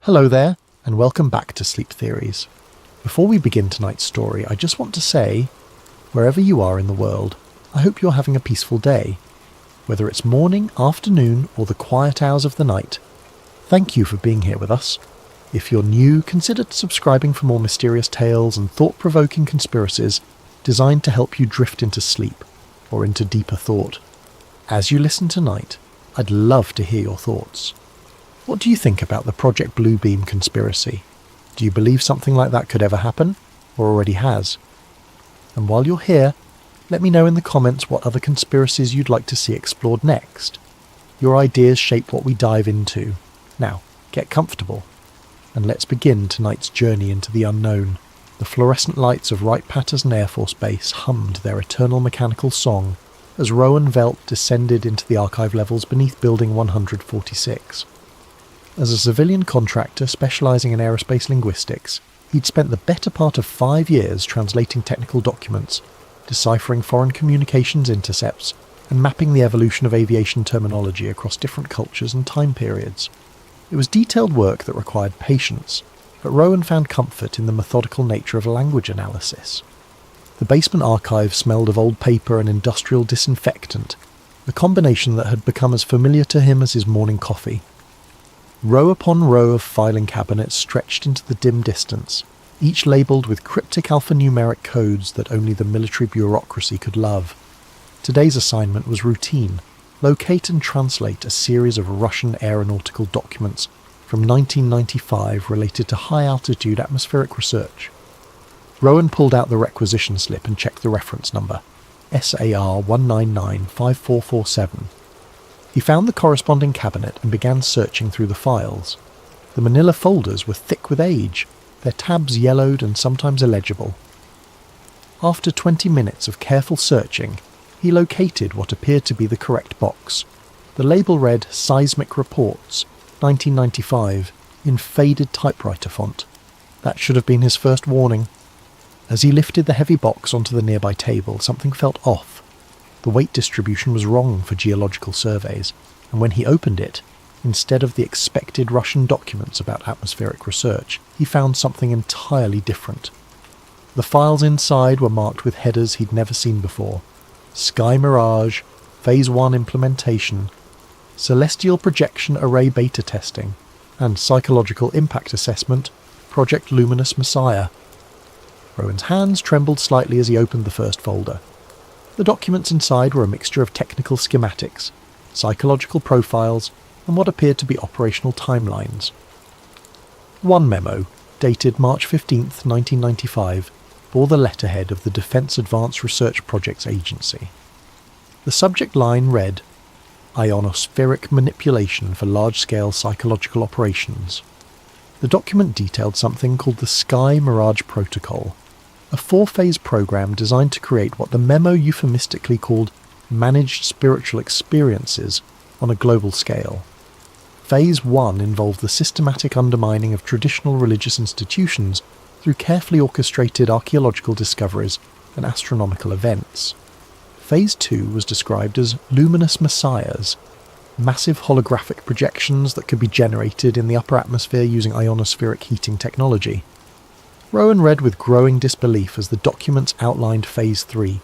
Hello there, and welcome back to Sleep Theories. Before we begin tonight's story, I just want to say, wherever you are in the world, I hope you're having a peaceful day. Whether it's morning, afternoon, or the quiet hours of the night, thank you for being here with us. If you're new, consider subscribing for more mysterious tales and thought-provoking conspiracies designed to help you drift into sleep, or into deeper thought. As you listen tonight, I'd love to hear your thoughts. What do you think about the Project Bluebeam conspiracy? Do you believe something like that could ever happen, or already has? And while you're here, let me know in the comments what other conspiracies you'd like to see explored next. Your ideas shape what we dive into. Now, get comfortable, and let's begin tonight's journey into the unknown. The fluorescent lights of Wright-Patterson Air Force Base hummed their eternal mechanical song as Rowan Velt descended into the archive levels beneath Building 146. As a civilian contractor specialising in aerospace linguistics, he'd spent the better part of 5 years translating technical documents, deciphering foreign communications intercepts, and mapping the evolution of aviation terminology across different cultures and time periods. It was detailed work that required patience, but Rowan found comfort in the methodical nature of language analysis. The basement archive smelled of old paper and industrial disinfectant, a combination that had become as familiar to him as his morning coffee. Row upon row of filing cabinets stretched into the dim distance, each labelled with cryptic alphanumeric codes that only the military bureaucracy could love. Today's assignment was routine: locate and translate a series of Russian aeronautical documents from 1995 related to high-altitude atmospheric research. Rowan pulled out the requisition slip and checked the reference number, SAR 1995447. He found the corresponding cabinet and began searching through the files. The manila folders were thick with age, their tabs yellowed and sometimes illegible. After 20 minutes of careful searching, he located what appeared to be the correct box. The label read Seismic Reports, 1995, in faded typewriter font. That should have been his first warning. As he lifted the heavy box onto the nearby table, something felt off. The weight distribution was wrong for geological surveys, and when he opened it, instead of the expected Russian documents about atmospheric research, he found something entirely different. The files inside were marked with headers he'd never seen before: Sky Mirage, Phase 1 Implementation, Celestial Projection Array Beta Testing, and Psychological Impact Assessment, Project Luminous Messiah. Rowan's hands trembled slightly as he opened the first folder. The documents inside were a mixture of technical schematics, psychological profiles, and what appeared to be operational timelines. One memo, dated March 15th, 1995, bore the letterhead of the Defense Advanced Research Projects Agency. The subject line read, Ionospheric Manipulation for Large-Scale Psychological Operations. The document detailed something called the Sky Mirage Protocol, a 4-phase program designed to create what the memo euphemistically called managed spiritual experiences on a global scale. Phase 1 involved the systematic undermining of traditional religious institutions through carefully orchestrated archaeological discoveries and astronomical events. Phase 2 was described as luminous messiahs, massive holographic projections that could be generated in the upper atmosphere using ionospheric heating technology. Rowan read with growing disbelief as the documents outlined Phase 3,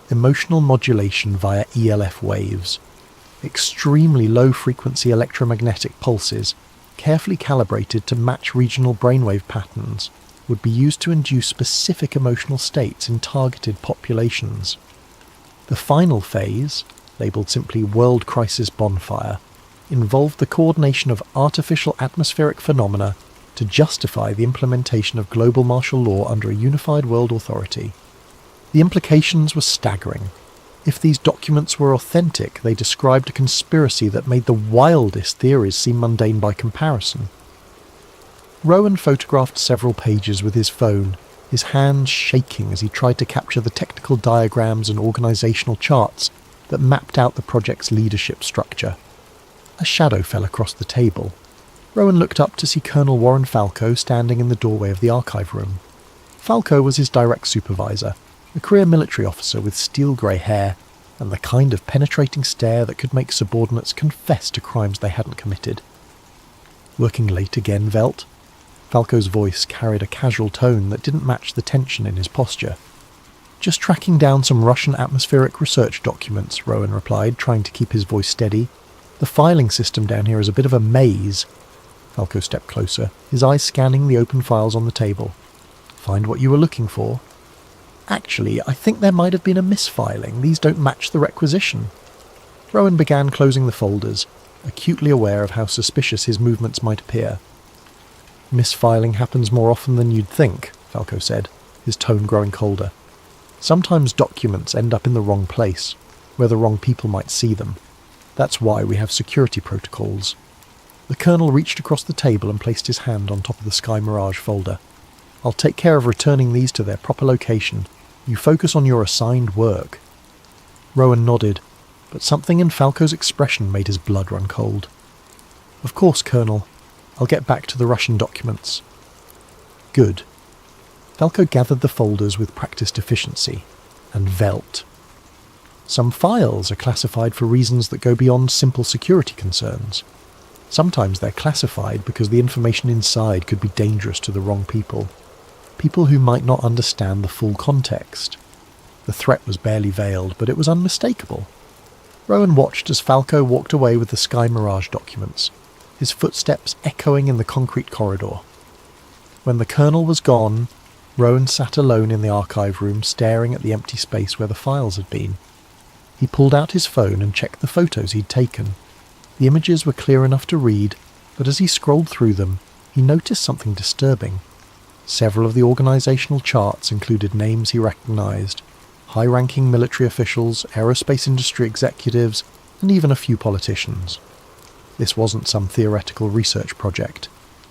emotional modulation via ELF waves. Extremely low-frequency electromagnetic pulses, carefully calibrated to match regional brainwave patterns, would be used to induce specific emotional states in targeted populations. The final phase, labelled simply World Crisis Bonfire, involved the coordination of artificial atmospheric phenomena to justify the implementation of global martial law under a unified world authority. The implications were staggering. If these documents were authentic, they described a conspiracy that made the wildest theories seem mundane by comparison. Rowan photographed several pages with his phone, his hands shaking as he tried to capture the technical diagrams and organisational charts that mapped out the project's leadership structure. A shadow fell across the table. Rowan looked up to see Colonel Warren Falco standing in the doorway of the archive room. Falco was his direct supervisor, a career military officer with steel-grey hair and the kind of penetrating stare that could make subordinates confess to crimes they hadn't committed. Working late again, Velt? Falco's voice carried a casual tone that didn't match the tension in his posture. Just tracking down some Russian atmospheric research documents, Rowan replied, trying to keep his voice steady. The filing system down here is a bit of a maze. Falco stepped closer, his eyes scanning the open files on the table. Find what you were looking for? Actually, I think there might have been a misfiling. These don't match the requisition. Rowan began closing the folders, acutely aware of how suspicious his movements might appear. Misfiling happens more often than you'd think, Falco said, his tone growing colder. Sometimes documents end up in the wrong place, where the wrong people might see them. That's why we have security protocols. The Colonel reached across the table and placed his hand on top of the Sky Mirage folder. I'll take care of returning these to their proper location. You focus on your assigned work. Rowan nodded, but something in Falco's expression made his blood run cold. Of course, Colonel. I'll get back to the Russian documents. Good. Falco gathered the folders with practiced efficiency, and Velt. Some files are classified for reasons that go beyond simple security concerns. Sometimes they're classified because the information inside could be dangerous to the wrong people. People who might not understand the full context. The threat was barely veiled, but it was unmistakable. Rowan watched as Falco walked away with the Sky Mirage documents, his footsteps echoing in the concrete corridor. When the Colonel was gone, Rowan sat alone in the archive room, staring at the empty space where the files had been. He pulled out his phone and checked the photos he'd taken. The images were clear enough to read, but as he scrolled through them, he noticed something disturbing. Several of the organisational charts included names he recognised: high-ranking military officials, aerospace industry executives, and even a few politicians. This wasn't some theoretical research project.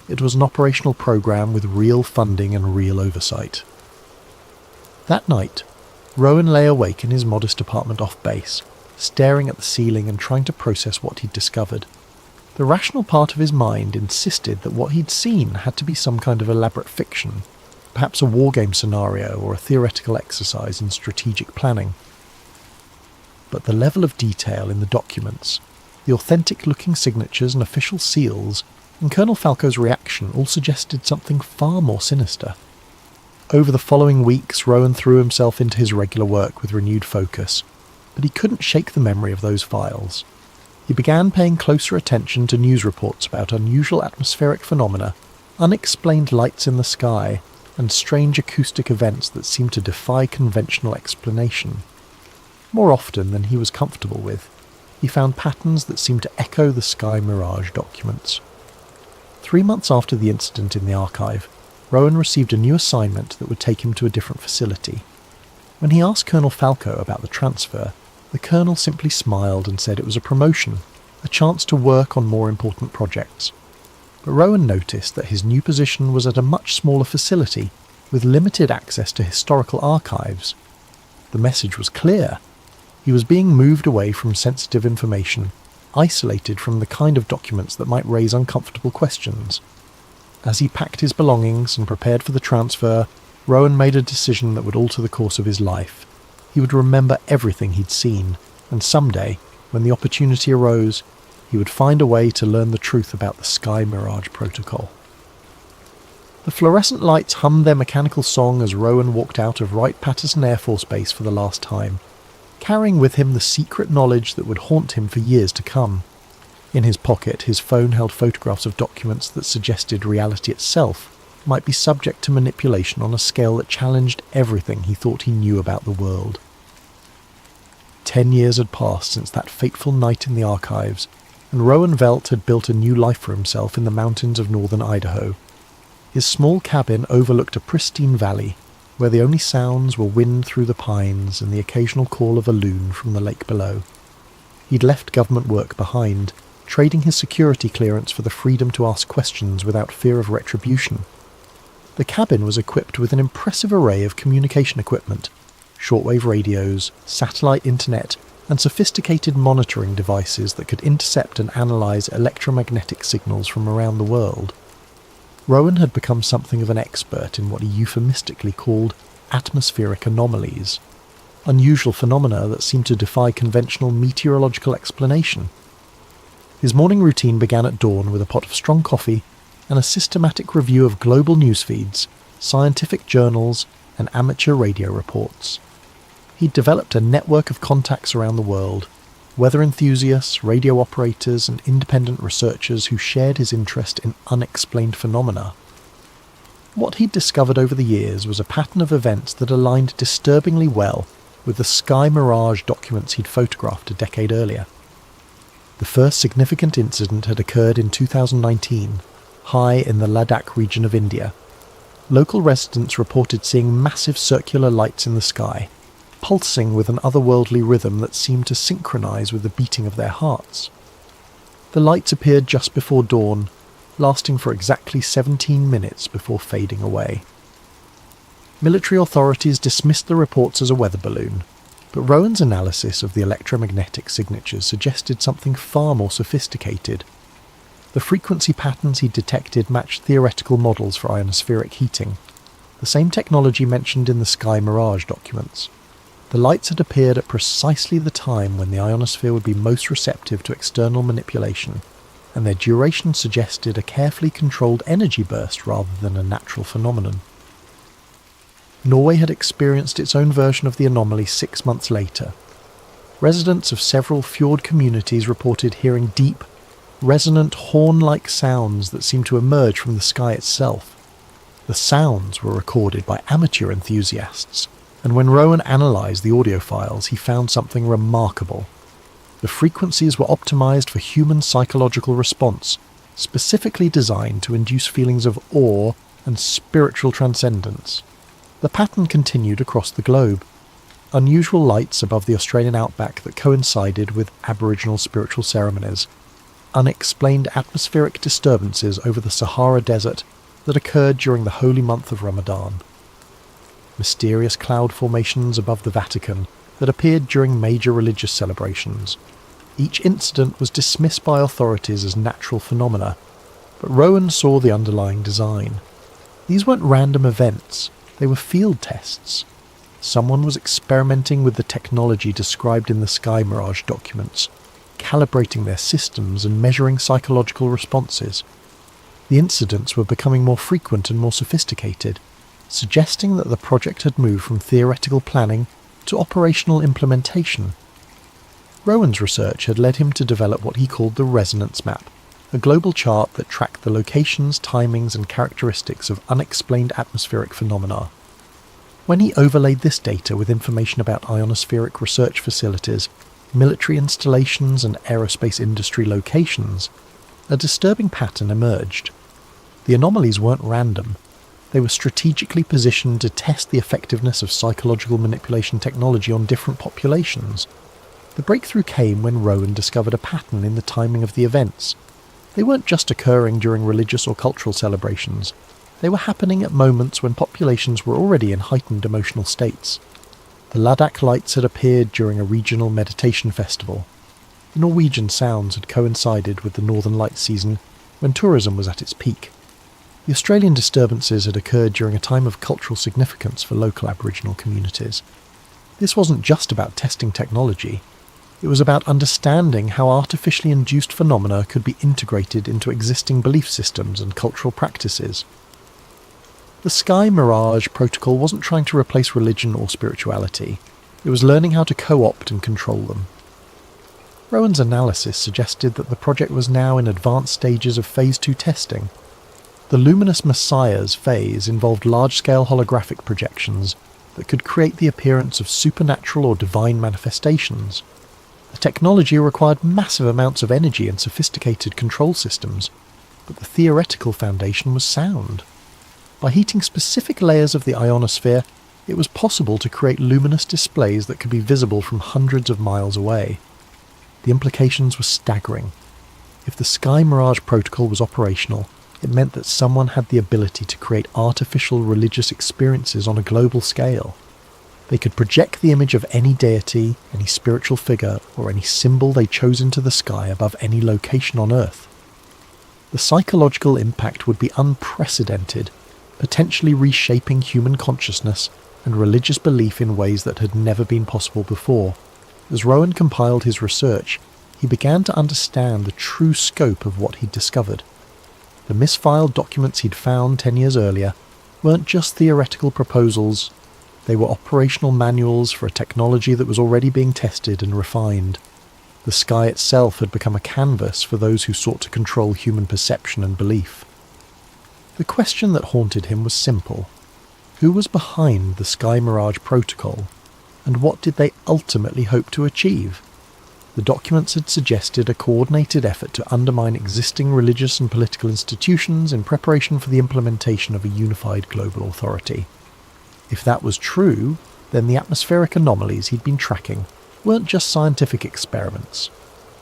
It was an operational program with real funding and real oversight. That night, Rowan lay awake in his modest apartment off base, staring at the ceiling and trying to process what he'd discovered. The rational part of his mind insisted that what he'd seen had to be some kind of elaborate fiction, perhaps a wargame scenario or a theoretical exercise in strategic planning. But the level of detail in the documents, the authentic-looking signatures and official seals, and Colonel Falco's reaction all suggested something far more sinister. Over the following weeks, Rowan threw himself into his regular work with renewed focus, but he couldn't shake the memory of those files. He began paying closer attention to news reports about unusual atmospheric phenomena, unexplained lights in the sky, and strange acoustic events that seemed to defy conventional explanation. More often than he was comfortable with, he found patterns that seemed to echo the Sky Mirage documents. 3 months after the incident in the archive, Rowan received a new assignment that would take him to a different facility. When he asked Colonel Falco about the transfer, the Colonel simply smiled and said it was a promotion, a chance to work on more important projects. But Rowan noticed that his new position was at a much smaller facility, with limited access to historical archives. The message was clear. He was being moved away from sensitive information, isolated from the kind of documents that might raise uncomfortable questions. As he packed his belongings and prepared for the transfer, Rowan made a decision that would alter the course of his life. He would remember everything he'd seen, and someday, when the opportunity arose, he would find a way to learn the truth about the Sky Mirage protocol. The fluorescent lights hummed their mechanical song as Rowan walked out of Wright-Patterson Air Force Base for the last time, carrying with him the secret knowledge that would haunt him for years to come. In his pocket, his phone held photographs of documents that suggested reality itself might be subject to manipulation on a scale that challenged everything he thought he knew about the world. 10 years had passed since that fateful night in the archives, and Rowan Velt had built a new life for himself in the mountains of northern Idaho. His small cabin overlooked a pristine valley, where the only sounds were wind through the pines and the occasional call of a loon from the lake below. He'd left government work behind, trading his security clearance for the freedom to ask questions without fear of retribution. The cabin was equipped with an impressive array of communication equipment, shortwave radios, satellite internet, and sophisticated monitoring devices that could intercept and analyse electromagnetic signals from around the world. Rowan had become something of an expert in what he euphemistically called atmospheric anomalies, unusual phenomena that seemed to defy conventional meteorological explanation. His morning routine began at dawn with a pot of strong coffee and a systematic review of global news feeds, scientific journals, and amateur radio reports. He'd developed a network of contacts around the world, weather enthusiasts, radio operators, and independent researchers who shared his interest in unexplained phenomena. What he'd discovered over the years was a pattern of events that aligned disturbingly well with the sky mirage documents he'd photographed a decade earlier. The first significant incident had occurred in 2019, high in the Ladakh region of India. Local residents reported seeing massive circular lights in the sky, pulsing with an otherworldly rhythm that seemed to synchronize with the beating of their hearts. The lights appeared just before dawn, lasting for exactly 17 minutes before fading away. Military authorities dismissed the reports as a weather balloon, but Rowan's analysis of the electromagnetic signatures suggested something far more sophisticated. The frequency patterns he detected matched theoretical models for ionospheric heating, the same technology mentioned in the Sky Mirage documents. The lights had appeared at precisely the time when the ionosphere would be most receptive to external manipulation, and their duration suggested a carefully controlled energy burst rather than a natural phenomenon. Norway had experienced its own version of the anomaly 6 months later. Residents of several fjord communities reported hearing deep, resonant horn-like sounds that seemed to emerge from the sky itself. The sounds were recorded by amateur enthusiasts, and when Rowan analysed the audio files, he found something remarkable. The frequencies were optimised for human psychological response, specifically designed to induce feelings of awe and spiritual transcendence. The pattern continued across the globe. Unusual lights above the Australian outback that coincided with Aboriginal spiritual ceremonies, unexplained atmospheric disturbances over the Sahara Desert that occurred during the holy month of Ramadan, mysterious cloud formations above the Vatican that appeared during major religious celebrations. Each incident was dismissed by authorities as natural phenomena, but Rowan saw the underlying design. These weren't random events, they were field tests. Someone was experimenting with the technology described in the Sky Mirage documents, calibrating their systems and measuring psychological responses. The incidents were becoming more frequent and more sophisticated, suggesting that the project had moved from theoretical planning to operational implementation. Rowan's research had led him to develop what he called the resonance map, a global chart that tracked the locations, timings, and characteristics of unexplained atmospheric phenomena. When he overlaid this data with information about ionospheric research facilities, military installations, and aerospace industry locations, a disturbing pattern emerged. The anomalies weren't random. They were strategically positioned to test the effectiveness of psychological manipulation technology on different populations. The breakthrough came when Rowan discovered a pattern in the timing of the events. They weren't just occurring during religious or cultural celebrations. They were happening at moments when populations were already in heightened emotional states. The Ladakh lights had appeared during a regional meditation festival. The Norwegian sounds had coincided with the Northern Lights season when tourism was at its peak. The Australian disturbances had occurred during a time of cultural significance for local Aboriginal communities. This wasn't just about testing technology. It was about understanding how artificially induced phenomena could be integrated into existing belief systems and cultural practices. The Sky Mirage protocol wasn't trying to replace religion or spirituality. It was learning how to co-opt and control them. Rowan's analysis suggested that the project was now in advanced stages of Phase 2 testing. The Luminous Messiahs phase involved large-scale holographic projections that could create the appearance of supernatural or divine manifestations. The technology required massive amounts of energy and sophisticated control systems, but the theoretical foundation was sound. By heating specific layers of the ionosphere, it was possible to create luminous displays that could be visible from hundreds of miles away. The implications were staggering. If the Sky Mirage protocol was operational, it meant that someone had the ability to create artificial religious experiences on a global scale. They could project the image of any deity, any spiritual figure, or any symbol they chose into the sky above any location on Earth. The psychological impact would be unprecedented, potentially reshaping human consciousness and religious belief in ways that had never been possible before. As Rowan compiled his research, he began to understand the true scope of what he'd discovered. The misfiled documents he'd found 10 years earlier weren't just theoretical proposals, they were operational manuals for a technology that was already being tested and refined. The sky itself had become a canvas for those who sought to control human perception and belief. The question that haunted him was simple. Who was behind the Sky Mirage Protocol, and what did they ultimately hope to achieve? The documents had suggested a coordinated effort to undermine existing religious and political institutions in preparation for the implementation of a unified global authority. If that was true, then the atmospheric anomalies he'd been tracking weren't just scientific experiments.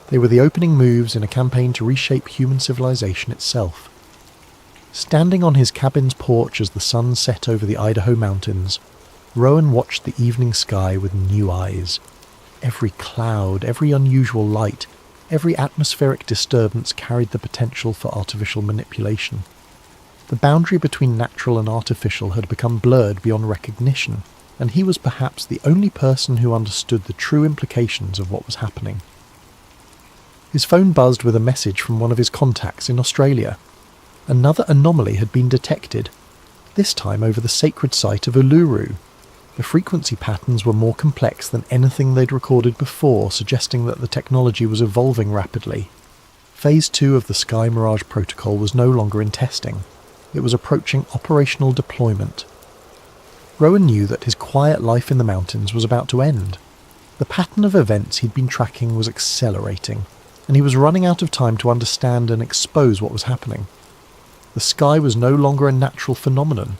They were the opening moves in a campaign to reshape human civilization itself. Standing on his cabin's porch as the sun set over the Idaho mountains, Rowan watched the evening sky with new eyes. Every cloud, every unusual light, every atmospheric disturbance carried the potential for artificial manipulation. The boundary between natural and artificial had become blurred beyond recognition, and he was perhaps the only person who understood the true implications of what was happening. His phone buzzed with a message from one of his contacts in Australia. Another anomaly had been detected, this time over the sacred site of Uluru. The frequency patterns were more complex than anything they'd recorded before, suggesting that the technology was evolving rapidly. Phase 2 of the Sky Mirage Protocol was no longer in testing. It was approaching operational deployment. Rowan knew that his quiet life in the mountains was about to end. The pattern of events he'd been tracking was accelerating, and he was running out of time to understand and expose what was happening. The sky was no longer a natural phenomenon.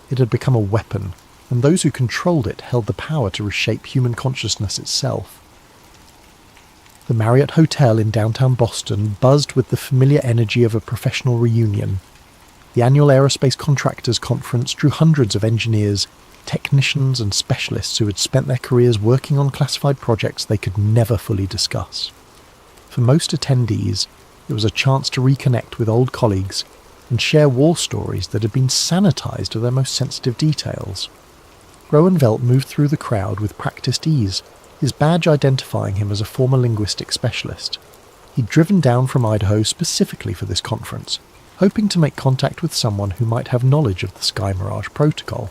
It had become a weapon, and those who controlled it held the power to reshape human consciousness itself. The Marriott Hotel in downtown Boston buzzed with the familiar energy of a professional reunion. The annual Aerospace Contractors Conference drew hundreds of engineers, technicians and specialists who had spent their careers working on classified projects they could never fully discuss. For most attendees, it was a chance to reconnect with old colleagues and share war stories that had been sanitized to their most sensitive details. Rowan Velt moved through the crowd with practiced ease, his badge identifying him as a former linguistic specialist. He'd driven down from Idaho specifically for this conference, hoping to make contact with someone who might have knowledge of the Sky Mirage Protocol.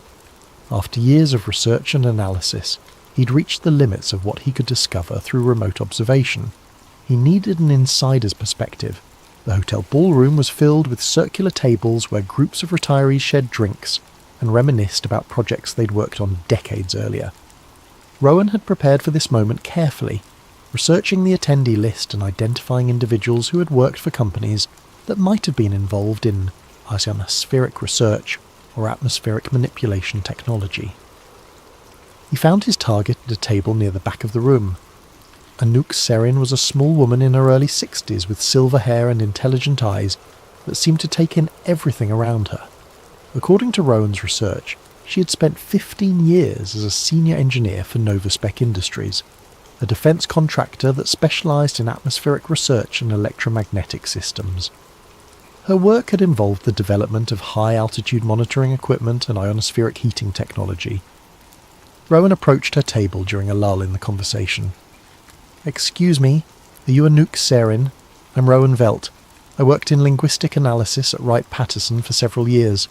After years of research and analysis, he'd reached the limits of what he could discover through remote observation. He needed an insider's perspective. The hotel ballroom was filled with circular tables where groups of retirees shared drinks and reminisced about projects they'd worked on decades earlier. Rowan had prepared for this moment carefully, researching the attendee list and identifying individuals who had worked for companies that might have been involved in ionospheric research or atmospheric manipulation technology. He found his target at a table near the back of the room. Anouk Serin was a small woman in her early 60s with silver hair and intelligent eyes that seemed to take in everything around her. According to Rowan's research, she had spent 15 years as a senior engineer for Novaspec Industries, a defence contractor that specialised in atmospheric research and electromagnetic systems. Her work had involved the development of high-altitude monitoring equipment and ionospheric heating technology. Rowan approached her table during a lull in the conversation. "Excuse me, are you Anouk Serin? I'm Rowan Velt. I worked in linguistic analysis at Wright-Patterson for several years."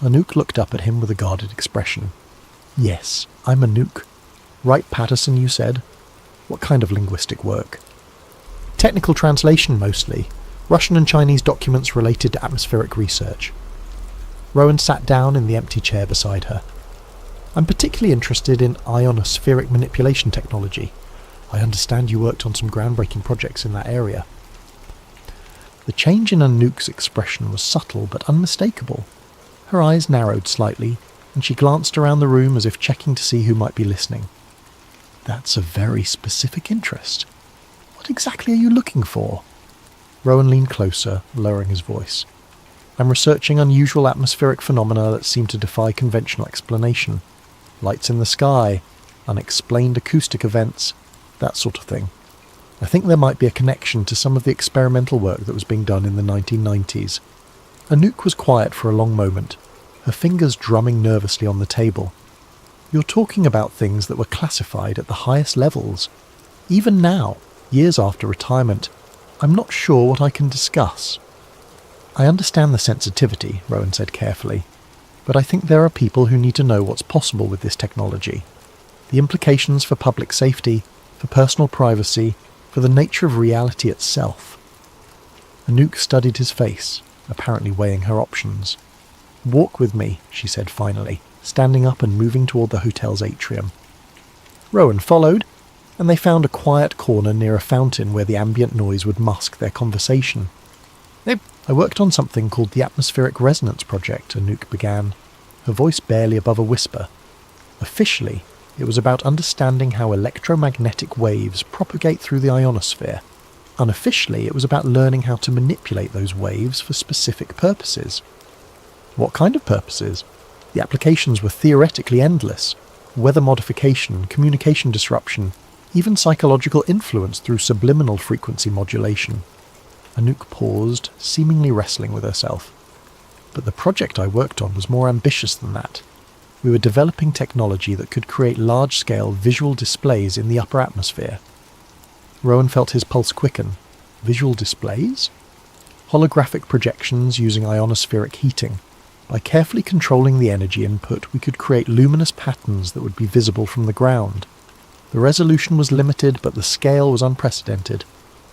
Anouk looked up at him with a guarded expression. "Yes, I'm Anouk. Wright-Patterson, you said? What kind of linguistic work?" "Technical translation, mostly. Russian and Chinese documents related to atmospheric research." Rowan sat down in the empty chair beside her. "I'm particularly interested in ionospheric manipulation technology. I understand you worked on some groundbreaking projects in that area." The change in Anouk's expression was subtle but unmistakable. Her eyes narrowed slightly, and she glanced around the room as if checking to see who might be listening. "That's a very specific interest. What exactly are you looking for?" Rowan leaned closer, lowering his voice. "I'm researching unusual atmospheric phenomena that seem to defy conventional explanation. Lights in the sky, unexplained acoustic events, that sort of thing. I think there might be a connection to some of the experimental work that was being done in the 1990s. Anouk was quiet for a long moment, her fingers drumming nervously on the table. "You're talking about things that were classified at the highest levels. Even now, Years after retirement, I'm not sure what I can discuss. I understand the sensitivity, Rowan said carefully, but I think there are people who need to know what's possible with this technology. The implications for public safety, for personal privacy, for the nature of reality itself. Anouk studied his face, apparently weighing her options. "Walk with me," she said finally, standing up and moving toward the hotel's atrium. Rowan followed, and they found a quiet corner near a fountain where the ambient noise would mask their conversation. "I worked on something called the Atmospheric Resonance Project," Anouk began, her voice barely above a whisper. Officially, it was about understanding how electromagnetic waves propagate through the ionosphere. Unofficially, it was about learning how to manipulate those waves for specific purposes. What kind of purposes? The applications were theoretically endless. Weather modification, communication disruption, even psychological influence through subliminal frequency modulation. Anouk paused, seemingly wrestling with herself. But the project I worked on was more ambitious than that. We were developing technology that could create large-scale visual displays in the upper atmosphere. Rowan felt his pulse quicken. Visual displays? Holographic projections using ionospheric heating. By carefully controlling the energy input, we could create luminous patterns that would be visible from the ground. The resolution was limited, but the scale was unprecedented.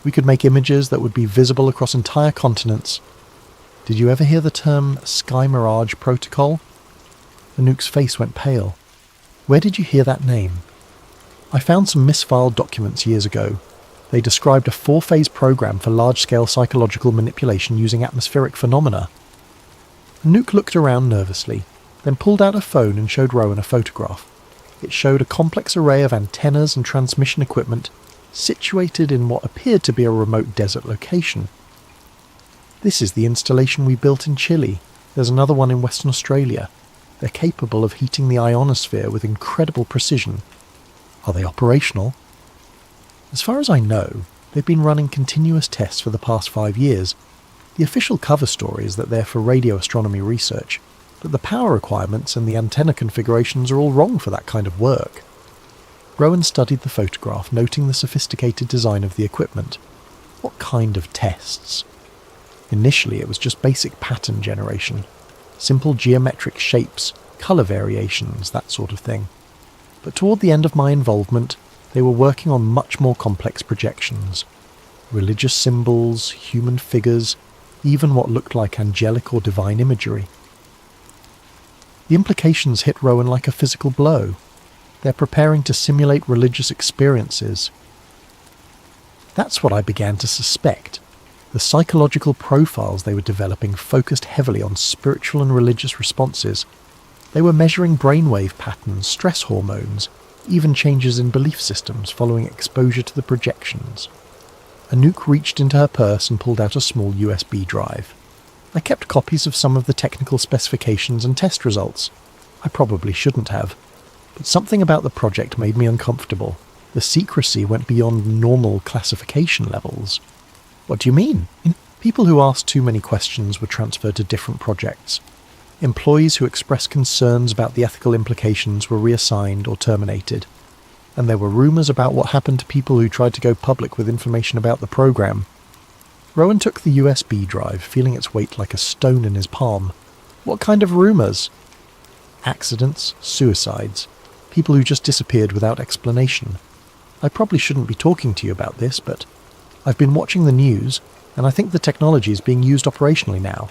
We could make images that would be visible across entire continents. Did you ever hear the term Sky Mirage Protocol? Anouk's face went pale. Where did you hear that name? I found some misfiled documents years ago. They described a 4-phase program for large-scale psychological manipulation using atmospheric phenomena. Anouk looked around nervously, then pulled out her phone and showed Rowan a photograph. It showed a complex array of antennas and transmission equipment situated in what appeared to be a remote desert location. "This is the installation we built in Chile. There's another one in Western Australia. They're capable of heating the ionosphere with incredible precision. Are they operational?" "As far as I know, they've been running continuous tests for the past 5 years. The official cover story is that they're for radio astronomy research, but the power requirements and the antenna configurations are all wrong for that kind of work." Rowan studied the photograph, noting the sophisticated design of the equipment. What kind of tests? Initially, it was just basic pattern generation. Simple geometric shapes, colour variations, that sort of thing. But toward the end of my involvement, they were working on much more complex projections. Religious symbols, human figures, even what looked like angelic or divine imagery. The implications hit Rowan like a physical blow. They're preparing to simulate religious experiences. That's what I began to suspect. The psychological profiles they were developing focused heavily on spiritual and religious responses. They were measuring brainwave patterns, stress hormones, even changes in belief systems following exposure to the projections. Anouk reached into her purse and pulled out a small USB drive. I kept copies of some of the technical specifications and test results. I probably shouldn't have. But something about the project made me uncomfortable. The secrecy went beyond normal classification levels. What do you mean? People who asked too many questions were transferred to different projects. Employees who expressed concerns about the ethical implications were reassigned or terminated. And there were rumours about what happened to people who tried to go public with information about the program. Rowan took the USB drive, feeling its weight like a stone in his palm. What kind of rumours? Accidents, suicides, people who just disappeared without explanation. I probably shouldn't be talking to you about this, but I've been watching the news, and I think the technology is being used operationally now.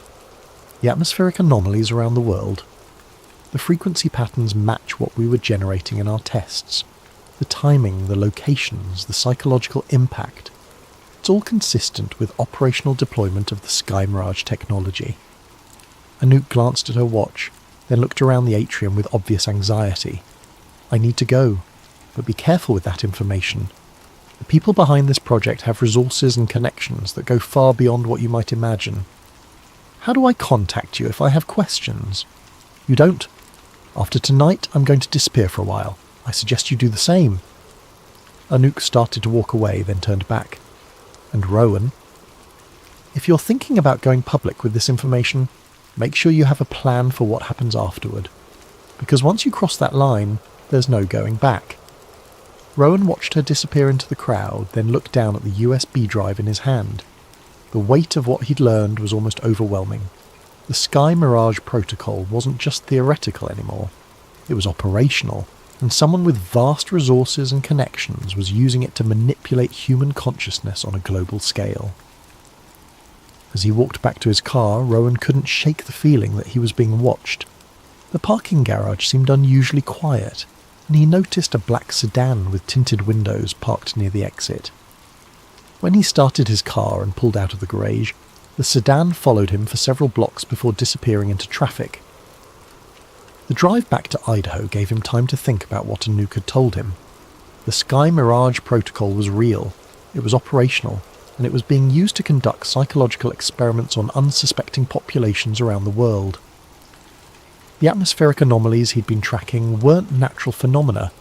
The atmospheric anomalies around the world. The frequency patterns match what we were generating in our tests. The timing, the locations, the psychological impact. It's all consistent with operational deployment of the Sky Mirage technology. Anouk glanced at her watch, then looked around the atrium with obvious anxiety. I need to go, but be careful with that information. The people behind this project have resources and connections that go far beyond what you might imagine. How do I contact you if I have questions? You don't. After tonight, I'm going to disappear for a while. I suggest you do the same. Anouk started to walk away, then turned back. And Rowan, if you're thinking about going public with this information, make sure you have a plan for what happens afterward. Because once you cross that line, there's no going back. Rowan watched her disappear into the crowd, then looked down at the USB drive in his hand. The weight of what he'd learned was almost overwhelming. The Sky Mirage protocol wasn't just theoretical anymore. It was operational, and someone with vast resources and connections was using it to manipulate human consciousness on a global scale. As he walked back to his car, Rowan couldn't shake the feeling that he was being watched. The parking garage seemed unusually quiet, and he noticed a black sedan with tinted windows parked near the exit. When he started his car and pulled out of the garage, the sedan followed him for several blocks before disappearing into traffic. The drive back to Idaho gave him time to think about what Anouk had told him. The Sky Mirage protocol was real, it was operational, and it was being used to conduct psychological experiments on unsuspecting populations around the world. The atmospheric anomalies he'd been tracking weren't natural phenomena,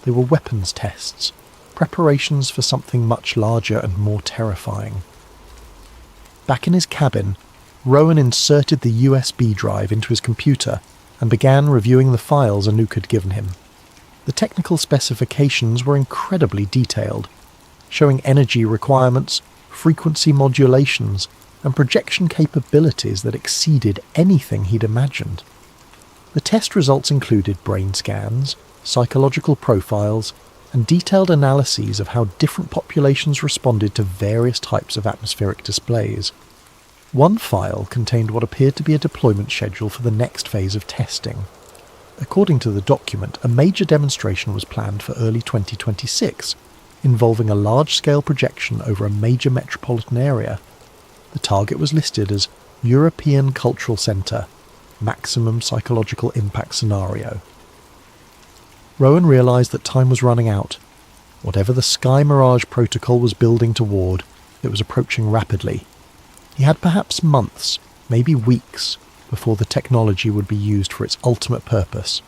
they were weapons tests, preparations for something much larger and more terrifying. Back in his cabin, Rowan inserted the USB drive into his computer and began reviewing the files Anouk had given him. The technical specifications were incredibly detailed, showing energy requirements, frequency modulations, and projection capabilities that exceeded anything he'd imagined. The test results included brain scans, psychological profiles, and detailed analyses of how different populations responded to various types of atmospheric displays. One file contained what appeared to be a deployment schedule for the next phase of testing. According to the document, a major demonstration was planned for early 2026, involving a large-scale projection over a major metropolitan area. The target was listed as European Cultural Centre, Maximum Psychological Impact Scenario. Rowan realised that time was running out. Whatever the Sky Mirage protocol was building toward, it was approaching rapidly. He had perhaps months, maybe weeks, before the technology would be used for its ultimate purpose.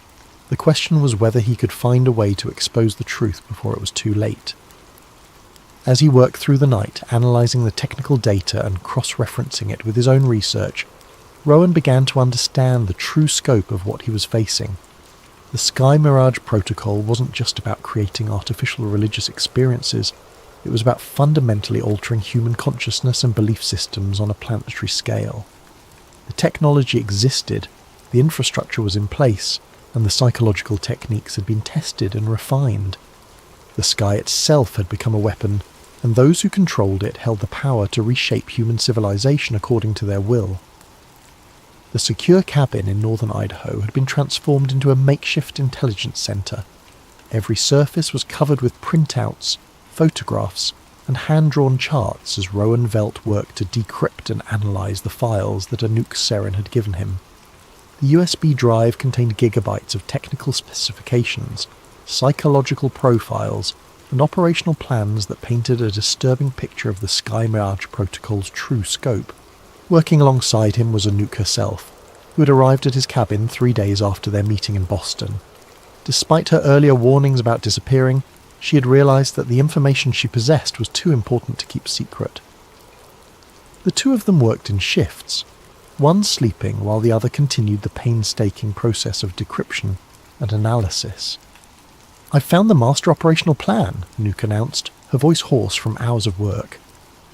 The question was whether he could find a way to expose the truth before it was too late. As he worked through the night, analysing the technical data and cross-referencing it with his own research, Rowan began to understand the true scope of what he was facing. The Sky Mirage protocol wasn't just about creating artificial religious experiences, it was about fundamentally altering human consciousness and belief systems on a planetary scale. The technology existed, the infrastructure was in place, and the psychological techniques had been tested and refined. The sky itself had become a weapon, and those who controlled it held the power to reshape human civilization according to their will. The secure cabin in northern Idaho had been transformed into a makeshift intelligence centre. Every surface was covered with printouts, photographs, and hand-drawn charts as Rowan Velt worked to decrypt and analyse the files that Anouk Seren had given him. The USB drive contained gigabytes of technical specifications, psychological profiles, and operational plans that painted a disturbing picture of the Sky Mirage protocol's true scope. Working alongside him was Anouk herself, who had arrived at his cabin 3 days after their meeting in Boston. Despite her earlier warnings about disappearing, she had realised that the information she possessed was too important to keep secret. The two of them worked in shifts, one sleeping while the other continued the painstaking process of decryption and analysis. "I've found the master operational plan," Anouk announced, her voice hoarse from hours of work.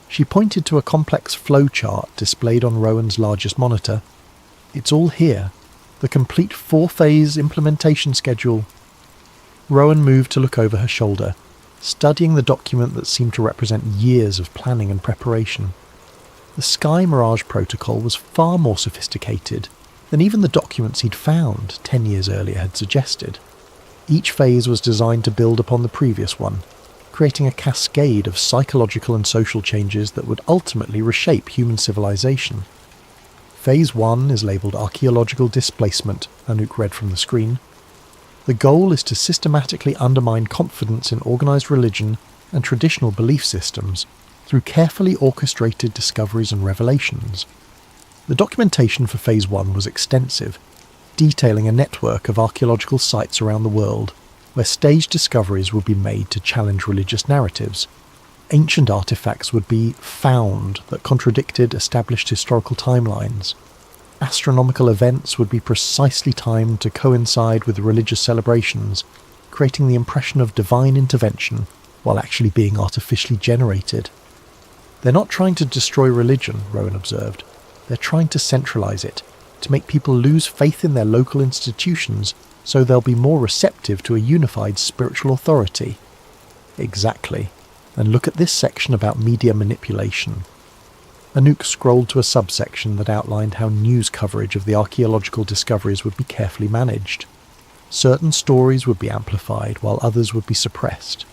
She pointed to a complex flowchart displayed on Rowan's largest monitor. "It's all here. The complete 4-phase implementation schedule." Rowan moved to look over her shoulder, studying the document that seemed to represent years of planning and preparation. The Sky Mirage protocol was far more sophisticated than even the documents he'd found 10 years earlier had suggested. Each phase was designed to build upon the previous one, creating a cascade of psychological and social changes that would ultimately reshape human civilization. Phase 1 is labelled Archaeological Displacement, Anouk read from the screen. The goal is to systematically undermine confidence in organised religion and traditional belief systems through carefully orchestrated discoveries and revelations. The documentation for Phase 1 was extensive, detailing a network of archaeological sites around the world where staged discoveries would be made to challenge religious narratives. Ancient artifacts would be found that contradicted established historical timelines. Astronomical events would be precisely timed to coincide with religious celebrations, creating the impression of divine intervention while actually being artificially generated. They're not trying to destroy religion, Rowan observed. They're trying to centralise it, to make people lose faith in their local institutions so they'll be more receptive to a unified spiritual authority. Exactly. And look at this section about media manipulation. Anouk scrolled to a subsection that outlined how news coverage of the archaeological discoveries would be carefully managed. Certain stories would be amplified while others would be suppressed.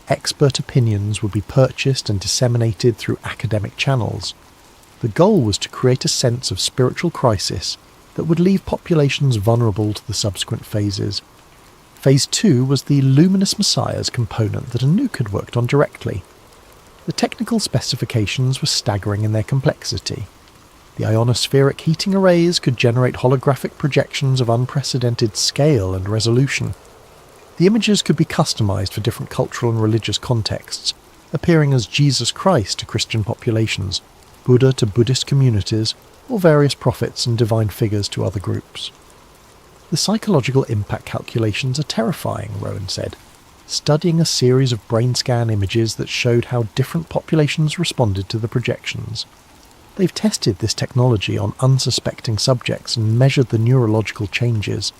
Expert opinions would be purchased and disseminated through academic channels. The goal was to create a sense of spiritual crisis that would leave populations vulnerable to the subsequent phases. Phase 2 was the luminous messiahs component that Anouk had worked on directly. The technical specifications were staggering in their complexity. The ionospheric heating arrays could generate holographic projections of unprecedented scale and resolution. The images could be customised for different cultural and religious contexts, appearing as Jesus Christ to Christian populations, Buddha to Buddhist communities, or various prophets and divine figures to other groups. The psychological impact calculations are terrifying, Rowan said, studying a series of brain scan images that showed how different populations responded to the projections. They've tested this technology on unsuspecting subjects and measured the neurological changes.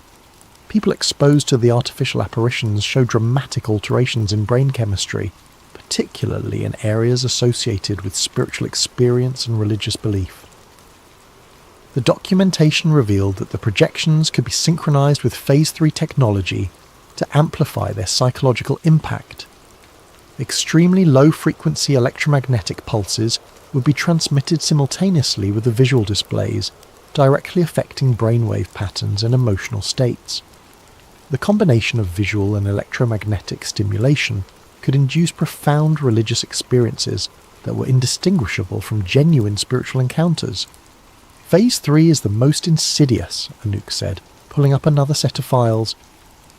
People exposed to the artificial apparitions show dramatic alterations in brain chemistry, particularly in areas associated with spiritual experience and religious belief. The documentation revealed that the projections could be synchronized with Phase 3 technology to amplify their psychological impact. Extremely low-frequency electromagnetic pulses would be transmitted simultaneously with the visual displays, directly affecting brainwave patterns and emotional states. The combination of visual and electromagnetic stimulation could induce profound religious experiences that were indistinguishable from genuine spiritual encounters. Phase 3 is the most insidious, Anouk said, pulling up another set of files.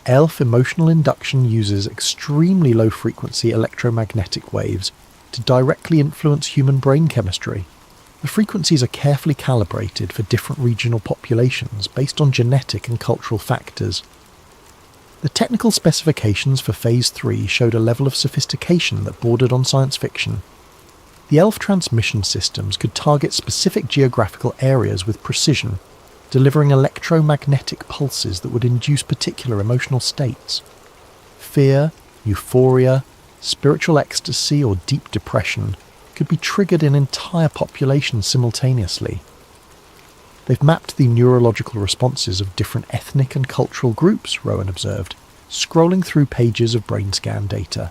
ELF emotional induction uses extremely low-frequency electromagnetic waves to directly influence human brain chemistry. The frequencies are carefully calibrated for different regional populations based on genetic and cultural factors. The technical specifications for Phase 3 showed a level of sophistication that bordered on science fiction. The ELF transmission systems could target specific geographical areas with precision, delivering electromagnetic pulses that would induce particular emotional states. Fear, euphoria, spiritual ecstasy, or deep depression could be triggered in entire populations simultaneously. They've mapped the neurological responses of different ethnic and cultural groups, Rowan observed, scrolling through pages of brain scan data.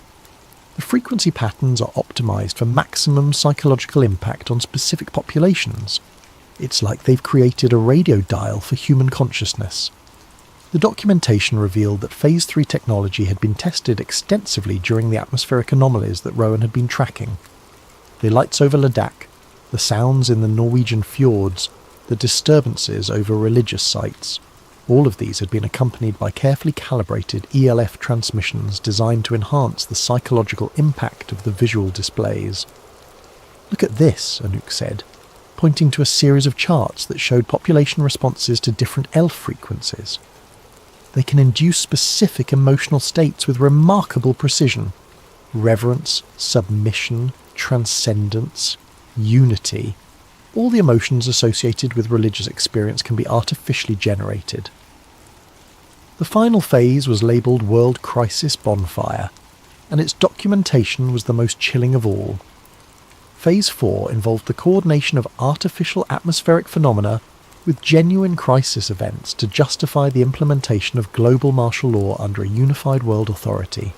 The frequency patterns are optimized for maximum psychological impact on specific populations. It's like they've created a radio dial for human consciousness. The documentation revealed that Phase 3 technology had been tested extensively during the atmospheric anomalies that Rowan had been tracking. The lights over Ladakh, the sounds in the Norwegian fjords, the disturbances over religious sites. All of these had been accompanied by carefully calibrated ELF transmissions designed to enhance the psychological impact of the visual displays. "Look at this," Anouk said, pointing to a series of charts that showed population responses to different ELF frequencies. They can induce specific emotional states with remarkable precision. Reverence, submission, transcendence, unity. All the emotions associated with religious experience can be artificially generated. The final phase was labelled World Crisis Bonfire, and its documentation was the most chilling of all. Phase 4 involved the coordination of artificial atmospheric phenomena with genuine crisis events to justify the implementation of global martial law under a unified world authority.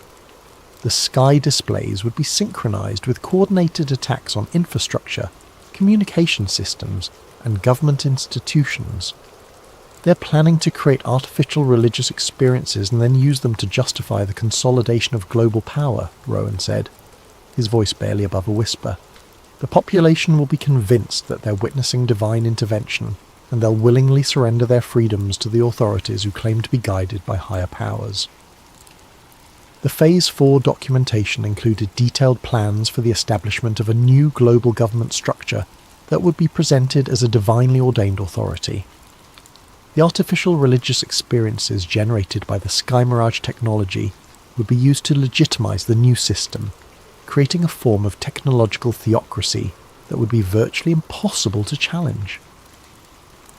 The sky displays would be synchronized with coordinated attacks on infrastructure, communication systems, and government institutions. They're planning to create artificial religious experiences and then use them to justify the consolidation of global power, Rowan said, his voice barely above a whisper. The population will be convinced that they're witnessing divine intervention, and they'll willingly surrender their freedoms to the authorities who claim to be guided by higher powers. The Phase 4 documentation included detailed plans for the establishment of a new global government structure that would be presented as a divinely ordained authority. The artificial religious experiences generated by the Sky Mirage technology would be used to legitimize the new system, creating a form of technological theocracy that would be virtually impossible to challenge.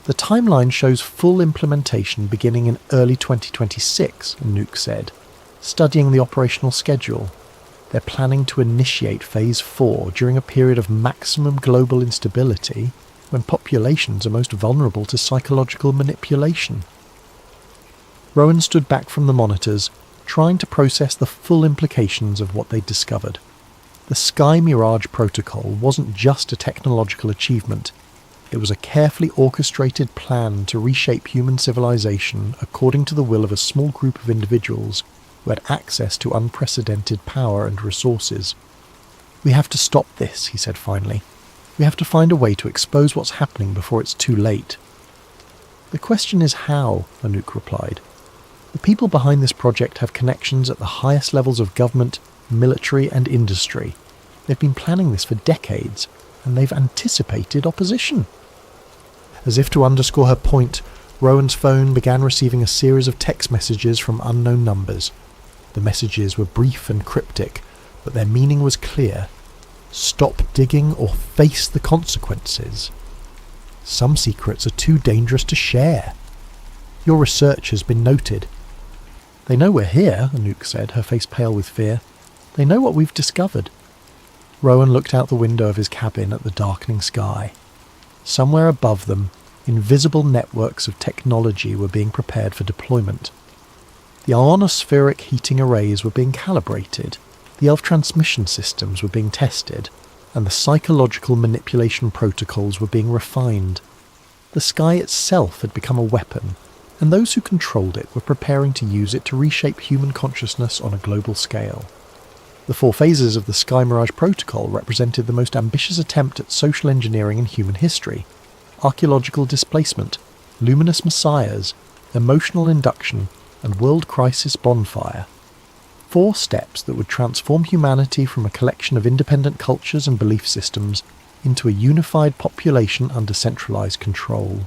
The timeline shows full implementation beginning in early 2026, Anouk said, studying the operational schedule. They're planning to initiate Phase 4 during a period of maximum global instability when populations are most vulnerable to psychological manipulation. Rowan stood back from the monitors, trying to process the full implications of what they'd discovered. The Sky Mirage Protocol wasn't just a technological achievement. It was a carefully orchestrated plan to reshape human civilization according to the will of a small group of individuals who had access to unprecedented power and resources. "We have to stop this," he said finally. "We have to find a way to expose what's happening before it's too late." "The question is how," Anouk replied. "The people behind this project have connections at the highest levels of government, military and industry. They've been planning this for decades, and they've anticipated opposition." As if to underscore her point, Rowan's phone began receiving a series of text messages from unknown numbers. The messages were brief and cryptic, but their meaning was clear. Stop digging or face the consequences. Some secrets are too dangerous to share. Your research has been noted. They know we're here, Anouk said, her face pale with fear. They know what we've discovered. Rowan looked out the window of his cabin at the darkening sky. Somewhere above them, invisible networks of technology were being prepared for deployment. The ionospheric heating arrays were being calibrated, the ELF transmission systems were being tested, and the psychological manipulation protocols were being refined. The sky itself had become a weapon, and those who controlled it were preparing to use it to reshape human consciousness on a global scale. The 4 phases of the Sky Mirage Protocol represented the most ambitious attempt at social engineering in human history: archaeological displacement, luminous messiahs, emotional induction, and world crisis bonfire. 4 steps that would transform humanity from a collection of independent cultures and belief systems into a unified population under centralized control.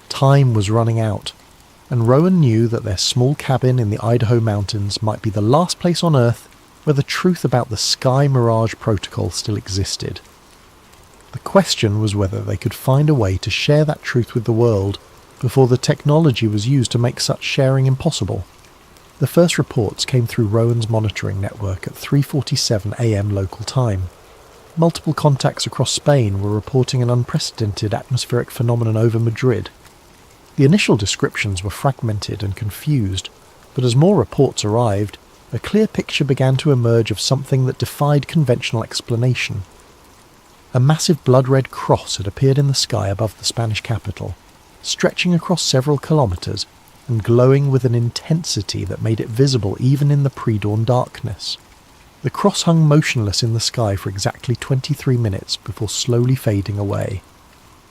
Time was running out, and Rowan knew that their small cabin in the Idaho mountains might be the last place on Earth where the truth about the Sky Mirage Protocol still existed. The question was whether they could find a way to share that truth with the world before the technology was used to make such sharing impossible. The first reports came through Rowan's monitoring network at 3:47 a.m. local time. Multiple contacts across Spain were reporting an unprecedented atmospheric phenomenon over Madrid. The initial descriptions were fragmented and confused, but as more reports arrived, a clear picture began to emerge of something that defied conventional explanation. A massive blood-red cross had appeared in the sky above the Spanish capital, stretching across several kilometres and glowing with an intensity that made it visible even in the pre-dawn darkness. The cross hung motionless in the sky for exactly 23 minutes before slowly fading away,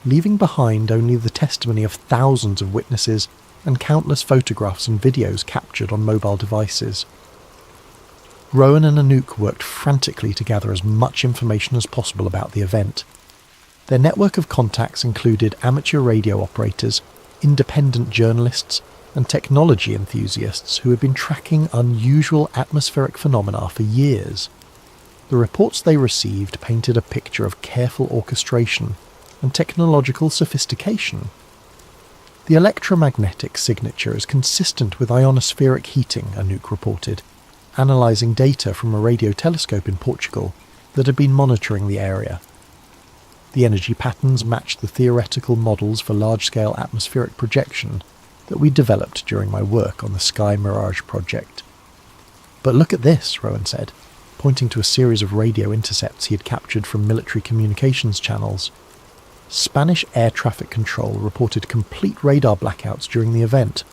leaving behind only the testimony of thousands of witnesses and countless photographs and videos captured on mobile devices. Rowan and Anouk worked frantically to gather as much information as possible about the event. Their network of contacts included amateur radio operators, independent journalists, and technology enthusiasts who had been tracking unusual atmospheric phenomena for years. The reports they received painted a picture of careful orchestration and technological sophistication. The electromagnetic signature is consistent with ionospheric heating, Anouk reported, analysing data from a radio telescope in Portugal that had been monitoring the area. The energy patterns matched the theoretical models for large-scale atmospheric projection that we developed during my work on the Sky Mirage project. "But look at this," Rowan said, pointing to a series of radio intercepts he had captured from military communications channels. Spanish air traffic control reported complete radar blackouts during the event.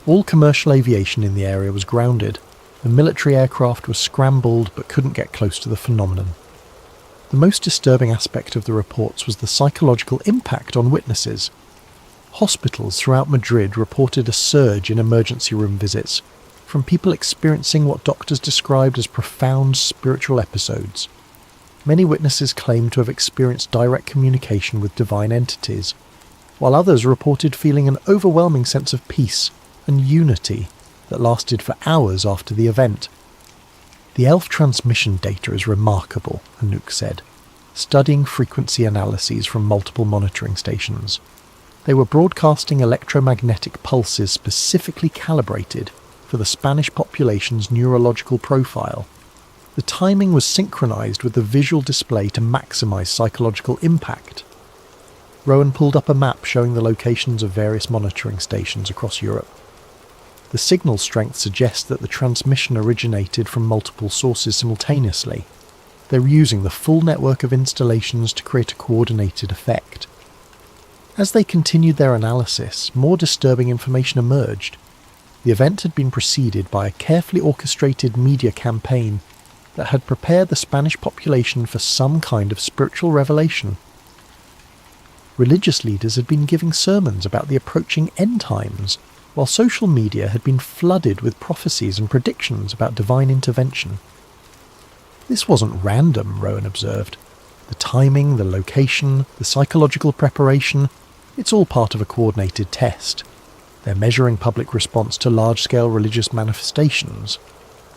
All commercial aviation in the area was grounded, and military aircraft were scrambled but couldn't get close to the phenomenon. The most disturbing aspect of the reports was the psychological impact on witnesses. Hospitals throughout Madrid reported a surge in emergency room visits, from people experiencing what doctors described as profound spiritual episodes. Many witnesses claimed to have experienced direct communication with divine entities, while others reported feeling an overwhelming sense of peace and unity that lasted for hours after the event. The ELF transmission data is remarkable, Anouk said, studying frequency analyses from multiple monitoring stations. They were broadcasting electromagnetic pulses specifically calibrated for the Spanish population's neurological profile. The timing was synchronized with the visual display to maximize psychological impact. Rowan pulled up a map showing the locations of various monitoring stations across Europe. The signal strength suggests that the transmission originated from multiple sources simultaneously. They were using the full network of installations to create a coordinated effect. As they continued their analysis, more disturbing information emerged. The event had been preceded by a carefully orchestrated media campaign that had prepared the Spanish population for some kind of spiritual revelation. Religious leaders had been giving sermons about the approaching end times, while social media had been flooded with prophecies and predictions about divine intervention. This wasn't random, Rowan observed. The timing, the location, the psychological preparation, it's all part of a coordinated test. They're measuring public response to large-scale religious manifestations.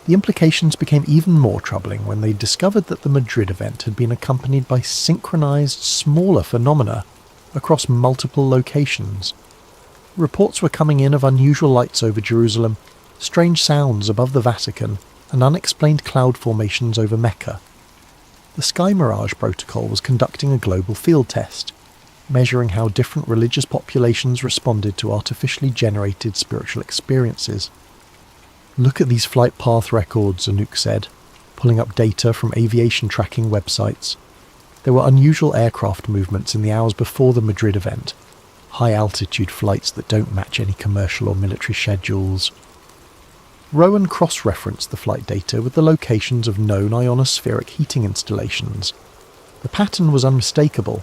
The implications became even more troubling when they discovered that the Madrid event had been accompanied by synchronized, smaller phenomena across multiple locations. Reports were coming in of unusual lights over Jerusalem, strange sounds above the Vatican, and unexplained cloud formations over Mecca. The Sky Mirage protocol was conducting a global field test, measuring how different religious populations responded to artificially generated spiritual experiences. "Look at these flight path records," Anouk said, pulling up data from aviation tracking websites. There were unusual aircraft movements in the hours before the Madrid event, high-altitude flights that don't match any commercial or military schedules. Rowan cross-referenced the flight data with the locations of known ionospheric heating installations. The pattern was unmistakable.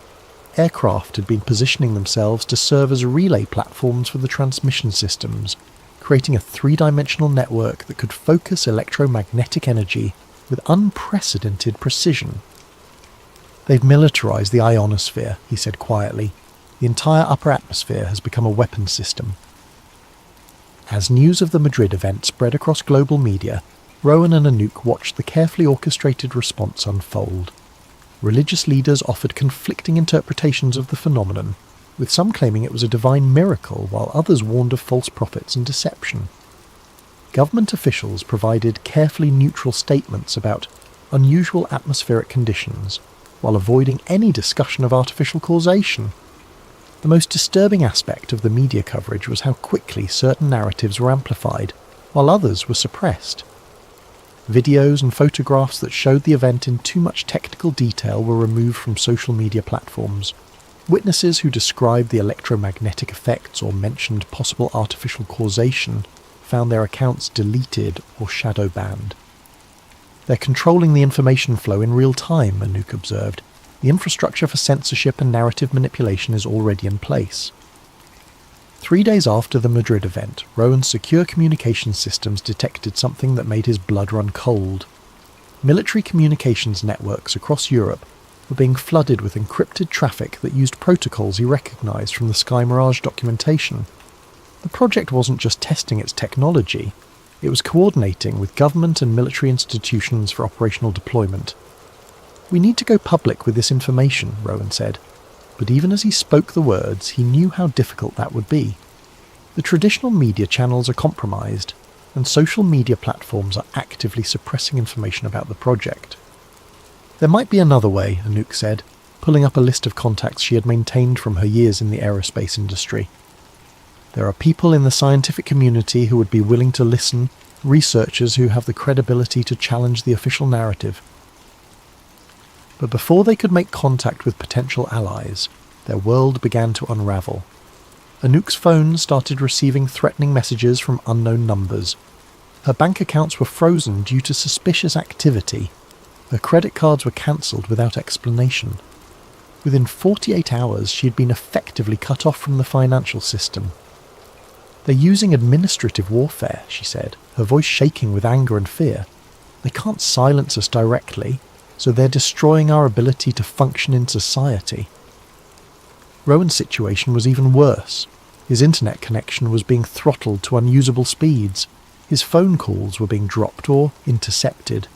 Aircraft had been positioning themselves to serve as relay platforms for the transmission systems, creating a three-dimensional network that could focus electromagnetic energy with unprecedented precision. "They've militarized the ionosphere," he said quietly. "The entire upper atmosphere has become a weapons system." As news of the Madrid event spread across global media, Rowan and Anouk watched the carefully orchestrated response unfold. Religious leaders offered conflicting interpretations of the phenomenon, with some claiming it was a divine miracle while others warned of false prophets and deception. Government officials provided carefully neutral statements about unusual atmospheric conditions, while avoiding any discussion of artificial causation. The most disturbing aspect of the media coverage was how quickly certain narratives were amplified, while others were suppressed. Videos and photographs that showed the event in too much technical detail were removed from social media platforms. Witnesses who described the electromagnetic effects or mentioned possible artificial causation found their accounts deleted or shadow banned. "They're controlling the information flow in real time," Anouk observed. "The infrastructure for censorship and narrative manipulation is already in place." 3 days after the Madrid event, Rowan's secure communications systems detected something that made his blood run cold. Military communications networks across Europe were being flooded with encrypted traffic that used protocols he recognized from the Sky Mirage documentation. The project wasn't just testing its technology, it was coordinating with government and military institutions for operational deployment. "We need to go public with this information," Rowan said. But even as he spoke the words, he knew how difficult that would be. The traditional media channels are compromised, and social media platforms are actively suppressing information about the project. "There might be another way," Anouk said, pulling up a list of contacts she had maintained from her years in the aerospace industry. "There are people in the scientific community who would be willing to listen, researchers who have the credibility to challenge the official narrative." But before they could make contact with potential allies, their world began to unravel. Anouk's phone started receiving threatening messages from unknown numbers. Her bank accounts were frozen due to suspicious activity. Her credit cards were cancelled without explanation. Within 48 hours, she had been effectively cut off from the financial system. "They're using administrative warfare," she said, her voice shaking with anger and fear. "They can't silence us directly, so they're destroying our ability to function in society." Rowan's situation was even worse. His internet connection was being throttled to unusable speeds. His phone calls were being dropped or intercepted.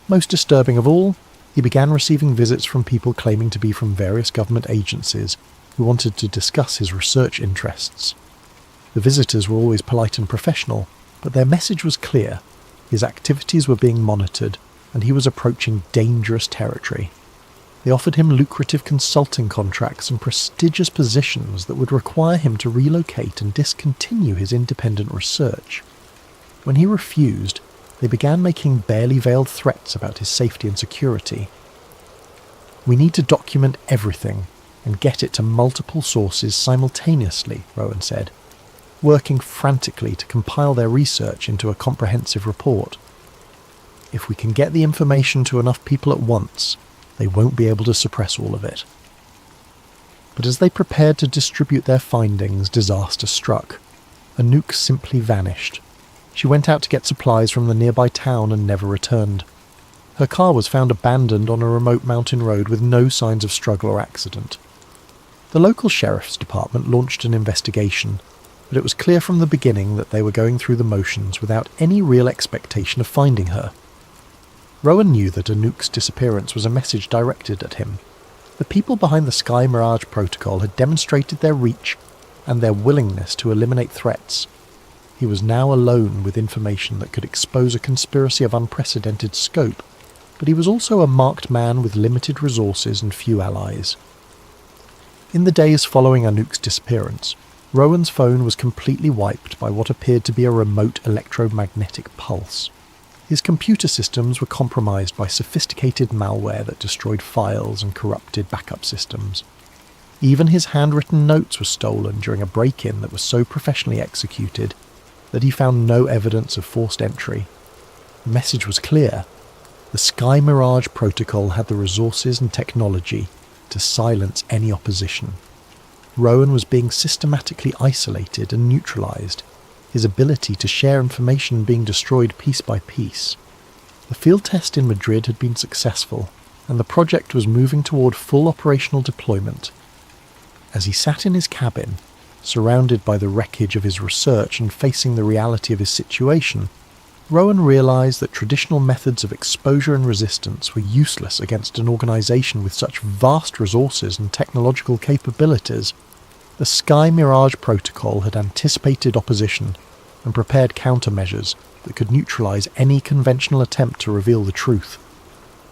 Most disturbing of all, he began receiving visits from people claiming to be from various government agencies who wanted to discuss his research interests. The visitors were always polite and professional, but their message was clear. His activities were being monitored, and he was approaching dangerous territory. They offered him lucrative consulting contracts and prestigious positions that would require him to relocate and discontinue his independent research. When he refused, they began making barely veiled threats about his safety and security. "We need to document everything and get it to multiple sources simultaneously," Rowan said, working frantically to compile their research into a comprehensive report. "If we can get the information to enough people at once, they won't be able to suppress all of it." But as they prepared to distribute their findings, disaster struck. Anouk simply vanished. She went out to get supplies from the nearby town and never returned. Her car was found abandoned on a remote mountain road with no signs of struggle or accident. The local sheriff's department launched an investigation, but it was clear from the beginning that they were going through the motions without any real expectation of finding her. Rowan knew that Anouk's disappearance was a message directed at him. The people behind the Sky Mirage Protocol had demonstrated their reach and their willingness to eliminate threats. He was now alone with information that could expose a conspiracy of unprecedented scope, but he was also a marked man with limited resources and few allies. In the days following Anouk's disappearance, Rowan's phone was completely wiped by what appeared to be a remote electromagnetic pulse. His computer systems were compromised by sophisticated malware that destroyed files and corrupted backup systems. Even his handwritten notes were stolen during a break-in that was so professionally executed that he found no evidence of forced entry. The message was clear. The Sky Mirage Protocol had the resources and technology to silence any opposition. Rowan was being systematically isolated and neutralized, his ability to share information being destroyed piece by piece. The field test in Madrid had been successful, and the project was moving toward full operational deployment. As he sat in his cabin, surrounded by the wreckage of his research and facing the reality of his situation, Rowan realized that traditional methods of exposure and resistance were useless against an organization with such vast resources and technological capabilities. The Sky Mirage Protocol had anticipated opposition and prepared countermeasures that could neutralize any conventional attempt to reveal the truth.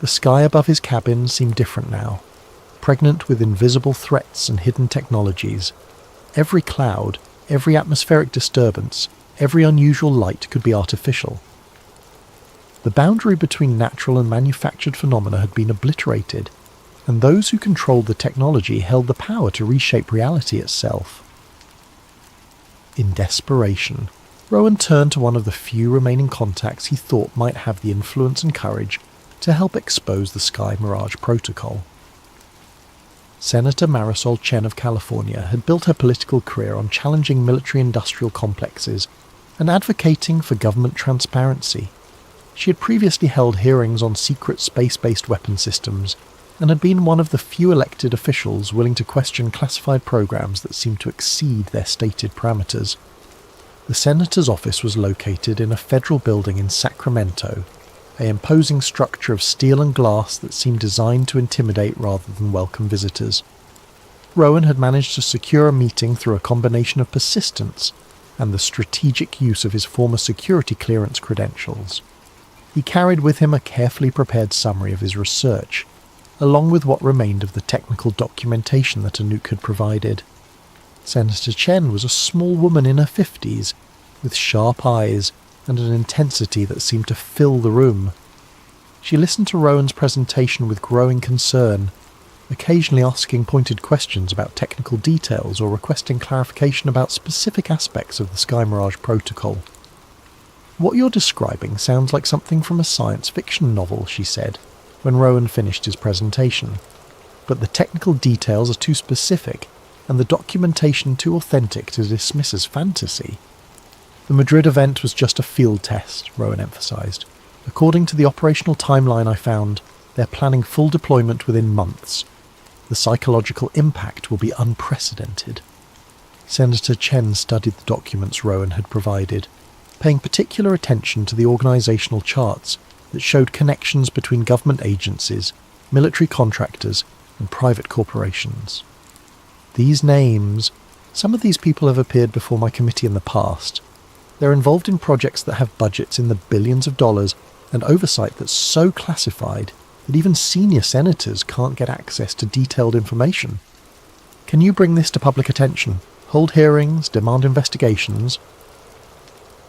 The sky above his cabin seemed different now, pregnant with invisible threats and hidden technologies. Every cloud, every atmospheric disturbance, every unusual light could be artificial. The boundary between natural and manufactured phenomena had been obliterated, and those who controlled the technology held the power to reshape reality itself. In desperation, Rowan turned to one of the few remaining contacts he thought might have the influence and courage to help expose the Sky Mirage Protocol. Senator Marisol Chen of California had built her political career on challenging military-industrial complexes and advocating for government transparency. She had previously held hearings on secret space-based weapon systems and had been one of the few elected officials willing to question classified programs that seemed to exceed their stated parameters. The senator's office was located in a federal building in Sacramento, an imposing structure of steel and glass that seemed designed to intimidate rather than welcome visitors. Rowan had managed to secure a meeting through a combination of persistence and the strategic use of his former security clearance credentials. He carried with him a carefully prepared summary of his research, along with what remained of the technical documentation that Anouk had provided. Senator Chen was a small woman in her 50s, with sharp eyes and an intensity that seemed to fill the room. She listened to Rowan's presentation with growing concern, occasionally asking pointed questions about technical details or requesting clarification about specific aspects of the Sky Mirage Protocol. "What you're describing sounds like something from a science fiction novel," she said, when Rowan finished his presentation. "But the technical details are too specific, and the documentation too authentic to dismiss as fantasy." "The Madrid event was just a field test," Rowan emphasized. "According to the operational timeline I found, they're planning full deployment within months. The psychological impact will be unprecedented." Senator Chen studied the documents Rowan had provided. paying particular attention to the organisational charts that showed connections between government agencies, military contractors, and private corporations. These names, some of these people have appeared before my committee in the past. They're involved in projects that have budgets in the billions of dollars and oversight that's so classified that even senior senators can't get access to detailed information. Can you bring this to public attention? Hold hearings, demand investigations?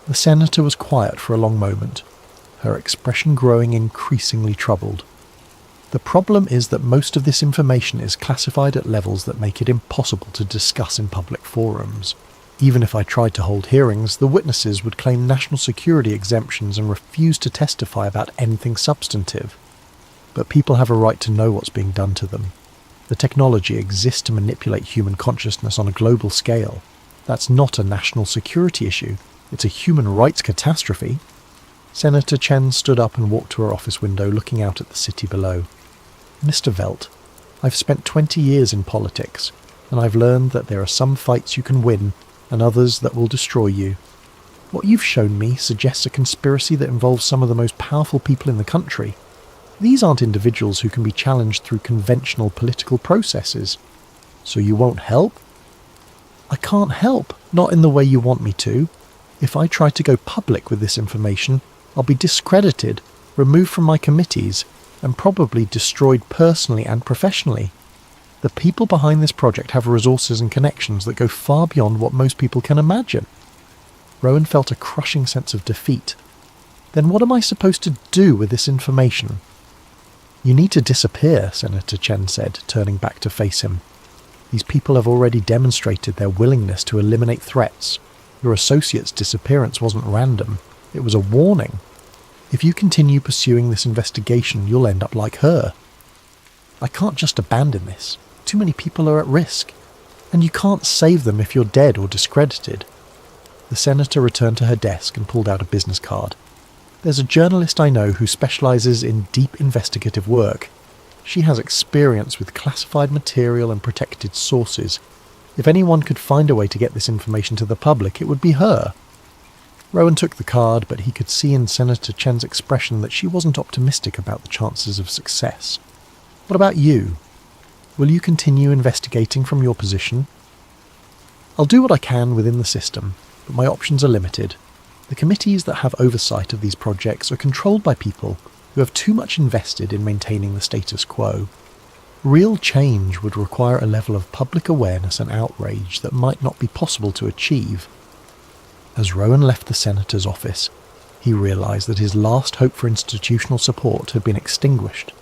The senator was quiet for a long moment, her expression growing increasingly troubled. The problem is that most of this information is classified at levels that make it impossible to discuss in public forums. Even if I tried to hold hearings, the witnesses would claim national security exemptions and refuse to testify about anything substantive. But people have a right to know what's being done to them. The technology exists to manipulate human consciousness on a global scale. That's not a national security issue. It's a human rights catastrophe. Senator Chen stood up and walked to her office window, looking out at the city below. Mr. Velt, I've spent 20 years in politics, and I've learned that there are some fights you can win and others that will destroy you. What you've shown me suggests a conspiracy that involves some of the most powerful people in the country. These aren't individuals who can be challenged through conventional political processes. So you won't help? I can't help, not in the way you want me to. If I try to go public with this information, I'll be discredited, removed from my committees, and probably destroyed personally and professionally. The people behind this project have resources and connections that go far beyond what most people can imagine. Rowan felt a crushing sense of defeat. Then what am I supposed to do with this information? You need to disappear, Senator Chen said, turning back to face him. These people have already demonstrated their willingness to eliminate threats. Your associate's disappearance wasn't random. It was a warning. If you continue pursuing this investigation, you'll end up like her. I can't just abandon this. Too many people are at risk. And you can't save them if you're dead or discredited. The senator returned to her desk and pulled out a business card. There's a journalist I know who specialises in deep investigative work. She has experience with classified material and protected sources. If anyone could find a way to get this information to the public, it would be her. Rowan took the card, but he could see in Senator Chen's expression that she wasn't optimistic about the chances of success. What about you? Will you continue investigating from your position? I'll do what I can within the system, but my options are limited. The committees that have oversight of these projects are controlled by people who have too much invested in maintaining the status quo. Real change would require a level of public awareness and outrage that might not be possible to achieve. As Rowan left the senator's office, he realised that his last hope for institutional support had been extinguished.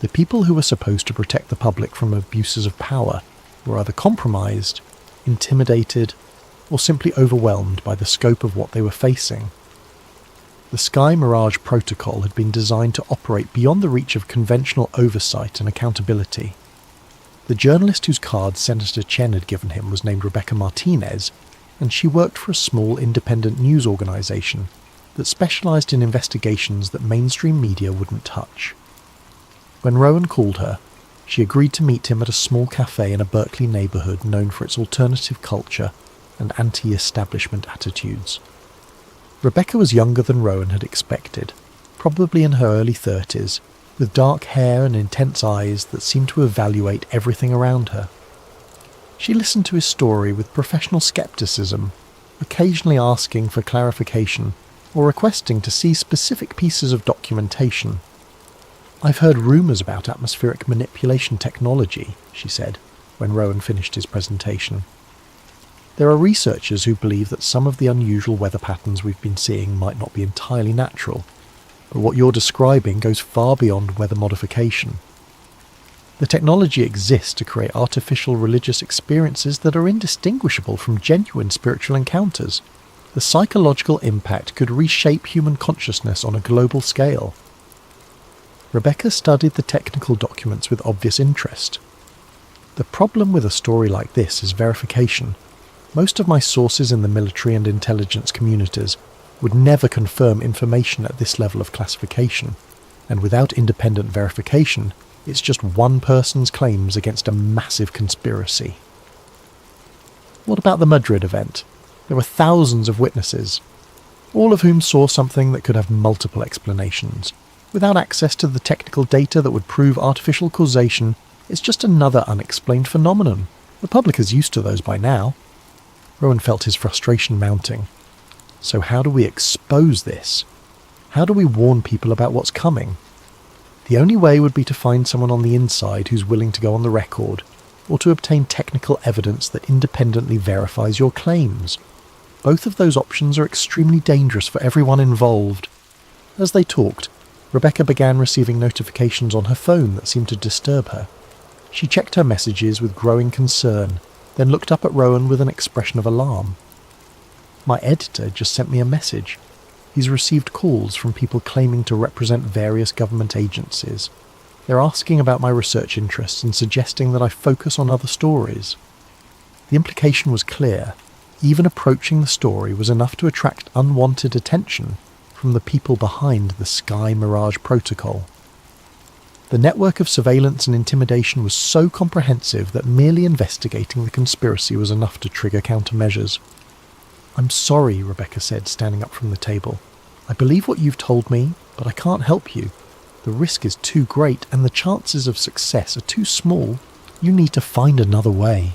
The people who were supposed to protect the public from abuses of power were either compromised, intimidated, or simply overwhelmed by the scope of what they were facing. The Sky Mirage protocol had been designed to operate beyond the reach of conventional oversight and accountability. The journalist whose card Senator Chen had given him was named Rebecca Martinez, and she worked for a small independent news organisation that specialised in investigations that mainstream media wouldn't touch. When Rowan called her, she agreed to meet him at a small cafe in a Berkeley neighbourhood known for its alternative culture and anti-establishment attitudes. Rebecca was younger than Rowan had expected, probably in her early 30s, with dark hair and intense eyes that seemed to evaluate everything around her. She listened to his story with professional skepticism, occasionally asking for clarification or requesting to see specific pieces of documentation. "I've heard rumours about atmospheric manipulation technology," she said, when Rowan finished his presentation. "There are researchers who believe that some of the unusual weather patterns we've been seeing might not be entirely natural, but what you're describing goes far beyond weather modification. The technology exists to create artificial religious experiences that are indistinguishable from genuine spiritual encounters. The psychological impact could reshape human consciousness on a global scale." Rebecca studied the technical documents with obvious interest. "The problem with a story like this is verification. Most of my sources in the military and intelligence communities would never confirm information at this level of classification, and without independent verification, it's just one person's claims against a massive conspiracy." "What about the Madrid event? There were thousands of witnesses." all of whom saw something that could have multiple explanations. Without access to the technical data that would prove artificial causation, it's just another unexplained phenomenon. The public is used to those by now. Rowan felt his frustration mounting. So how do we expose this? How do we warn people about what's coming? The only way would be to find someone on the inside who's willing to go on the record, or to obtain technical evidence that independently verifies your claims. Both of those options are extremely dangerous for everyone involved. As they talked, Rebecca began receiving notifications on her phone that seemed to disturb her. She checked her messages with growing concern, then looked up at Rowan with an expression of alarm. "My editor just sent me a message. He's received calls from people claiming to represent various government agencies. They're asking about my research interests and suggesting that I focus on other stories." The implication was clear. Even approaching the story was enough to attract unwanted attention from the people behind the Sky Mirage Protocol. The network of surveillance and intimidation was so comprehensive that merely investigating the conspiracy was enough to trigger countermeasures. "I'm sorry," Rebecca said, standing up from the table. "I believe what you've told me, but I can't help you. The risk is too great, and the chances of success are too small. You need to find another way."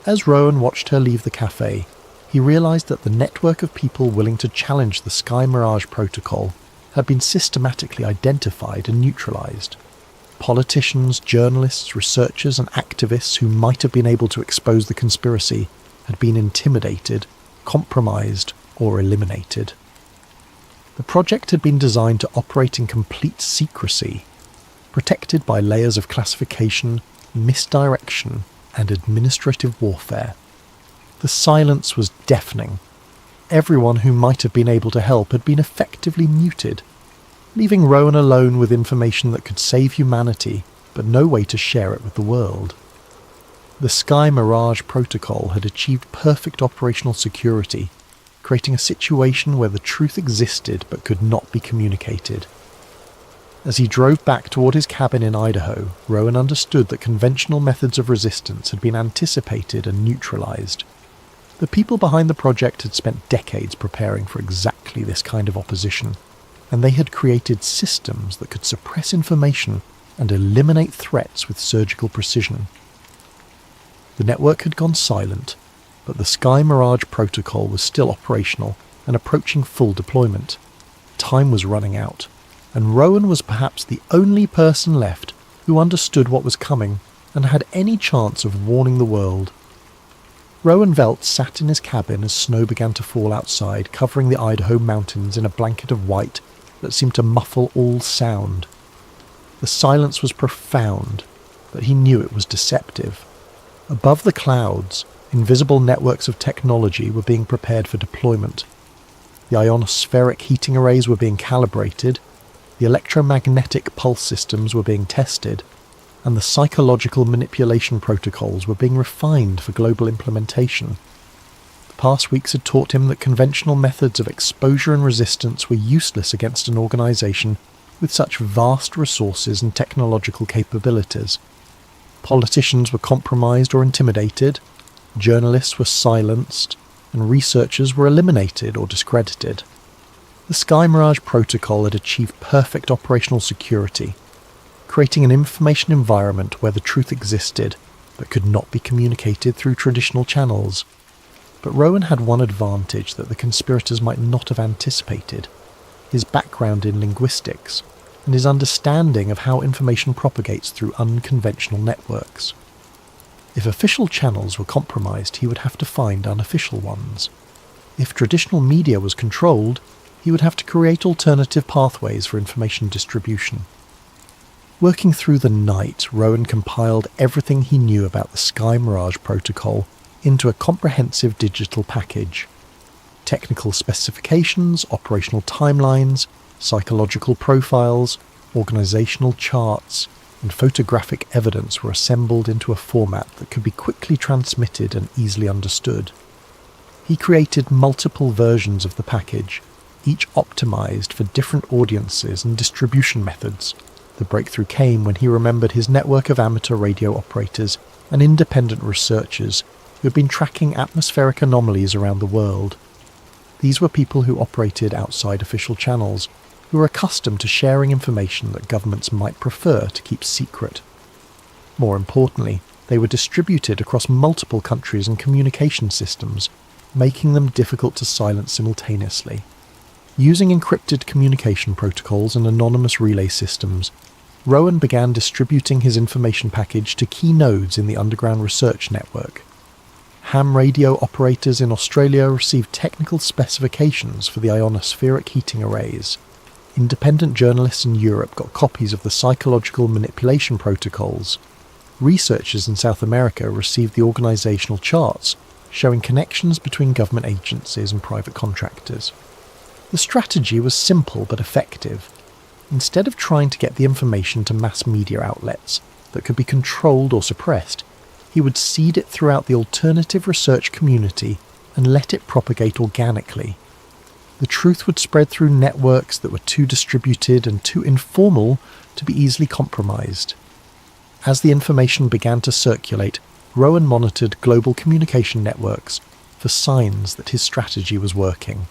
As Rowan watched her leave the cafe, he realised that the network of people willing to challenge the Sky Mirage Protocol had been systematically identified and neutralised. Politicians, journalists, researchers and activists who might have been able to expose the conspiracy had been intimidated, compromised or eliminated. The project had been designed to operate in complete secrecy, protected by layers of classification, misdirection and administrative warfare. The silence was deafening. Everyone who might have been able to help had been effectively muted, leaving Rowan alone with information that could save humanity, but no way to share it with the world. The Sky Mirage Protocol had achieved perfect operational security, creating a situation where the truth existed but could not be communicated. As he drove back toward his cabin in Idaho, Rowan understood that conventional methods of resistance had been anticipated and neutralized. The people behind the project had spent decades preparing for exactly this kind of opposition, and they had created systems that could suppress information and eliminate threats with surgical precision. The network had gone silent, but the Sky Mirage Protocol was still operational and approaching full deployment. Time was running out, and Rowan was perhaps the only person left who understood what was coming and had any chance of warning the world. Rowan Velt sat in his cabin as snow began to fall outside, covering the Idaho mountains in a blanket of white that seemed to muffle all sound. The silence was profound, but he knew it was deceptive. Above the clouds, invisible networks of technology were being prepared for deployment. The ionospheric heating arrays were being calibrated, the electromagnetic pulse systems were being tested, and the psychological manipulation protocols were being refined for global implementation. The past weeks had taught him that conventional methods of exposure and resistance were useless against an organization with such vast resources and technological capabilities. Politicians were compromised or intimidated, journalists were silenced, and researchers were eliminated or discredited. The Sky Mirage Protocol had achieved perfect operational security, creating an information environment where the truth existed but could not be communicated through traditional channels. But Rowan had one advantage that the conspirators might not have anticipated: his background in linguistics and his understanding of how information propagates through unconventional networks. If official channels were compromised, he would have to find unofficial ones. If traditional media was controlled, he would have to create alternative pathways for information distribution. Working through the night, Rowan compiled everything he knew about the Sky Mirage Protocol into a comprehensive digital package. Technical specifications, operational timelines, psychological profiles, organizational charts, and photographic evidence were assembled into a format that could be quickly transmitted and easily understood. He created multiple versions of the package, each optimized for different audiences and distribution methods. The breakthrough came when he remembered his network of amateur radio operators and independent researchers who had been tracking atmospheric anomalies around the world. These were people who operated outside official channels, who were accustomed to sharing information that governments might prefer to keep secret. More importantly, they were distributed across multiple countries and communication systems, making them difficult to silence simultaneously. Using encrypted communication protocols and anonymous relay systems, Rowan began distributing his information package to key nodes in the underground research network. Ham radio operators in Australia received technical specifications for the ionospheric heating arrays. Independent journalists in Europe got copies of the psychological manipulation protocols. Researchers in South America received the organisational charts showing connections between government agencies and private contractors. The strategy was simple but effective. Instead of trying to get the information to mass media outlets that could be controlled or suppressed, he would seed it throughout the alternative research community and let it propagate organically. The truth would spread through networks that were too distributed and too informal to be easily compromised. As the information began to circulate, Rowan monitored global communication networks for signs that his strategy was working.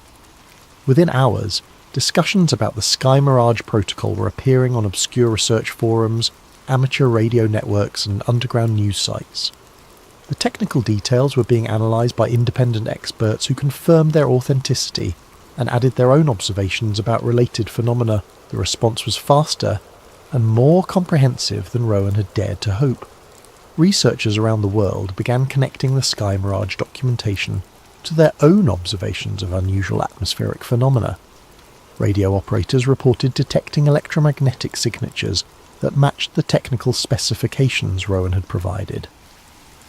Within hours, discussions about the Sky Mirage protocol were appearing on obscure research forums, amateur radio networks and underground news sites. The technical details were being analysed by independent experts who confirmed their authenticity and added their own observations about related phenomena. The response was faster and more comprehensive than Rowan had dared to hope. Researchers around the world began connecting the Sky Mirage documentation to their own observations of unusual atmospheric phenomena. Radio operators reported detecting electromagnetic signatures that matched the technical specifications Rowan had provided.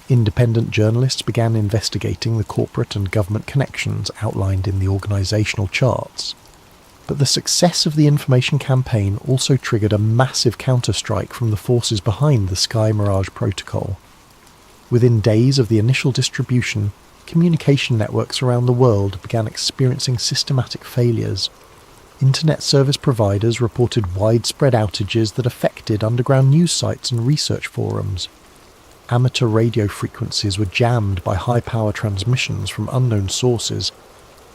Independent journalists began investigating the corporate and government connections outlined in the organisational charts. But the success of the information campaign also triggered a massive counterstrike from the forces behind the Sky Mirage protocol. Within days of the initial distribution, communication networks around the world began experiencing systematic failures. Internet service providers reported widespread outages that affected underground news sites and research forums. Amateur radio frequencies were jammed by high-power transmissions from unknown sources.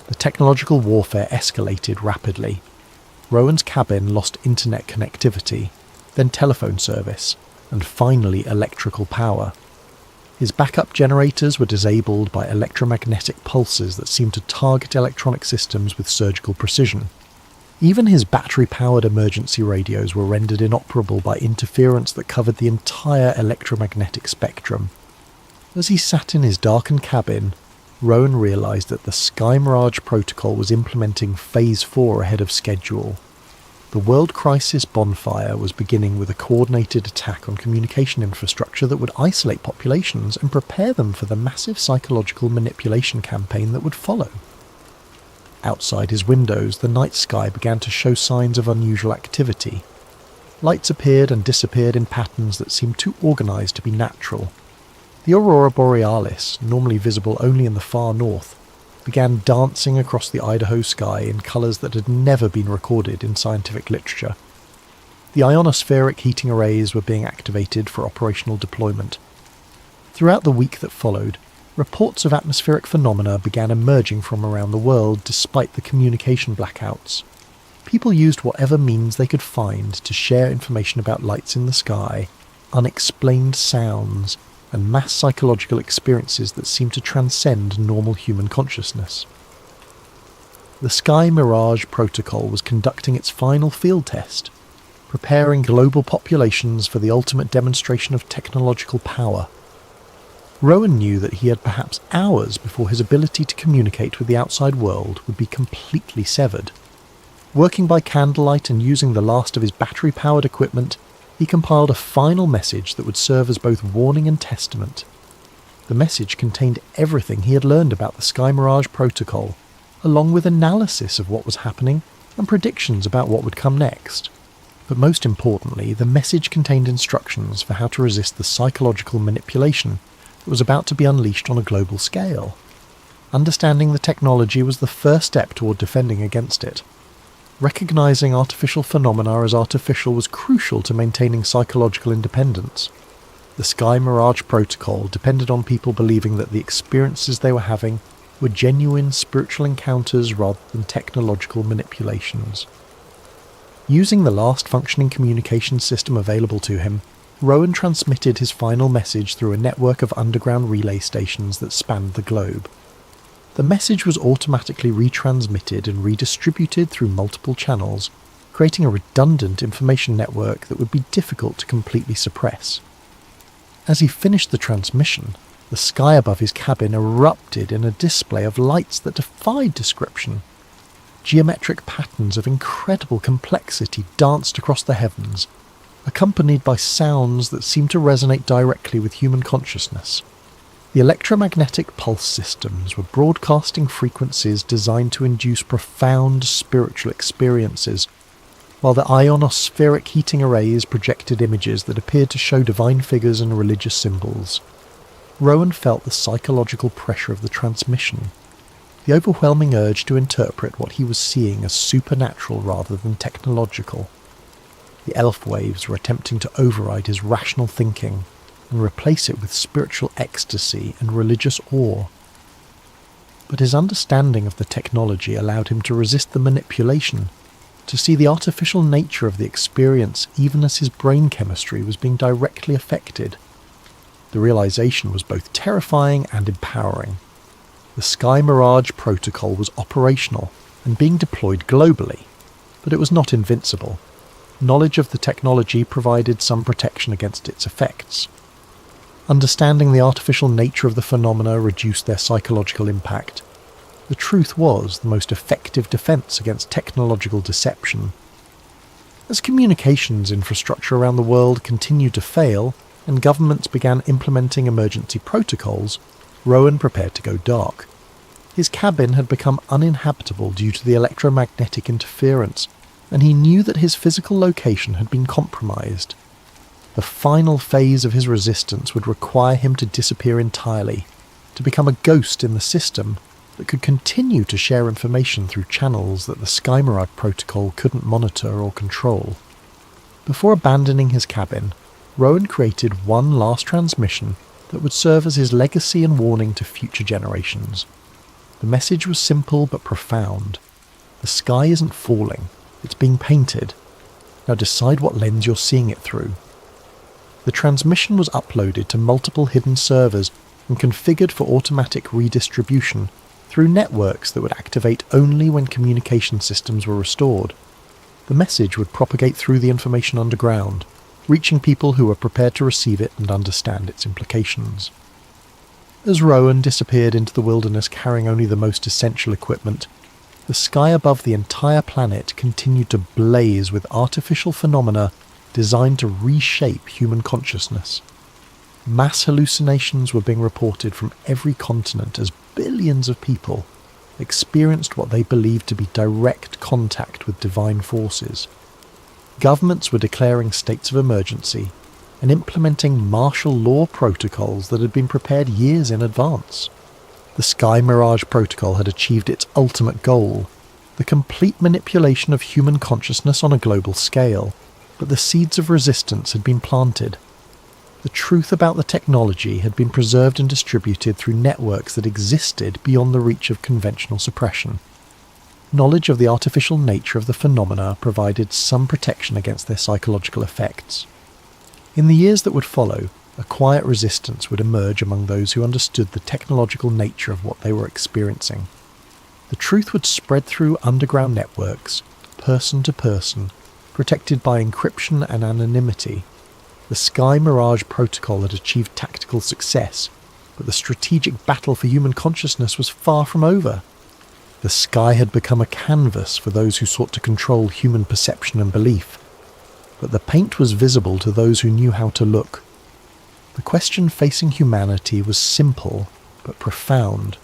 The technological warfare escalated rapidly. Rowan's cabin lost internet connectivity, then telephone service, and finally electrical power. His backup generators were disabled by electromagnetic pulses that seemed to target electronic systems with surgical precision. Even his battery-powered emergency radios were rendered inoperable by interference that covered the entire electromagnetic spectrum. As he sat in his darkened cabin, Rowan realised that the Sky Mirage protocol was implementing Phase 4 ahead of schedule. The World Crisis Bonfire was beginning with a coordinated attack on communication infrastructure that would isolate populations and prepare them for the massive psychological manipulation campaign that would follow. Outside his windows, the night sky began to show signs of unusual activity. Lights appeared and disappeared in patterns that seemed too organised to be natural. The aurora borealis, normally visible only in the far north, began dancing across the Idaho sky in colours that had never been recorded in scientific literature. The ionospheric heating arrays were being activated for operational deployment. Throughout the week that followed, reports of atmospheric phenomena began emerging from around the world despite the communication blackouts. People used whatever means they could find to share information about lights in the sky, unexplained sounds, and mass psychological experiences that seemed to transcend normal human consciousness. The Sky Mirage protocol was conducting its final field test, preparing global populations for the ultimate demonstration of technological power. Rowan knew that he had perhaps hours before his ability to communicate with the outside world would be completely severed. Working by candlelight and using the last of his battery-powered equipment, he compiled a final message that would serve as both warning and testament. The message contained everything he had learned about the Sky Mirage protocol, along with analysis of what was happening and predictions about what would come next. But most importantly, the message contained instructions for how to resist the psychological manipulation that was about to be unleashed on a global scale. Understanding the technology was the first step toward defending against it. Recognizing artificial phenomena as artificial was crucial to maintaining psychological independence. The Sky Mirage protocol depended on people believing that the experiences they were having were genuine spiritual encounters rather than technological manipulations. Using the last functioning communication system available to him, Rowan transmitted his final message through a network of underground relay stations that spanned the globe. The message was automatically retransmitted and redistributed through multiple channels, creating a redundant information network that would be difficult to completely suppress. As he finished the transmission, the sky above his cabin erupted in a display of lights that defied description. Geometric patterns of incredible complexity danced across the heavens, accompanied by sounds that seemed to resonate directly with human consciousness. The electromagnetic pulse systems were broadcasting frequencies designed to induce profound spiritual experiences, while the ionospheric heating arrays projected images that appeared to show divine figures and religious symbols. Rowan felt the psychological pressure of the transmission, the overwhelming urge to interpret what he was seeing as supernatural rather than technological. The elf waves were attempting to override his rational thinking and replace it with spiritual ecstasy and religious awe. But his understanding of the technology allowed him to resist the manipulation, to see the artificial nature of the experience even as his brain chemistry was being directly affected. The realization was both terrifying and empowering. The Sky Mirage protocol was operational and being deployed globally, but it was not invincible. Knowledge of the technology provided some protection against its effects. Understanding the artificial nature of the phenomena reduced their psychological impact. The truth was the most effective defense against technological deception. As communications infrastructure around the world continued to fail, and governments began implementing emergency protocols, Rowan prepared to go dark. His cabin had become uninhabitable due to the electromagnetic interference, and he knew that his physical location had been compromised. The final phase of his resistance would require him to disappear entirely, to become a ghost in the system that could continue to share information through channels that the Sky Mirage protocol couldn't monitor or control. Before abandoning his cabin, Rowan created one last transmission that would serve as his legacy and warning to future generations. The message was simple but profound. The sky isn't falling, it's being painted. Now decide what lens you're seeing it through. The transmission was uploaded to multiple hidden servers and configured for automatic redistribution through networks that would activate only when communication systems were restored. The message would propagate through the information underground, reaching people who were prepared to receive it and understand its implications. As Rowan disappeared into the wilderness carrying only the most essential equipment, the sky above the entire planet continued to blaze with artificial phenomena designed to reshape human consciousness. Mass hallucinations were being reported from every continent as billions of people experienced what they believed to be direct contact with divine forces. Governments were declaring states of emergency and implementing martial law protocols that had been prepared years in advance. The Sky Mirage protocol had achieved its ultimate goal, the complete manipulation of human consciousness on a global scale, but the seeds of resistance had been planted. The truth about the technology had been preserved and distributed through networks that existed beyond the reach of conventional suppression. Knowledge of the artificial nature of the phenomena provided some protection against their psychological effects. In the years that would follow, a quiet resistance would emerge among those who understood the technological nature of what they were experiencing. The truth would spread through underground networks, person to person, protected by encryption and anonymity. The Sky Mirage protocol had achieved tactical success, but the strategic battle for human consciousness was far from over. The sky had become a canvas for those who sought to control human perception and belief, but the paint was visible to those who knew how to look. The question facing humanity was simple but profound.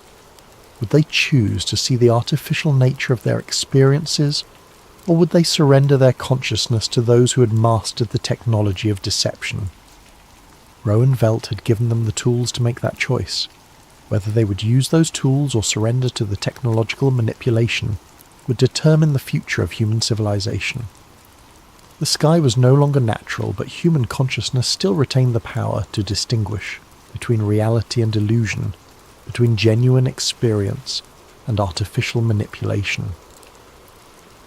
Would they choose to see the artificial nature of their experiences, or would they surrender their consciousness to those who had mastered the technology of deception? Rowan Velt had given them the tools to make that choice. Whether they would use those tools or surrender to the technological manipulation would determine the future of human civilization. The sky was no longer natural, but human consciousness still retained the power to distinguish between reality and illusion, between genuine experience and artificial manipulation.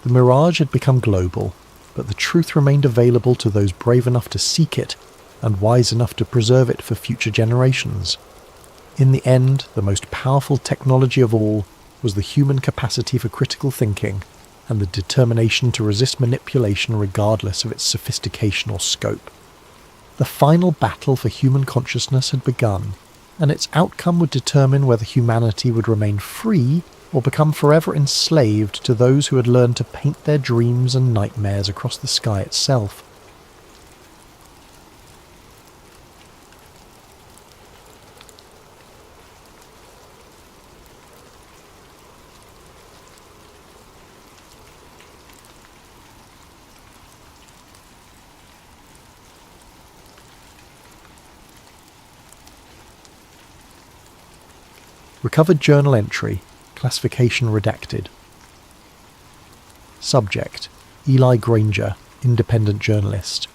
The mirage had become global, but the truth remained available to those brave enough to seek it and wise enough to preserve it for future generations. In the end, the most powerful technology of all was the human capacity for critical thinking and the determination to resist manipulation regardless of its sophistication or scope. The final battle for human consciousness had begun, and its outcome would determine whether humanity would remain free or become forever enslaved to those who had learned to paint their dreams and nightmares across the sky itself. Recovered journal entry, classification redacted. Subject: Eli Granger, independent journalist.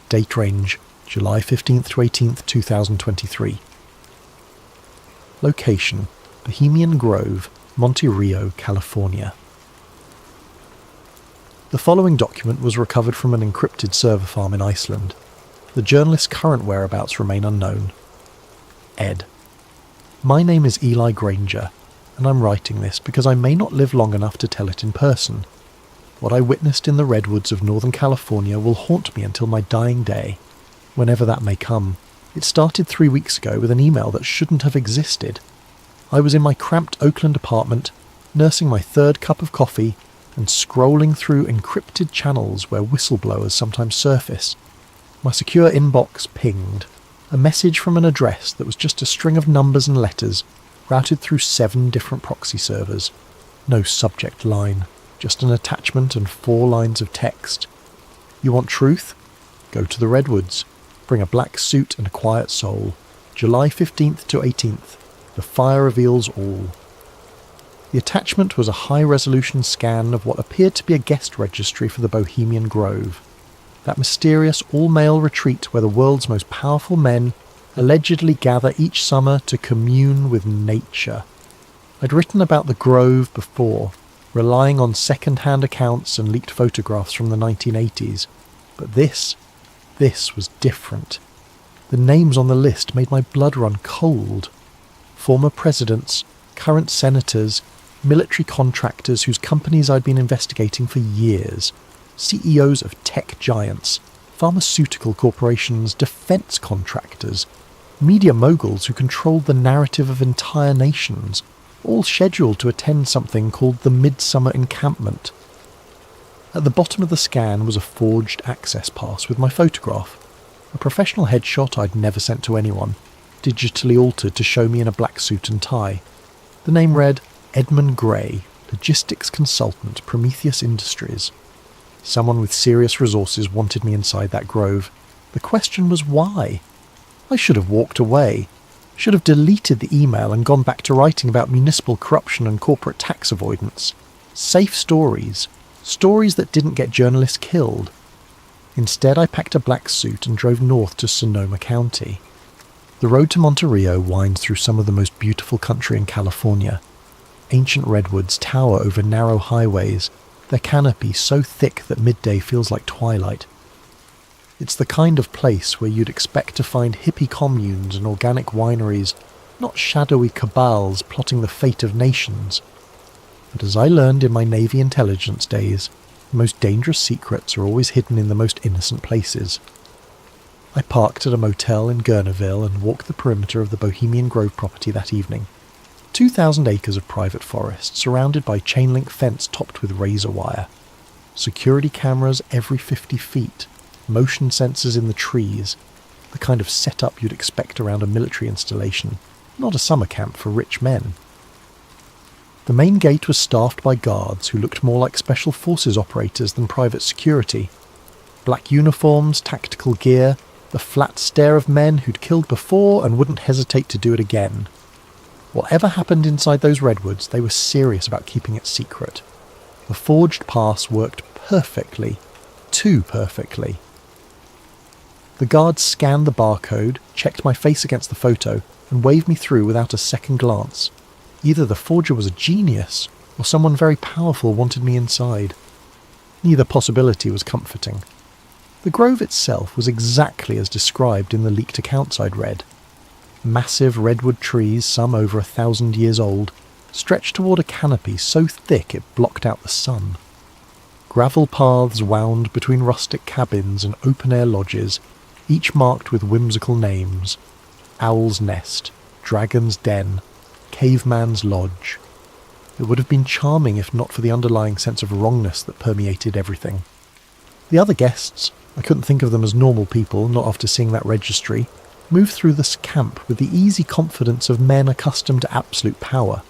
Date range: July 15th to 18th, 2023. Location: Bohemian Grove, Monte Rio, California. The following document was recovered from an encrypted server farm in Iceland. The journalist's current whereabouts remain unknown. Ed. My name is Eli Granger, and I'm writing this because I may not live long enough to tell it in person. What I witnessed in the redwoods of Northern California will haunt me until my dying day, whenever that may come. It started 3 weeks ago with an email that shouldn't have existed. I was in my cramped Oakland apartment, nursing my third cup of coffee, and scrolling through encrypted channels where whistleblowers sometimes surface. My secure inbox pinged. A message from an address that was just a string of numbers and letters routed through 7 different proxy servers. No subject line, just an attachment and 4 lines of text. You want truth? Go to the redwoods. Bring a black suit and a quiet soul. July 15th to 18th. The fire reveals all. The attachment was a high-resolution scan of what appeared to be a guest registry for the Bohemian Grove. That mysterious all-male retreat where the world's most powerful men allegedly gather each summer to commune with nature. I'd written about the Grove before, relying on second-hand accounts and leaked photographs from the 1980s. But this was different. The names on the list made my blood run cold. Former presidents, current senators, military contractors whose companies I'd been investigating for years. CEOs of tech giants, pharmaceutical corporations, defense contractors, media moguls who controlled the narrative of entire nations, all scheduled to attend something called the Midsummer Encampment. At the bottom of the scan was a forged access pass with my photograph, a professional headshot I'd never sent to anyone, digitally altered to show me in a black suit and tie. The name read Edmund Gray, Logistics Consultant, Prometheus Industries. Someone with serious resources wanted me inside that grove. The question was why? I should have walked away. Should have deleted the email and gone back to writing about municipal corruption and corporate tax avoidance. Safe stories. Stories that didn't get journalists killed. Instead, I packed a black suit and drove north to Sonoma County. The road to Monte Rio winds through some of the most beautiful country in California. Ancient redwoods tower over narrow highways, their canopy so thick that midday feels like twilight. It's the kind of place where you'd expect to find hippie communes and organic wineries, not shadowy cabals plotting the fate of nations. But as I learned in my Navy intelligence days, the most dangerous secrets are always hidden in the most innocent places. I parked at a motel in Gurneville and walked the perimeter of the Bohemian Grove property that evening. 2,000 acres of private forest, surrounded by chain-link fence topped with razor wire. Security cameras every 50 feet, motion sensors in the trees, the kind of setup you'd expect around a military installation, not a summer camp for rich men. The main gate was staffed by guards who looked more like special forces operators than private security. Black uniforms, tactical gear, the flat stare of men who'd killed before and wouldn't hesitate to do it again. Whatever happened inside those redwoods, they were serious about keeping it secret. The forged pass worked perfectly, too perfectly. The guards scanned the barcode, checked my face against the photo, and waved me through without a second glance. Either the forger was a genius, or someone very powerful wanted me inside. Neither possibility was comforting. The grove itself was exactly as described in the leaked accounts I'd read. Massive redwood trees, some over 1,000 years old, stretched toward a canopy so thick it blocked out the sun. Gravel paths wound between rustic cabins and open-air lodges, each marked with whimsical names: Owl's Nest, Dragon's Den, Caveman's Lodge. It would have been charming if not for the underlying sense of wrongness that permeated everything. The other guests, I couldn't think of them as normal people, not after seeing that registry, moved through this camp with the easy confidence of men accustomed to absolute power.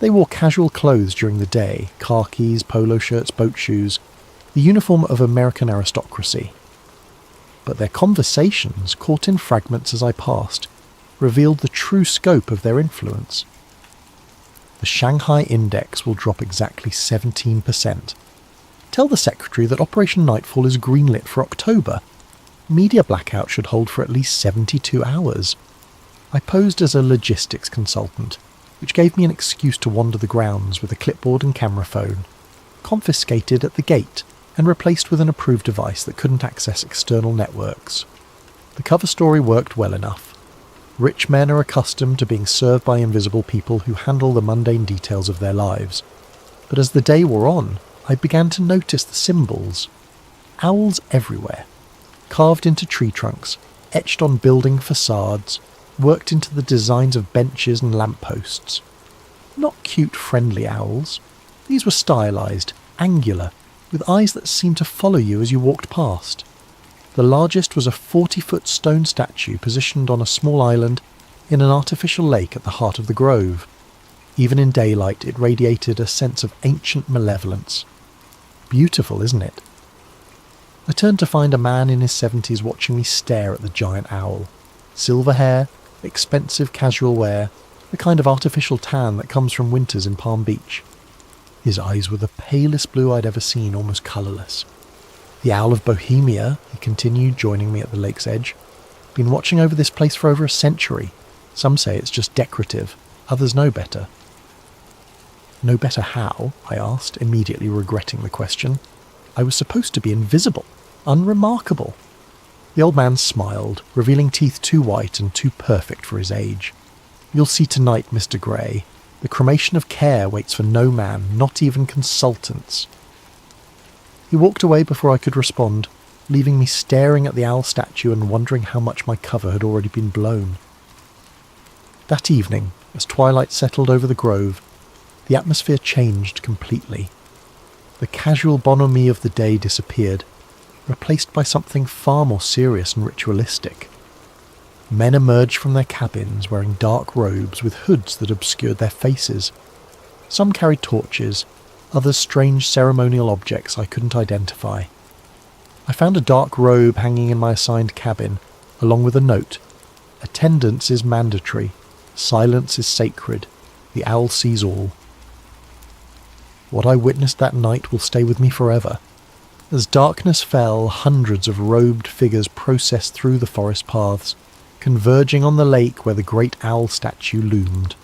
They wore casual clothes during the day, khakis, polo shirts, boat shoes, the uniform of American aristocracy. But their conversations, caught in fragments as I passed, revealed the true scope of their influence. The Shanghai Index will drop exactly 17%. Tell the secretary that Operation Nightfall is greenlit for October. Media blackout should hold for at least 72 hours. I posed as a logistics consultant, which gave me an excuse to wander the grounds with a clipboard and camera phone, confiscated at the gate and replaced with an approved device that couldn't access external networks. The cover story worked well enough. Rich men are accustomed to being served by invisible people who handle the mundane details of their lives. But as the day wore on, I began to notice the symbols. Owls everywhere, carved into tree trunks, etched on building facades, worked into the designs of benches and lampposts. Not cute, friendly owls. These were stylized, angular, with eyes that seemed to follow you as you walked past. The largest was a 40-foot stone statue positioned on a small island in an artificial lake at the heart of the grove. Even in daylight, it radiated a sense of ancient malevolence. Beautiful, isn't it? I turned to find a man in his 70s watching me stare at the giant owl. Silver hair, expensive casual wear, the kind of artificial tan that comes from winters in Palm Beach. His eyes were the palest blue I'd ever seen, almost colourless. The Owl of Bohemia, he continued, joining me at the lake's edge. Been watching over this place for over a century. Some say it's just decorative, others know better. Know better how? I asked, immediately regretting the question. I was supposed to be invisible, unremarkable. The old man smiled, revealing teeth too white and too perfect for his age. You'll see tonight, Mr. Grey. The cremation of care waits for no man, not even consultants. He walked away before I could respond, leaving me staring at the owl statue and wondering how much my cover had already been blown. That evening, as twilight settled over the grove, the atmosphere changed completely. The casual bonhomie of the day disappeared, replaced by something far more serious and ritualistic. Men emerged from their cabins wearing dark robes with hoods that obscured their faces. Some carried torches, others strange ceremonial objects I couldn't identify. I found a dark robe hanging in my assigned cabin, along with a note. Attendance is mandatory. Silence is sacred. The owl sees all. What I witnessed that night will stay with me forever. As darkness fell, hundreds of robed figures processed through the forest paths, converging on the lake where the great owl statue loomed.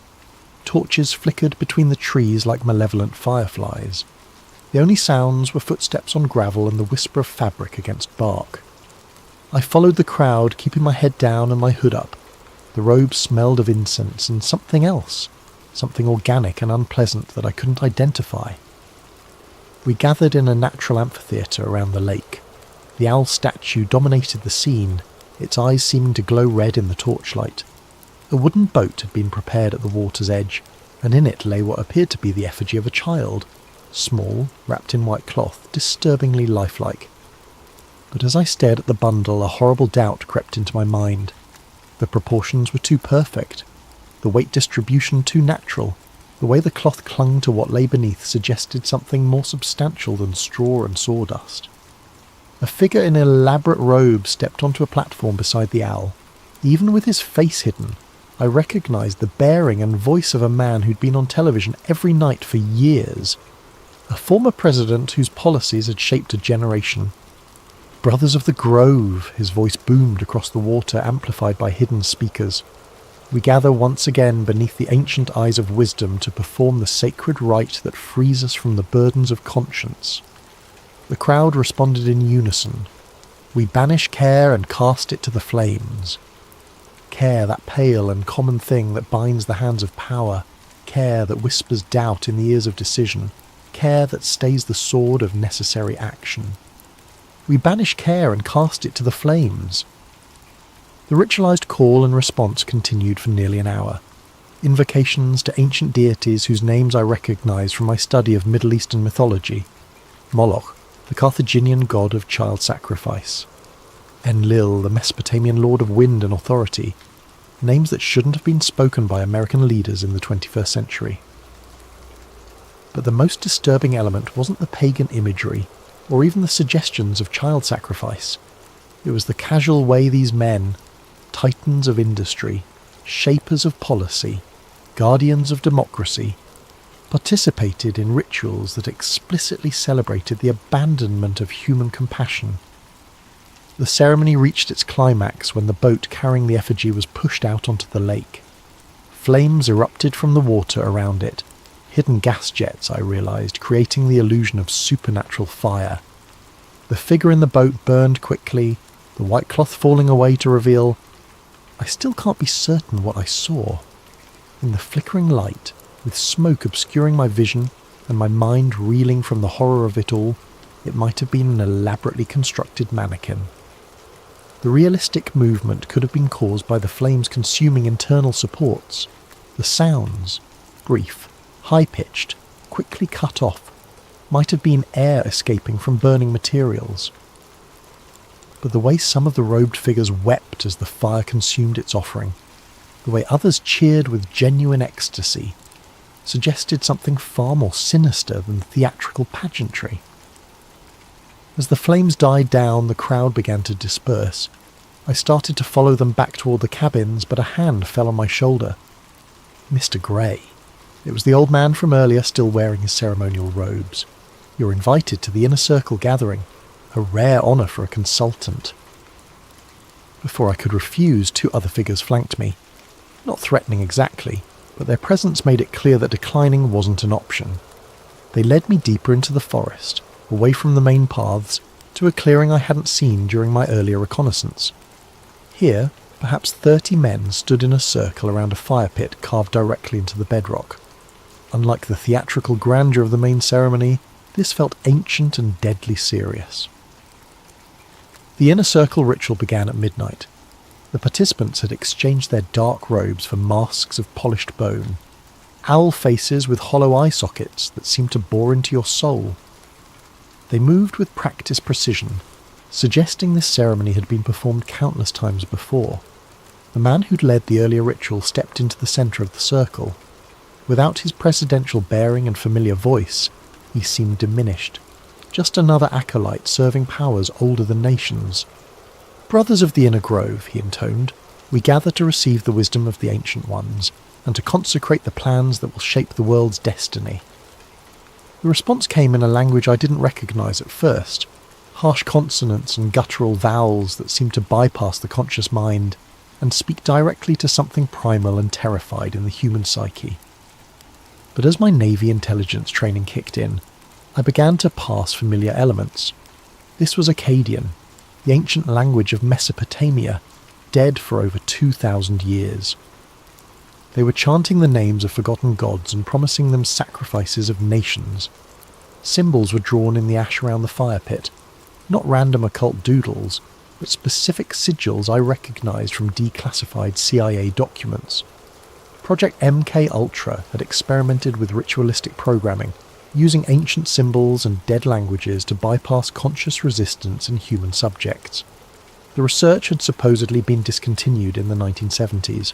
Torches flickered between the trees like malevolent fireflies. The only sounds were footsteps on gravel and the whisper of fabric against bark. I followed the crowd, keeping my head down and my hood up. The robe smelled of incense and something else, something organic and unpleasant that I couldn't identify. We gathered in a natural amphitheatre around the lake. The owl statue dominated the scene, its eyes seeming to glow red in the torchlight. A wooden boat had been prepared at the water's edge, and in it lay what appeared to be the effigy of a child, small, wrapped in white cloth, disturbingly lifelike. But as I stared at the bundle, a horrible doubt crept into my mind. The proportions were too perfect, the weight distribution too natural. The way the cloth clung to what lay beneath suggested something more substantial than straw and sawdust. A figure in an elaborate robe stepped onto a platform beside the owl. Even with his face hidden, I recognised the bearing and voice of a man who'd been on television every night for years. A former president whose policies had shaped a generation. Brothers of the Grove, his voice boomed across the water, amplified by hidden speakers. We gather once again beneath the ancient eyes of wisdom to perform the sacred rite that frees us from the burdens of conscience. The crowd responded in unison. We banish care and cast it to the flames. Care, that pale and common thing that binds the hands of power. Care that whispers doubt in the ears of decision. Care that stays the sword of necessary action. We banish care and cast it to the flames. The ritualized call and response continued for nearly an hour. Invocations to ancient deities whose names I recognized from my study of Middle Eastern mythology. Moloch, the Carthaginian god of child sacrifice. Enlil, the Mesopotamian lord of wind and authority. Names that shouldn't have been spoken by American leaders in the 21st century. But the most disturbing element wasn't the pagan imagery, or even the suggestions of child sacrifice. It was the casual way these men, titans of industry, shapers of policy, guardians of democracy, participated in rituals that explicitly celebrated the abandonment of human compassion. The ceremony reached its climax when the boat carrying the effigy was pushed out onto the lake. Flames erupted from the water around it, hidden gas jets, I realised, creating the illusion of supernatural fire. The figure in the boat burned quickly, the white cloth falling away to reveal... I still can't be certain what I saw. In the flickering light, with smoke obscuring my vision and my mind reeling from the horror of it all, it might have been an elaborately constructed mannequin. The realistic movement could have been caused by the flames consuming internal supports. The sounds, brief, high-pitched, quickly cut off, might have been air escaping from burning materials. But the way some of the robed figures wept as the fire consumed its offering, the way others cheered with genuine ecstasy, suggested something far more sinister than theatrical pageantry. As the flames died down, the crowd began to disperse. I started to follow them back toward the cabins, but a hand fell on my shoulder. Mr. Grey. It was the old man from earlier, still wearing his ceremonial robes. You're invited to the inner circle gathering. A rare honour for a consultant. Before I could refuse, two other figures flanked me. Not threatening exactly, but their presence made it clear that declining wasn't an option. They led me deeper into the forest, away from the main paths, to a clearing I hadn't seen during my earlier reconnaissance. Here, perhaps 30 men stood in a circle around a fire pit carved directly into the bedrock. Unlike the theatrical grandeur of the main ceremony, this felt ancient and deadly serious. The inner circle ritual began at midnight. The participants had exchanged their dark robes for masks of polished bone, owl faces with hollow eye sockets that seemed to bore into your soul. They moved with practiced precision, suggesting this ceremony had been performed countless times before. The man who'd led the earlier ritual stepped into the centre of the circle. Without his presidential bearing and familiar voice, he seemed diminished. Just another acolyte serving powers older than nations. Brothers of the Inner Grove, he intoned, we gather to receive the wisdom of the Ancient Ones, and to consecrate the plans that will shape the world's destiny. The response came in a language I didn't recognise at first, harsh consonants and guttural vowels that seemed to bypass the conscious mind and speak directly to something primal and terrified in the human psyche. But as my Navy intelligence training kicked in, I began to parse familiar elements. This was Akkadian, the ancient language of Mesopotamia, dead for over 2,000 years. They were chanting the names of forgotten gods and promising them sacrifices of nations. Symbols were drawn in the ash around the fire pit, not random occult doodles, but specific sigils I recognised from declassified CIA documents. Project MK Ultra had experimented with ritualistic programming, using ancient symbols and dead languages to bypass conscious resistance in human subjects. The research had supposedly been discontinued in the 1970s.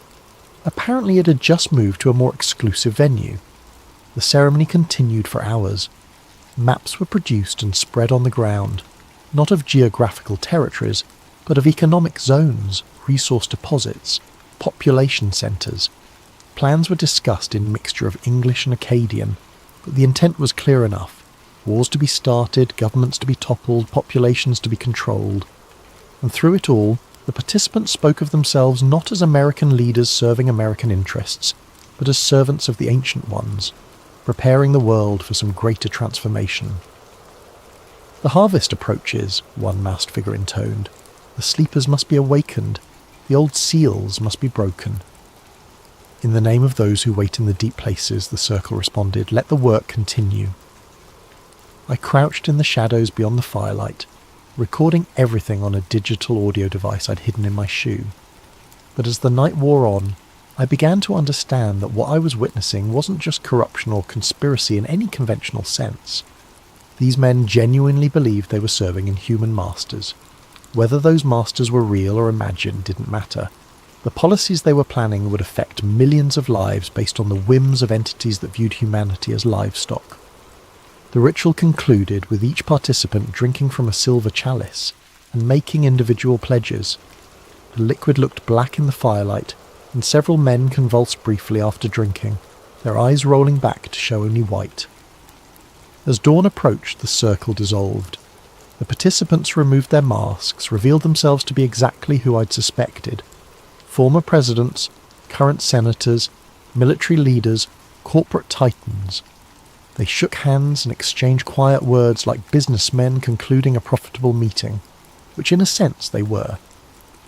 Apparently it had just moved to a more exclusive venue. The ceremony continued for hours. Maps were produced and spread on the ground, not of geographical territories, but of economic zones, resource deposits, population centres. Plans were discussed in mixture of English and Akkadian, but the intent was clear enough. Wars to be started, governments to be toppled, populations to be controlled. And through it all, The participants spoke of themselves not as American leaders serving American interests, but as servants of the Ancient Ones, preparing the world for some greater transformation. The harvest approaches, one masked figure intoned. The sleepers must be awakened. The old seals must be broken. In the name of those who wait in the deep places, the circle responded, let the work continue. I crouched in the shadows beyond the firelight, recording everything on a digital audio device I'd hidden in my shoe. But as the night wore on, I began to understand that what I was witnessing wasn't just corruption or conspiracy in any conventional sense. These men genuinely believed they were serving inhuman masters. Whether those masters were real or imagined didn't matter. The policies they were planning would affect millions of lives based on the whims of entities that viewed humanity as livestock. The ritual concluded with each participant drinking from a silver chalice and making individual pledges. The liquid looked black in the firelight, and several men convulsed briefly after drinking, their eyes rolling back to show only white. As dawn approached, the circle dissolved. The participants removed their masks, revealed themselves to be exactly who I'd suspected. Former presidents, current senators, military leaders, corporate titans. They shook hands and exchanged quiet words like businessmen concluding a profitable meeting, which in a sense they were.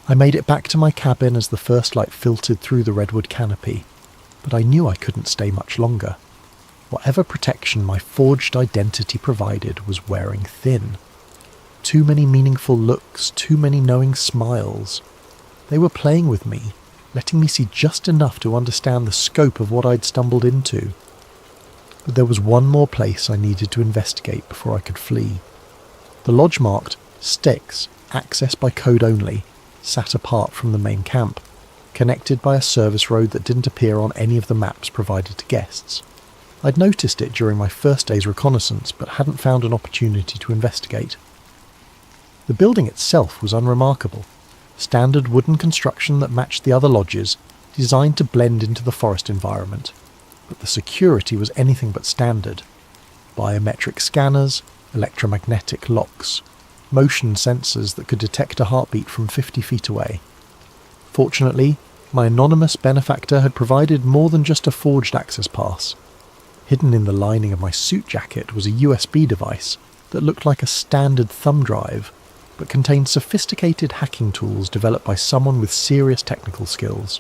I made it back to my cabin as the first light filtered through the redwood canopy, but I knew I couldn't stay much longer. Whatever protection my forged identity provided was wearing thin. Too many meaningful looks, too many knowing smiles. They were playing with me, letting me see just enough to understand the scope of what I'd stumbled into. But there was one more place I needed to investigate before I could flee. The lodge marked Styx, access by code only, sat apart from the main camp, connected by a service road that didn't appear on any of the maps provided to guests. I'd noticed it during my first day's reconnaissance, but hadn't found an opportunity to investigate. The building itself was unremarkable. Standard wooden construction that matched the other lodges, designed to blend into the forest environment. But the security was anything but standard. Biometric scanners, electromagnetic locks, motion sensors that could detect a heartbeat from 50 feet away. Fortunately, my anonymous benefactor had provided more than just a forged access pass. Hidden in the lining of my suit jacket was a USB device that looked like a standard thumb drive, but contained sophisticated hacking tools developed by someone with serious technical skills.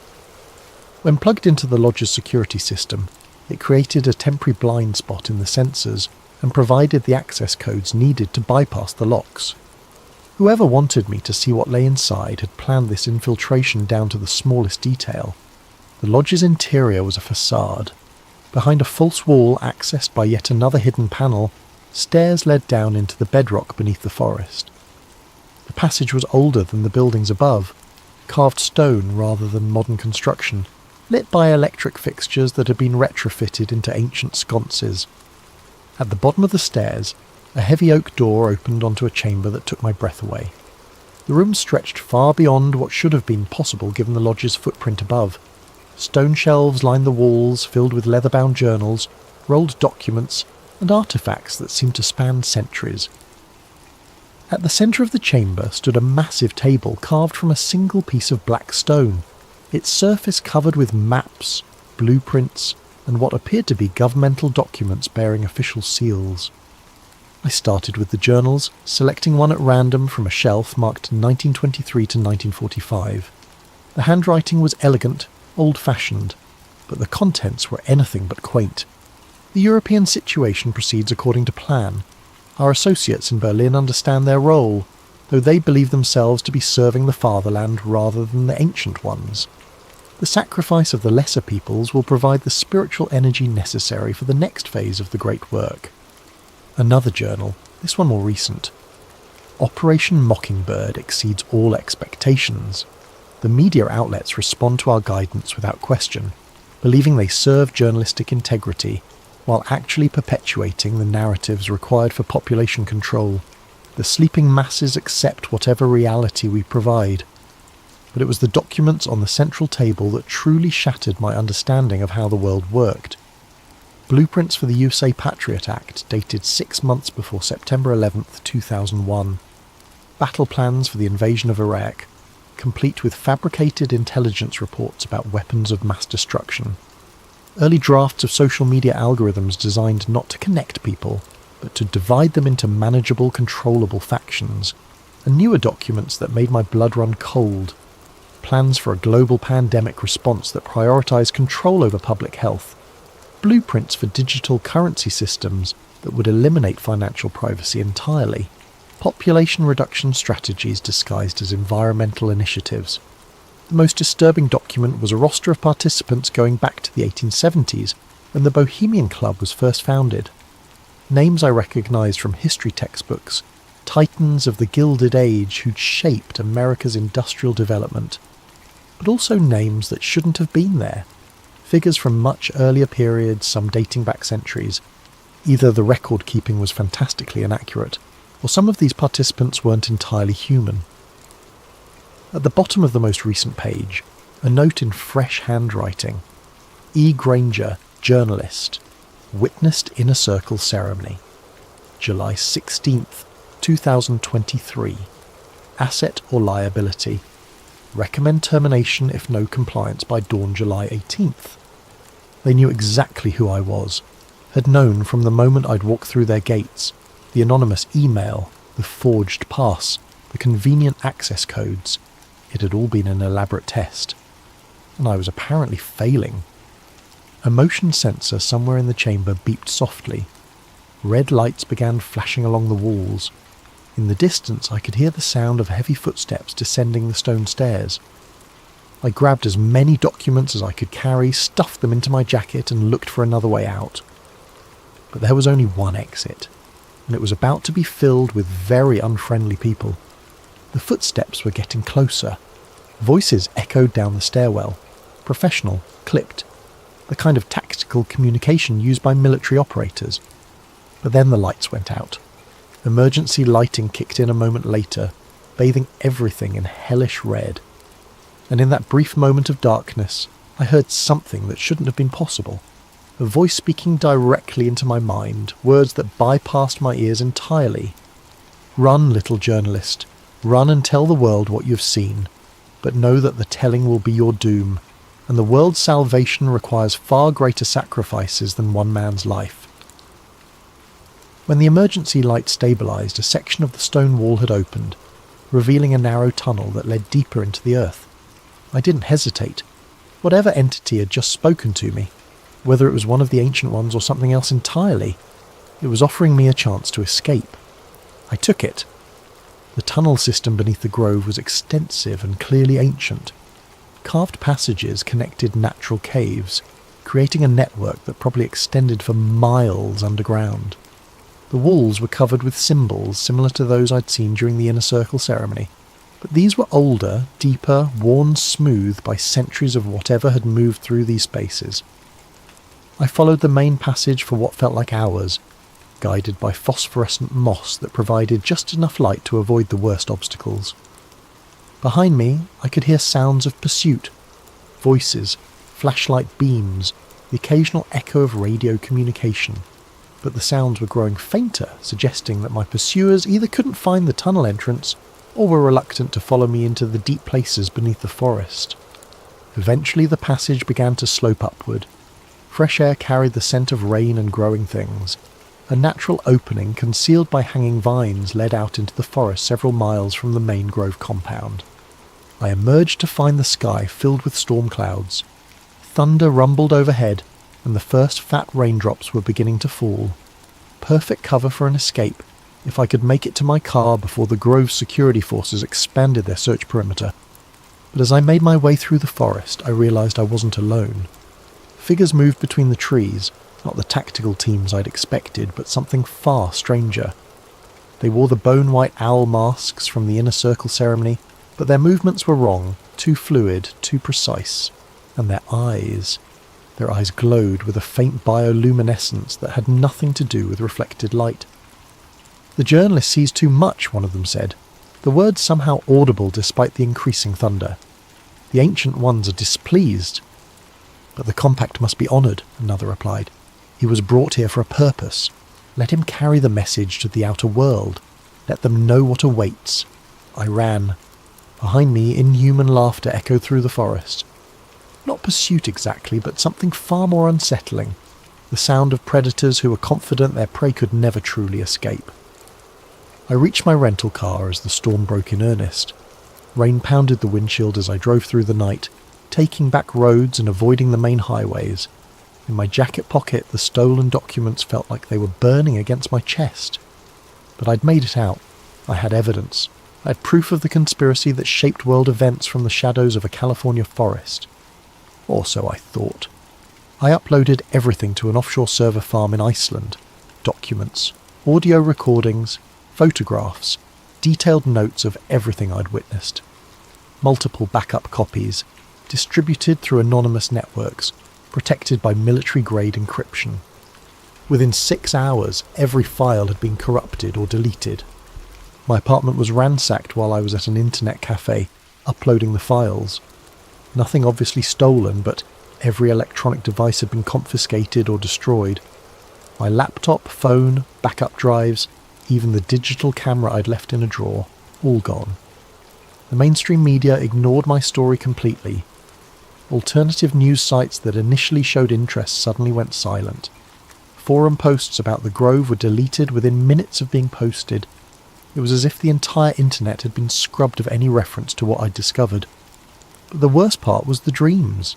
When plugged into the lodge's security system, it created a temporary blind spot in the sensors and provided the access codes needed to bypass the locks. Whoever wanted me to see what lay inside had planned this infiltration down to the smallest detail. The lodge's interior was a facade. Behind a false wall accessed by yet another hidden panel, stairs led down into the bedrock beneath the forest. The passage was older than the buildings above, carved stone rather than modern construction, lit by electric fixtures that had been retrofitted into ancient sconces. At the bottom of the stairs, a heavy oak door opened onto a chamber that took my breath away. The room stretched far beyond what should have been possible given the lodge's footprint above. Stone shelves lined the walls, filled with leather-bound journals, rolled documents, and artefacts that seemed to span centuries. At the centre of the chamber stood a massive table carved from a single piece of black stone, its surface covered with maps, blueprints, and what appeared to be governmental documents bearing official seals. I started with the journals, selecting one at random from a shelf marked 1923 to 1945. The handwriting was elegant, old-fashioned, but the contents were anything but quaint. The European situation proceeds according to plan. Our associates in Berlin understand their role, though they believe themselves to be serving the fatherland rather than the ancient ones. The sacrifice of the lesser peoples will provide the spiritual energy necessary for the next phase of the great work. Another journal, this one more recent. Operation Mockingbird exceeds all expectations. The media outlets respond to our guidance without question, believing they serve journalistic integrity, while actually perpetuating the narratives required for population control. The sleeping masses accept whatever reality we provide. But it was the documents on the central table that truly shattered my understanding of how the world worked. Blueprints for the USA Patriot Act dated 6 months before September 11th, 2001. Battle plans for the invasion of Iraq. complete with fabricated intelligence reports about weapons of mass destruction. Early drafts of social media algorithms designed not to connect people, but to divide them into manageable, controllable factions. And newer documents that made my blood run cold. Plans for a global pandemic response that prioritized control over public health. Blueprints for digital currency systems that would eliminate financial privacy entirely. Population reduction strategies disguised as environmental initiatives. The most disturbing document was a roster of participants going back to the 1870s, when the Bohemian Club was first founded. Names I recognised from history textbooks, titans of the Gilded Age who'd shaped America's industrial development. But also names that shouldn't have been there. Figures from much earlier periods, some dating back centuries. Either the record keeping was fantastically inaccurate, or some of these participants weren't entirely human. At the bottom of the most recent page, a note in fresh handwriting. E. Granger, journalist, witnessed inner circle ceremony. July 16th, 2023. Asset or liability. Recommend termination if no compliance by dawn July 18th. They knew exactly who I was, had known from the moment I'd walked through their gates, the anonymous email, the forged pass, the convenient access codes. It had all been an elaborate test, and I was apparently failing. A motion sensor somewhere in the chamber beeped softly. Red lights began flashing along the walls. In the distance I could hear the sound of heavy footsteps descending the stone stairs. I grabbed as many documents as I could carry, stuffed them into my jacket and looked for another way out. But there was only one exit, and it was about to be filled with very unfriendly people. The footsteps were getting closer. Voices echoed down the stairwell. Professional, clipped. The kind of tactical communication used by military operators. But then the lights went out. Emergency lighting kicked in a moment later, bathing everything in hellish red. And in that brief moment of darkness, I heard something that shouldn't have been possible. A voice speaking directly into my mind, words that bypassed my ears entirely. Run, little journalist. Run and tell the world what you've seen, but know that the telling will be your doom, and the world's salvation requires far greater sacrifices than one man's life. When the emergency light stabilised, a section of the stone wall had opened, revealing a narrow tunnel that led deeper into the earth. I didn't hesitate. Whatever entity had just spoken to me, whether it was one of the ancient ones or something else entirely, it was offering me a chance to escape. I took it. The tunnel system beneath the grove was extensive and clearly ancient. Carved passages connected natural caves, creating a network that probably extended for miles underground. The walls were covered with symbols similar to those I'd seen during the inner circle ceremony, but these were older, deeper, worn smooth by centuries of whatever had moved through these spaces. I followed the main passage for what felt like hours, guided by phosphorescent moss that provided just enough light to avoid the worst obstacles. Behind me, I could hear sounds of pursuit, voices, flashlight beams, the occasional echo of radio communication, but the sounds were growing fainter, suggesting that my pursuers either couldn't find the tunnel entrance or were reluctant to follow me into the deep places beneath the forest. Eventually the passage began to slope upward. Fresh air carried the scent of rain and growing things. A natural opening concealed by hanging vines led out into the forest several miles from the main grove compound. I emerged to find the sky filled with storm clouds. Thunder rumbled overhead, and the first fat raindrops were beginning to fall. Perfect cover for an escape, if I could make it to my car before the grove's security forces expanded their search perimeter. But as I made my way through the forest, I realised I wasn't alone. Figures moved between the trees, not the tactical teams I'd expected, but something far stranger. They wore the bone-white owl masks from the inner circle ceremony, but their movements were wrong, too fluid, too precise. And their eyes glowed with a faint bioluminescence that had nothing to do with reflected light. "The journalist sees too much," one of them said, the words somehow audible despite the increasing thunder. "The ancient ones are displeased." "But the compact must be honoured," another replied. "He was brought here for a purpose. Let him carry the message to the outer world. Let them know what awaits." I ran. Behind me, inhuman laughter echoed through the forest. Not pursuit exactly, but something far more unsettling. The sound of predators who were confident their prey could never truly escape. I reached my rental car as the storm broke in earnest. Rain pounded the windshield as I drove through the night, taking back roads and avoiding the main highways. In my jacket pocket, the stolen documents felt like they were burning against my chest. But I'd made it out. I had evidence. I had proof of the conspiracy that shaped world events from the shadows of a California forest. Or so I thought. I uploaded everything to an offshore server farm in Iceland. Documents, audio recordings, photographs, detailed notes of everything I'd witnessed. Multiple backup copies, distributed through anonymous networks, protected by military-grade encryption. Within 6 hours, every file had been corrupted or deleted. My apartment was ransacked while I was at an internet cafe, uploading the files. Nothing obviously stolen, but every electronic device had been confiscated or destroyed. My laptop, phone, backup drives, even the digital camera I'd left in a drawer, all gone. The mainstream media ignored my story completely. Alternative news sites that initially showed interest suddenly went silent. Forum posts about the Grove were deleted within minutes of being posted. It was as if the entire internet had been scrubbed of any reference to what I'd discovered. But the worst part was the dreams.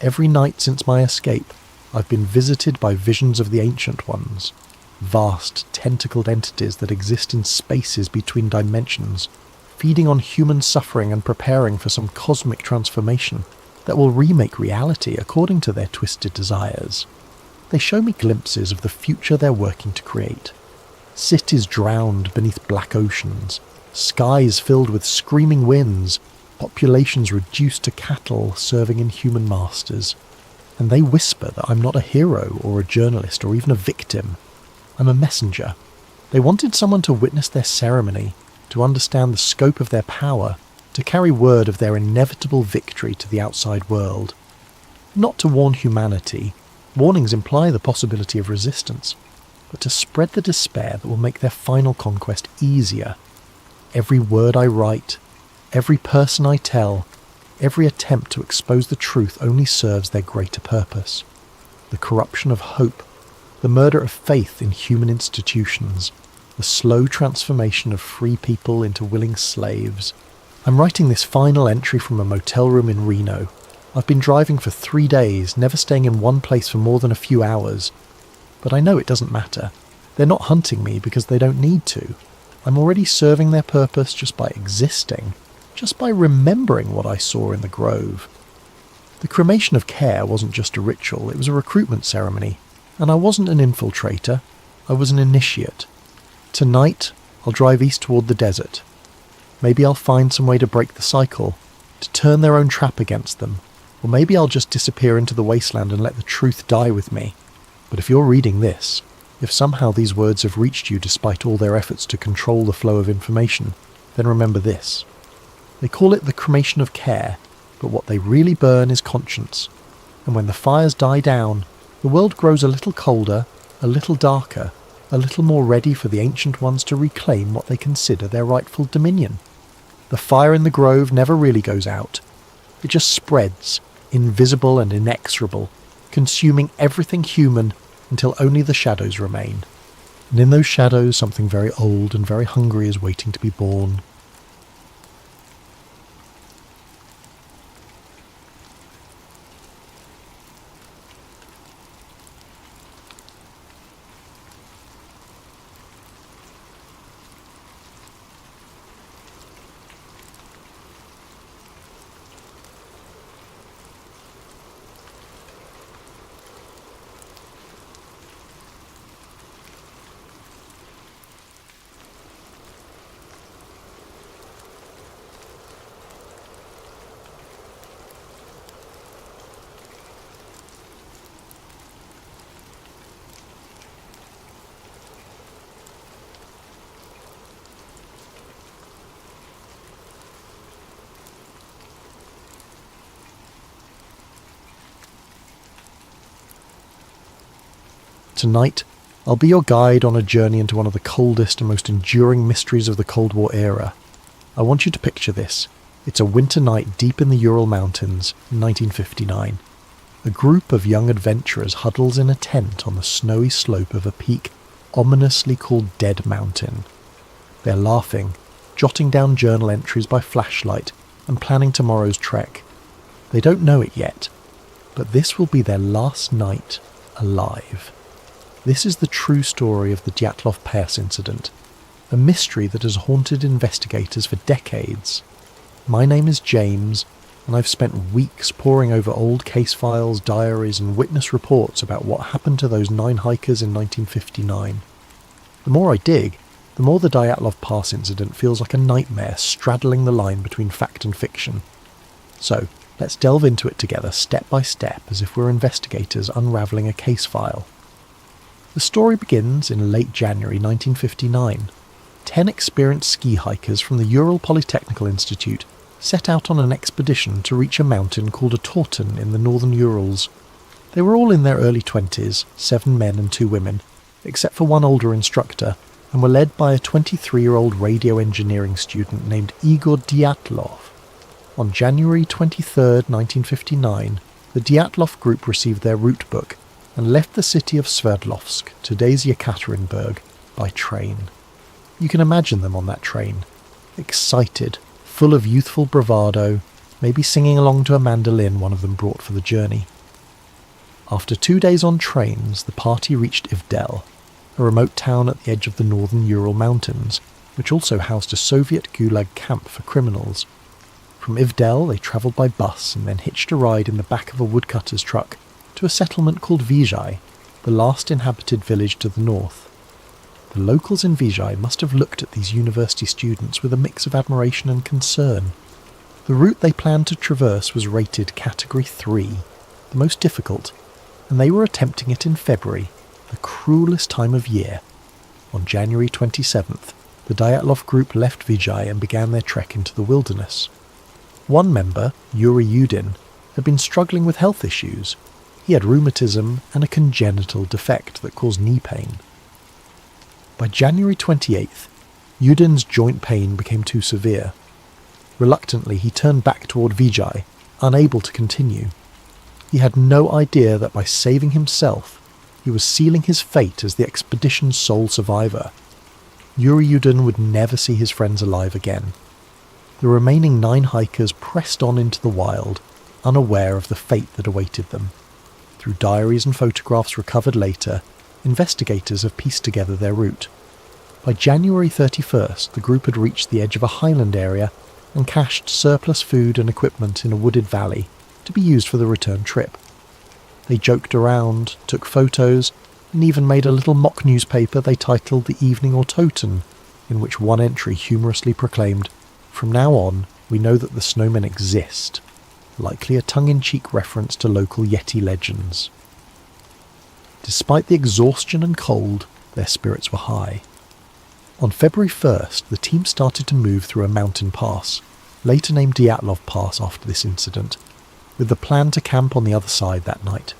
Every night since my escape, I've been visited by visions of the Ancient Ones. Vast, tentacled entities that exist in spaces between dimensions, feeding on human suffering and preparing for some cosmic transformation that will remake reality according to their twisted desires. They show me glimpses of the future they're working to create. Cities drowned beneath black oceans, skies filled with screaming winds, populations reduced to cattle serving inhuman masters. And they whisper that I'm not a hero or a journalist or even a victim. I'm a messenger. They wanted someone to witness their ceremony, to understand the scope of their power, to carry word of their inevitable victory to the outside world. Not to warn humanity, warnings imply the possibility of resistance, but to spread the despair that will make their final conquest easier. Every word I write, every person I tell, every attempt to expose the truth only serves their greater purpose. The corruption of hope, the murder of faith in human institutions, the slow transformation of free people into willing slaves. I'm writing this final entry from a motel room in Reno. I've been driving for 3 days, never staying in one place for more than a few hours. But I know it doesn't matter. They're not hunting me because they don't need to. I'm already serving their purpose just by existing, just by remembering what I saw in the Grove. The cremation of care wasn't just a ritual, it was a recruitment ceremony. And I wasn't an infiltrator, I was an initiate. Tonight, I'll drive east toward the desert. Maybe I'll find some way to break the cycle, to turn their own trap against them. Or maybe I'll just disappear into the wasteland and let the truth die with me. But if you're reading this, if somehow these words have reached you despite all their efforts to control the flow of information, then remember this. They call it the cremation of care, but what they really burn is conscience. And when the fires die down, the world grows a little colder, a little darker, a little more ready for the Ancient Ones to reclaim what they consider their rightful dominion. The fire in the Grove never really goes out. It just spreads, invisible and inexorable, consuming everything human until only the shadows remain. And in those shadows something very old and very hungry is waiting to be born. Tonight, I'll be your guide on a journey into one of the coldest and most enduring mysteries of the Cold War era. I want you to picture this. It's a winter night deep in the Ural Mountains in 1959. A group of young adventurers huddles in a tent on the snowy slope of a peak ominously called Dead Mountain. They're laughing, jotting down journal entries by flashlight and planning tomorrow's trek. They don't know it yet, but this will be their last night alive. This is the true story of the Dyatlov Pass incident, a mystery that has haunted investigators for decades. My name is James, and I've spent weeks poring over old case files, diaries and witness reports about what happened to those 9 hikers in 1959. The more I dig, the more the Dyatlov Pass incident feels like a nightmare straddling the line between fact and fiction. So, let's delve into it together step by step as if we're investigators unravelling a case file. The story begins in late January 1959. 10 experienced ski hikers from the Ural Polytechnical Institute set out on an expedition to reach a mountain called a Torten in the northern Urals. They were all in their early 20s, 7 men and 2 women, except for one older instructor, and were led by a 23-year-old radio engineering student named Igor Dyatlov. On January 23, 1959, the Dyatlov group received their route book and left the city of Sverdlovsk, today's Yekaterinburg, by train. You can imagine them on that train, excited, full of youthful bravado, maybe singing along to a mandolin one of them brought for the journey. After 2 days on trains, the party reached Ivdel, a remote town at the edge of the northern Ural Mountains, which also housed a Soviet Gulag camp for criminals. From Ivdel, they travelled by bus and then hitched a ride in the back of a woodcutter's truck to a settlement called Vizhai, the last inhabited village to the north. The locals in Vizhai must have looked at these university students with a mix of admiration and concern. The route they planned to traverse was rated Category 3, the most difficult, and they were attempting it in February, the cruelest time of year. On January 27th, the Dyatlov group left Vizhai and began their trek into the wilderness. One member, Yuri Yudin, had been struggling with health issues. He had rheumatism and a congenital defect that caused knee pain. By January 28th, Yudin's joint pain became too severe. Reluctantly, he turned back toward Vizhai, unable to continue. He had no idea that by saving himself, he was sealing his fate as the expedition's sole survivor. Yuri Yudin would never see his friends alive again. The remaining 9 hikers pressed on into the wild, unaware of the fate that awaited them. Through diaries and photographs recovered later, investigators have pieced together their route. By January 31st, the group had reached the edge of a highland area and cached surplus food and equipment in a wooded valley to be used for the return trip. They joked around, took photos, and even made a little mock newspaper they titled The Evening Autoton, in which one entry humorously proclaimed, "From now on, we know that the snowmen exist," likely a tongue-in-cheek reference to local Yeti legends. Despite the exhaustion and cold, their spirits were high. On February 1st, the team started to move through a mountain pass, later named Dyatlov Pass after this incident, with the plan to camp on the other side that night.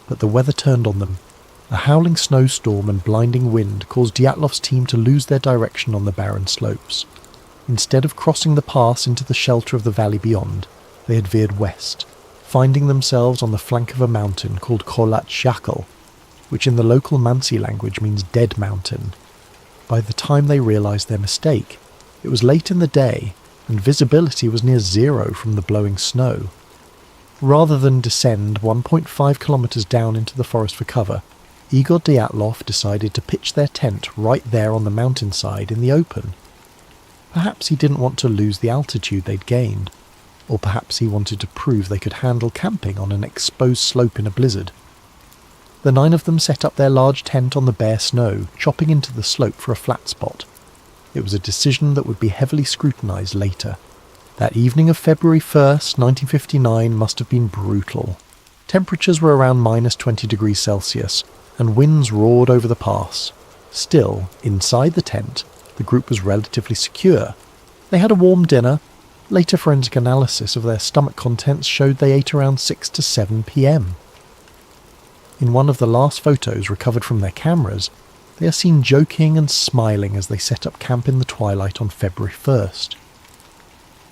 But the weather turned on them. A howling snowstorm and blinding wind caused Dyatlov's team to lose their direction on the barren slopes. Instead of crossing the pass into the shelter of the valley beyond, they had veered west, finding themselves on the flank of a mountain called Kholat Shakal, which in the local Mansi language means Dead Mountain. By the time they realised their mistake, it was late in the day, and visibility was near zero from the blowing snow. Rather than descend 1.5 kilometres down into the forest for cover, Igor Dyatlov decided to pitch their tent right there on the mountainside in the open. Perhaps he didn't want to lose the altitude they'd gained, or perhaps he wanted to prove they could handle camping on an exposed slope in a blizzard. The 9 of them set up their large tent on the bare snow, chopping into the slope for a flat spot. It was a decision that would be heavily scrutinised later. That evening of February 1st, 1959 must have been brutal. Temperatures were around minus 20 degrees Celsius, and winds roared over the pass. Still, inside the tent, the group was relatively secure. They had a warm dinner. Later forensic analysis of their stomach contents showed they ate around 6 to 7 p.m. In one of the last photos recovered from their cameras, they are seen joking and smiling as they set up camp in the twilight on February 1st.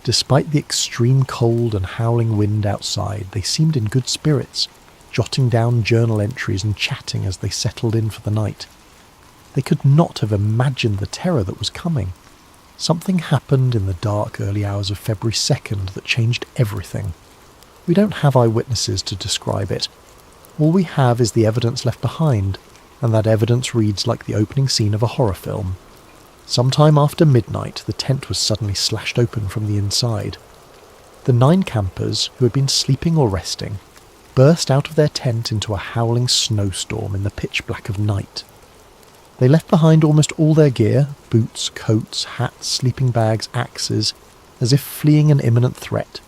Despite the extreme cold and howling wind outside, they seemed in good spirits, jotting down journal entries and chatting as they settled in for the night. They could not have imagined the terror that was coming. Something happened in the dark early hours of February 2nd that changed everything. We don't have eyewitnesses to describe it. All we have is the evidence left behind, and that evidence reads like the opening scene of a horror film. Sometime after midnight, the tent was suddenly slashed open from the inside. The 9 campers, who had been sleeping or resting, burst out of their tent into a howling snowstorm in the pitch black of night. They left behind almost all their gear, boots, coats, hats, sleeping bags, axes, as if fleeing an imminent threat.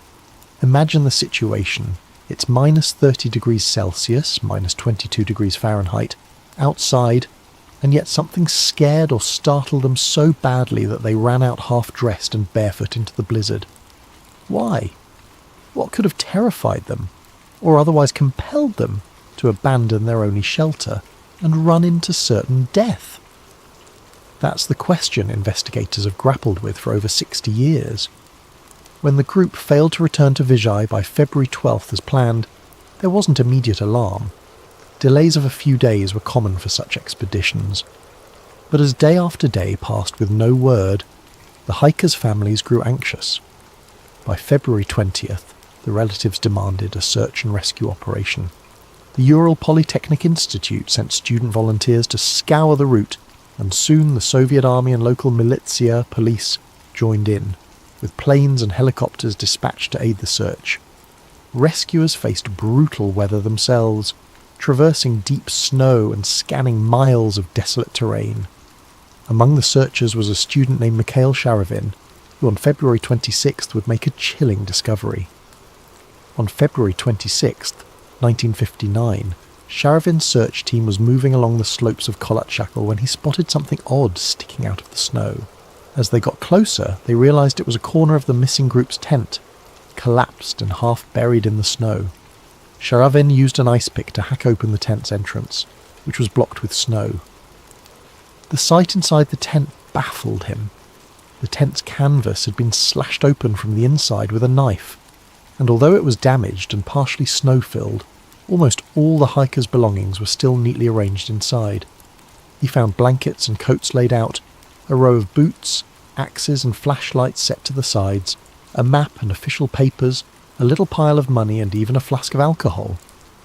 Imagine the situation. It's minus 30 degrees Celsius, minus 22 degrees Fahrenheit, outside, and yet something scared or startled them so badly that they ran out half-dressed and barefoot into the blizzard. Why? What could have terrified them, or otherwise compelled them to abandon their only shelter and run into certain death? That's the question investigators have grappled with for over 60 years. When the group failed to return to Vijay by February 12th as planned, there wasn't immediate alarm. Delays of a few days were common for such expeditions. But as day after day passed with no word, the hikers' families grew anxious. By February 20th, the relatives demanded a search and rescue operation. The Ural Polytechnic Institute sent student volunteers to scour the route, and soon the Soviet army and local militia police joined in, with planes and helicopters dispatched to aid the search. Rescuers faced brutal weather themselves, traversing deep snow and scanning miles of desolate terrain. Among the searchers was a student named Mikhail Sharavin, who on February 26th would make a chilling discovery. On February 26th, 1959, Sharavin's search team was moving along the slopes of Kolatchakal when he spotted something odd sticking out of the snow. As they got closer, they realised it was a corner of the missing group's tent, collapsed and half buried in the snow. Sharavin used an ice pick to hack open the tent's entrance, which was blocked with snow. The sight inside the tent baffled him. The tent's canvas had been slashed open from the inside with a knife, and although it was damaged and partially snow-filled, almost all the hikers' belongings were still neatly arranged inside. He found blankets and coats laid out, a row of boots, axes and flashlights set to the sides, a map and official papers, a little pile of money and even a flask of alcohol.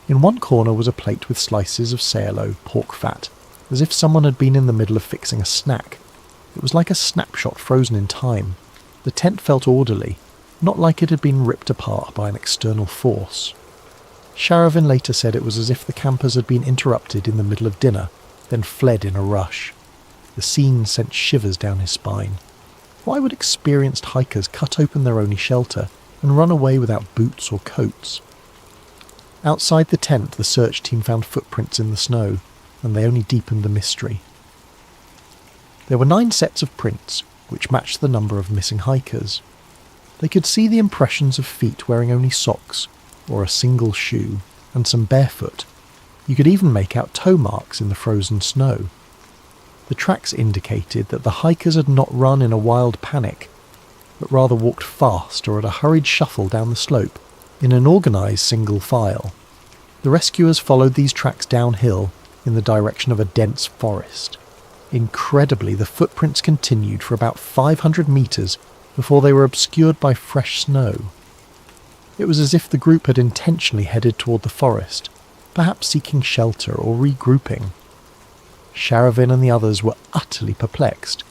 In one corner was a plate with slices of sayalo, pork fat, as if someone had been in the middle of fixing a snack. It was like a snapshot frozen in time. The tent felt orderly, not like it had been ripped apart by an external force. Sharavin later said it was as if the campers had been interrupted in the middle of dinner, then fled in a rush. The scene sent shivers down his spine. Why would experienced hikers cut open their only shelter and run away without boots or coats? Outside the tent, the search team found footprints in the snow, and they only deepened the mystery. There were 9 sets of prints, which matched the number of missing hikers. They could see the impressions of feet wearing only socks, or a single shoe, and some barefoot. You could even make out toe marks in the frozen snow. The tracks indicated that the hikers had not run in a wild panic, but rather walked fast or at a hurried shuffle down the slope, in an organised single file. The rescuers followed these tracks downhill in the direction of a dense forest. Incredibly, the footprints continued for about 500 metres before they were obscured by fresh snow. It was as if the group had intentionally headed toward the forest, perhaps seeking shelter or regrouping. Sharavin and the others were utterly perplexed.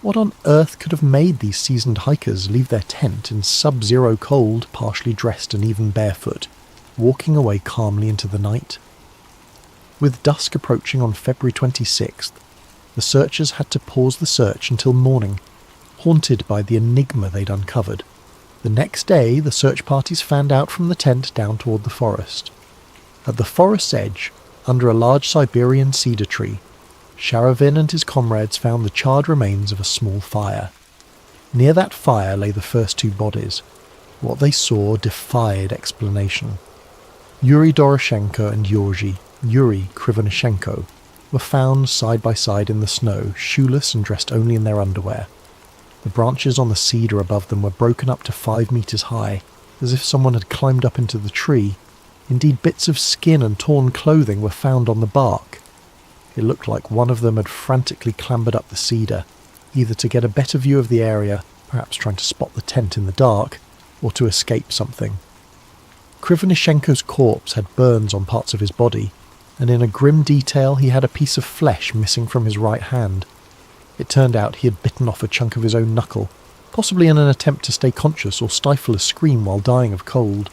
What on earth could have made these seasoned hikers leave their tent in sub-zero cold, partially dressed and even barefoot, walking away calmly into the night? With dusk approaching on February 26th, the searchers had to pause the search until morning, haunted by the enigma they'd uncovered. The next day, the search parties fanned out from the tent down toward the forest. At the forest's edge, under a large Siberian cedar tree, Sharavin and his comrades found the charred remains of a small fire. Near that fire lay the first 2 bodies. What they saw defied explanation. Yuri Doroshenko and Yuri Krivonishenko were found side by side in the snow, shoeless and dressed only in their underwear. The branches on the cedar above them were broken up to 5 meters high, as if someone had climbed up into the tree. Indeed, bits of skin and torn clothing were found on the bark. It looked like one of them had frantically clambered up the cedar, either to get a better view of the area, perhaps trying to spot the tent in the dark, or to escape something. Krivonishenko's corpse had burns on parts of his body, and in a grim detail he had a piece of flesh missing from his right hand. It turned out he had bitten off a chunk of his own knuckle, possibly in an attempt to stay conscious or stifle a scream while dying of cold.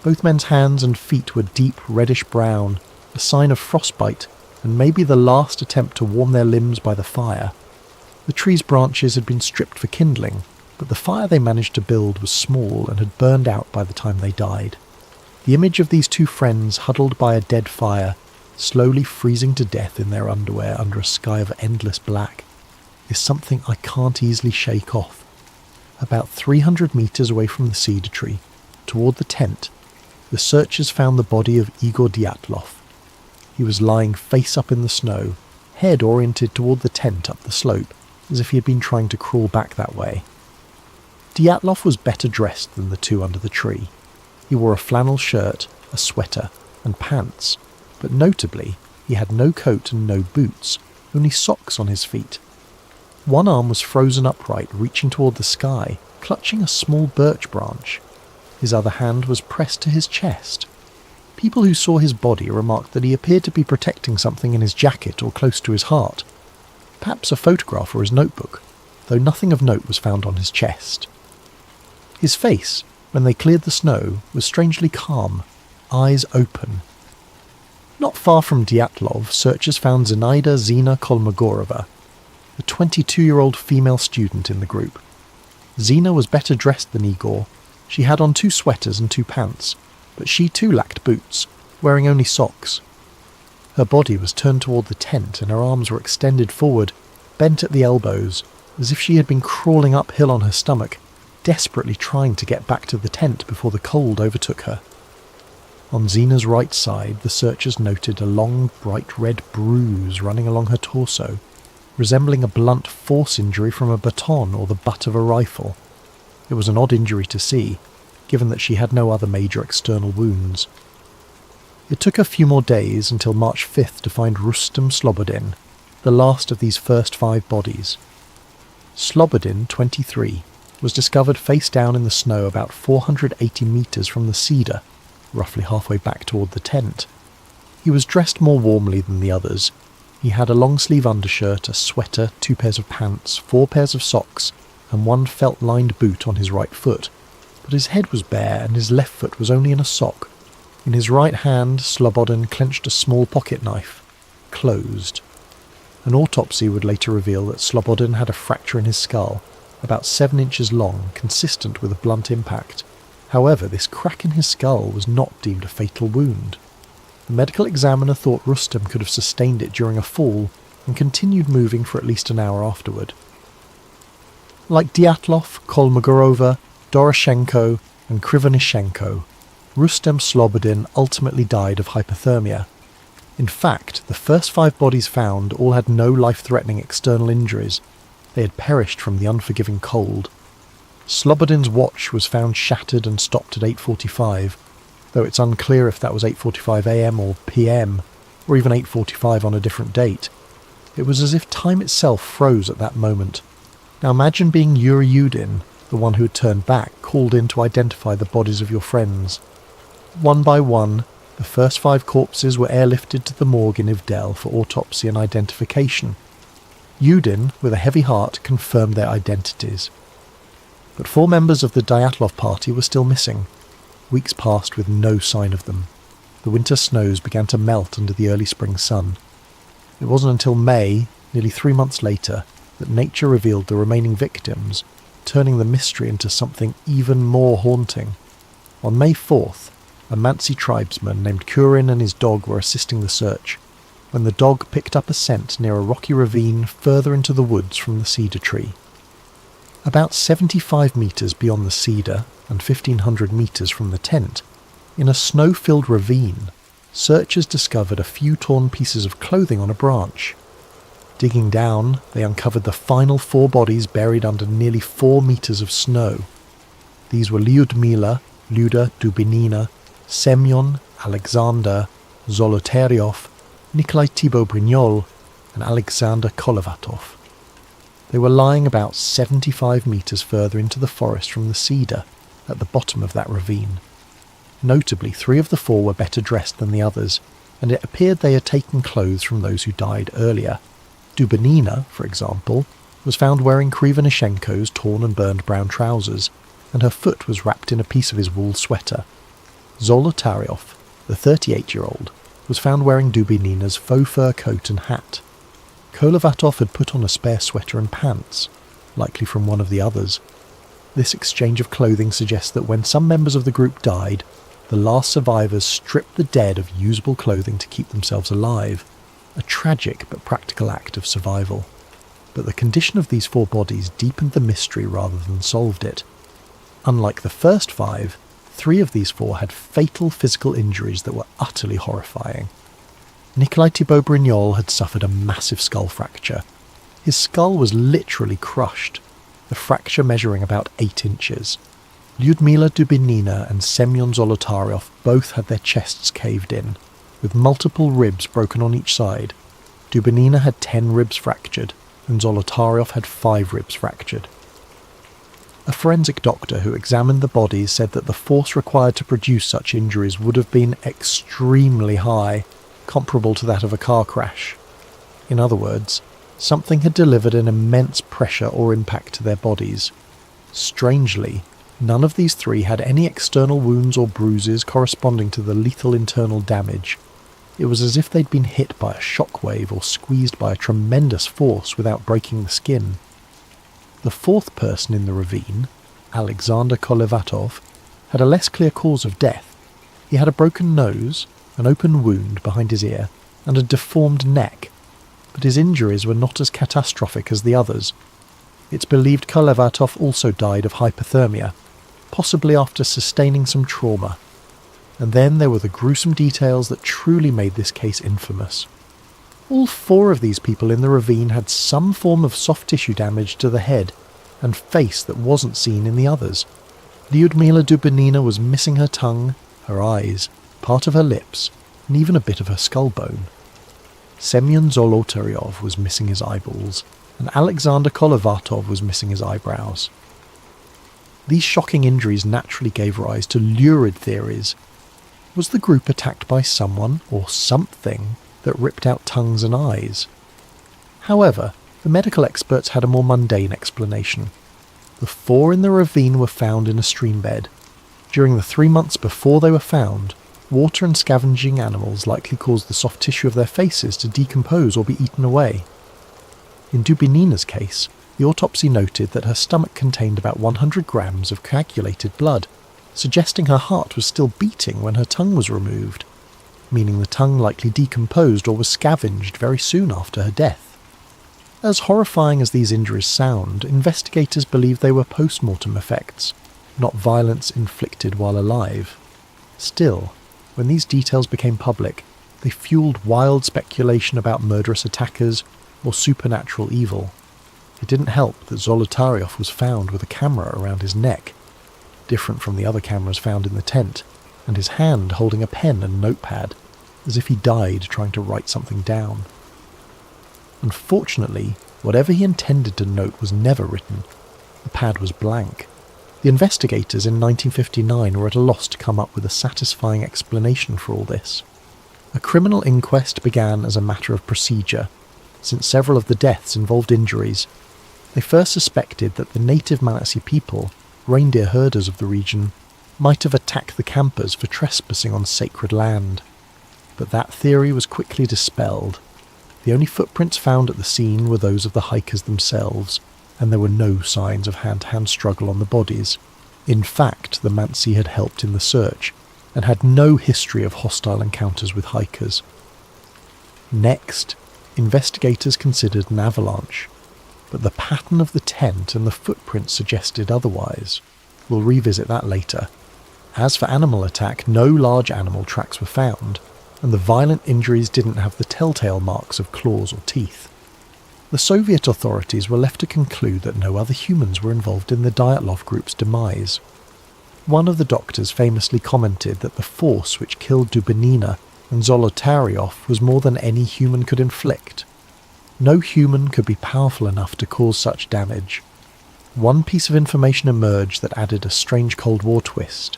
Both men's hands and feet were deep reddish brown, a sign of frostbite, and maybe the last attempt to warm their limbs by the fire. The tree's branches had been stripped for kindling, but the fire they managed to build was small and had burned out by the time they died. The image of these two friends huddled by a dead fire, slowly freezing to death in their underwear under a sky of endless black, is something I can't easily shake off. About 300 meters away from the cedar tree, toward the tent, the searchers found the body of Igor Dyatlov. He was lying face up in the snow, head oriented toward the tent up the slope, as if he had been trying to crawl back that way. Dyatlov was better dressed than the two under the tree. He wore a flannel shirt, a sweater, and pants, but notably, he had no coat and no boots, only socks on his feet. One arm was frozen upright, reaching toward the sky, clutching a small birch branch. His other hand was pressed to his chest. People who saw his body remarked that he appeared to be protecting something in his jacket or close to his heart. Perhaps a photograph or his notebook, though nothing of note was found on his chest. His face, when they cleared the snow, was strangely calm, eyes open. Not far from Dyatlov, searchers found Zinaida Zina Kolmogorova, the 22-year-old female student in the group. Zina was better dressed than Igor. She had on 2 sweaters and 2 pants, but she too lacked boots, wearing only socks. Her body was turned toward the tent and her arms were extended forward, bent at the elbows, as if she had been crawling uphill on her stomach, desperately trying to get back to the tent before the cold overtook her. On Zina's right side, the searchers noted a long, bright red bruise running along her torso, resembling a blunt force injury from a baton or the butt of a rifle. It was an odd injury to see, given that she had no other major external wounds. It took a few more days until March 5th to find Rustem Slobodin, the last of these first 5 bodies. Slobodin, 23, was discovered face down in the snow about 480 meters from the cedar, roughly halfway back toward the tent. He was dressed more warmly than the others. He had a long-sleeve undershirt, a sweater, 2 pairs of pants, 4 pairs of socks, and 1 felt-lined boot on his right foot, but his head was bare and his left foot was only in a sock. In his right hand, Slobodin clenched a small pocket knife, closed. An autopsy would later reveal that Slobodin had a fracture in his skull, about 7 inches long, consistent with a blunt impact. However, this crack in his skull was not deemed a fatal wound. The medical examiner thought Rustem could have sustained it during a fall and continued moving for at least an hour afterward. Like Dyatlov, Kolmogorova, Doroshenko and Krivonishenko, Rustem Slobodin ultimately died of hypothermia. In fact, the first 5 bodies found all had no life-threatening external injuries. They had perished from the unforgiving cold. Slobodin's watch was found shattered and stopped at 8:45, though it's unclear if that was 8:45 a.m. or p.m, or even 8:45 on a different date. It was as if time itself froze at that moment. Now imagine being Yuri Yudin, the one who had turned back, called in to identify the bodies of your friends. One by one, the first 5 corpses were airlifted to the morgue in Ivdel for autopsy and identification. Yudin, with a heavy heart, confirmed their identities. But 4 members of the Dyatlov party were still missing. Weeks passed with no sign of them. The winter snows began to melt under the early spring sun. It wasn't until May, nearly 3 months later, that nature revealed the remaining victims, turning the mystery into something even more haunting. On May 4th, a Mansi tribesman named Kurin and his dog were assisting the search, when the dog picked up a scent near a rocky ravine further into the woods from the cedar tree. About 75 meters beyond the cedar and 1,500 meters from the tent, in a snow-filled ravine, searchers discovered a few torn pieces of clothing on a branch. Digging down, they uncovered the final 4 bodies buried under nearly 4 meters of snow. These were Lyudmila, Luda Dubinina, Semyon, Alexander, Zolotaryov, Nikolai Thibault-Brignol, and Alexander Kolevatov. They were lying about 75 meters further into the forest from the cedar, at the bottom of that ravine. Notably, 3 of the 4 were better dressed than the others, and it appeared they had taken clothes from those who died earlier. Dubinina, for example, was found wearing Krivonishenko's torn and burned brown trousers, and her foot was wrapped in a piece of his wool sweater. Zolotaryov, the 38-year-old, was found wearing Dubinina's faux fur coat and hat. Kolevatov had put on a spare sweater and pants, likely from one of the others. This exchange of clothing suggests that when some members of the group died, the last survivors stripped the dead of usable clothing to keep themselves alive, a tragic but practical act of survival. But the condition of these 4 bodies deepened the mystery rather than solved it. Unlike the first 5, 3 of these 4 had fatal physical injuries that were utterly horrifying. Nikolai Thibault-Brignol had suffered a massive skull fracture. His skull was literally crushed, the fracture measuring about 8 inches. Lyudmila Dubinina and Semyon Zolotaryov both had their chests caved in, with multiple ribs broken on each side. Dubinina had 10 ribs fractured, and Zolotaryov had 5 ribs fractured. A forensic doctor who examined the bodies said that the force required to produce such injuries would have been extremely high, comparable to that of a car crash. In other words, something had delivered an immense pressure or impact to their bodies. Strangely, none of these 3 had any external wounds or bruises corresponding to the lethal internal damage. It was as if they'd been hit by a shockwave or squeezed by a tremendous force without breaking the skin. The 4th person in the ravine, Alexander Kolevatov, had a less clear cause of death. He had a broken nose, an open wound behind his ear, and a deformed neck, but his injuries were not as catastrophic as the others. It's believed Kolevatov also died of hypothermia, possibly after sustaining some trauma. And then there were the gruesome details that truly made this case infamous. All 4 of these people in the ravine had some form of soft tissue damage to the head and face that wasn't seen in the others. Lyudmila Dubinina was missing her tongue, her eyes, part of her lips, and even a bit of her skull bone. Semyon Zolotaryov was missing his eyeballs, and Alexander Kolevatov was missing his eyebrows. These shocking injuries naturally gave rise to lurid theories. Was the group attacked by someone or something that ripped out tongues and eyes? However, the medical experts had a more mundane explanation. The 4 in the ravine were found in a stream bed. During the 3 months before they were found, water and scavenging animals likely caused the soft tissue of their faces to decompose or be eaten away. In Dubinina's case, the autopsy noted that her stomach contained about 100 grams of coagulated blood, suggesting her heart was still beating when her tongue was removed, meaning the tongue likely decomposed or was scavenged very soon after her death. As horrifying as these injuries sound, investigators believe they were post-mortem effects, not violence inflicted while alive. Still, when these details became public, they fueled wild speculation about murderous attackers or supernatural evil. It didn't help that Zolotaryov was found with a camera around his neck, different from the other cameras found in the tent, and his hand holding a pen and notepad, as if he died trying to write something down. Unfortunately, whatever he intended to note was never written. The pad was blank. The investigators in 1959 were at a loss to come up with a satisfying explanation for all this. A criminal inquest began as a matter of procedure, since several of the deaths involved injuries. They first suspected that the native Malatsi people, reindeer herders of the region, might have attacked the campers for trespassing on sacred land. But that theory was quickly dispelled. The only footprints found at the scene were those of the hikers themselves, and there were no signs of hand-to-hand struggle on the bodies. In fact, the Mansi had helped in the search, and had no history of hostile encounters with hikers. Next, investigators considered an avalanche, but the pattern of the tent and the footprints suggested otherwise. We'll revisit that later. As for animal attack, no large animal tracks were found, and the violent injuries didn't have the telltale marks of claws or teeth. The Soviet authorities were left to conclude that no other humans were involved in the Dyatlov group's demise. One of the doctors famously commented that the force which killed Dubinina and Zolotaryov was more than any human could inflict. No human could be powerful enough to cause such damage. One piece of information emerged that added a strange Cold War twist.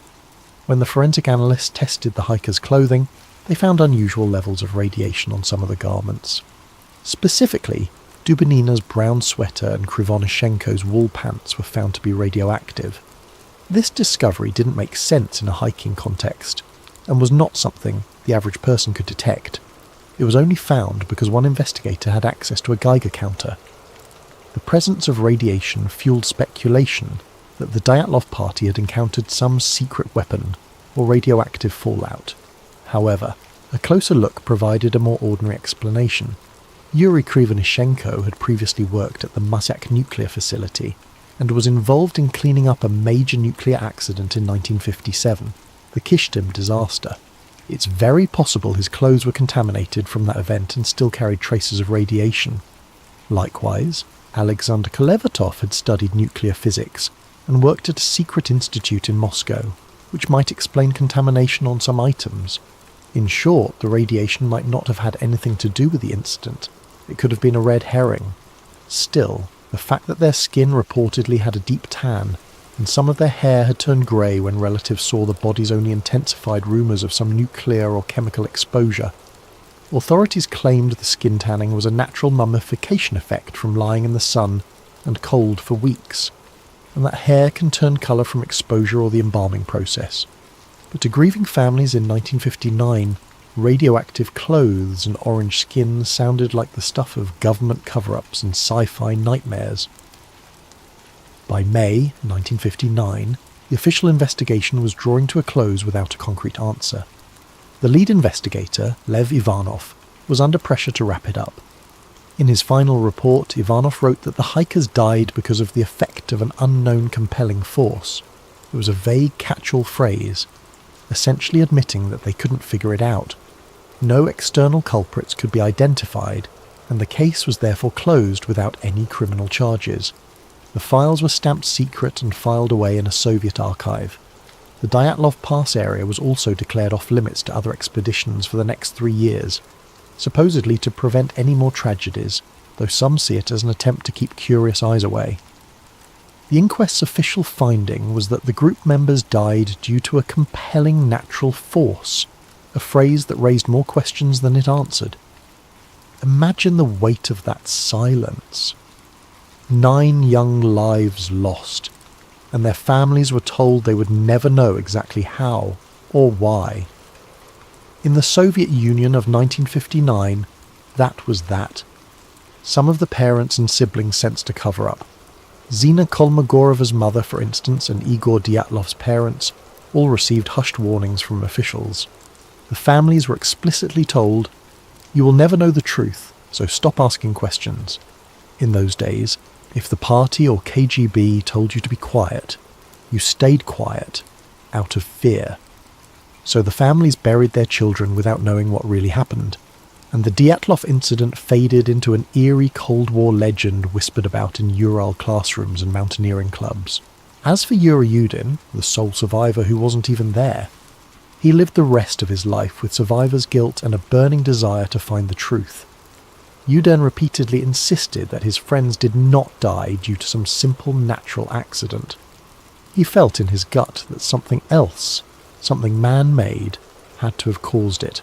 When the forensic analysts tested the hikers' clothing, they found unusual levels of radiation on some of the garments. Specifically, Dubinina's brown sweater and Krivonishenko's wool pants were found to be radioactive. This discovery didn't make sense in a hiking context, and was not something the average person could detect. It was only found because one investigator had access to a Geiger counter. The presence of radiation fueled speculation that the Dyatlov party had encountered some secret weapon or radioactive fallout. However, a closer look provided a more ordinary explanation. Yuri Krivonishenko had previously worked at the Masyak nuclear facility and was involved in cleaning up a major nuclear accident in 1957, the Kishtim disaster. It's very possible his clothes were contaminated from that event and still carried traces of radiation. Likewise, Alexander Kolevatov had studied nuclear physics and worked at a secret institute in Moscow, which might explain contamination on some items. In short, the radiation might not have had anything to do with the incident. It could have been a red herring. Still, the fact that their skin reportedly had a deep tan, and some of their hair had turned grey when relatives saw the bodies only intensified rumours of some nuclear or chemical exposure. Authorities claimed the skin tanning was a natural mummification effect from lying in the sun and cold for weeks, and that hair can turn colour from exposure or the embalming process. But to grieving families in 1959, radioactive clothes and orange skin sounded like the stuff of government cover-ups and sci-fi nightmares. By May 1959, the official investigation was drawing to a close without a concrete answer. The lead investigator, Lev Ivanov, was under pressure to wrap it up. In his final report, Ivanov wrote that the hikers died because of the effect of an unknown compelling force. It was a vague catch-all phrase, essentially admitting that they couldn't figure it out. No external culprits could be identified, and the case was therefore closed without any criminal charges. The files were stamped secret and filed away in a Soviet archive. The Dyatlov Pass area was also declared off-limits to other expeditions for the next 3 years, supposedly to prevent any more tragedies, though some see it as an attempt to keep curious eyes away. The inquest's official finding was that the group members died due to a compelling natural force, a phrase that raised more questions than it answered. Imagine the weight of that silence. 9 young lives lost, and their families were told they would never know exactly how or why. In the Soviet Union of 1959, that was that. Some of the parents and siblings sensed a cover-up. Zina Kolmogoreva's mother, for instance, and Igor Dyatlov's parents all received hushed warnings from officials. The families were explicitly told, "You will never know the truth, so stop asking questions." In those days, if the party or KGB told you to be quiet, you stayed quiet, out of fear. So the families buried their children without knowing what really happened, and the Dyatlov incident faded into an eerie Cold War legend whispered about in Ural classrooms and mountaineering clubs. As for Yuri Yudin, the sole survivor who wasn't even there, he lived the rest of his life with survivor's guilt and a burning desire to find the truth. Yudin repeatedly insisted that his friends did not die due to some simple natural accident. He felt in his gut that something else, something man-made, had to have caused it.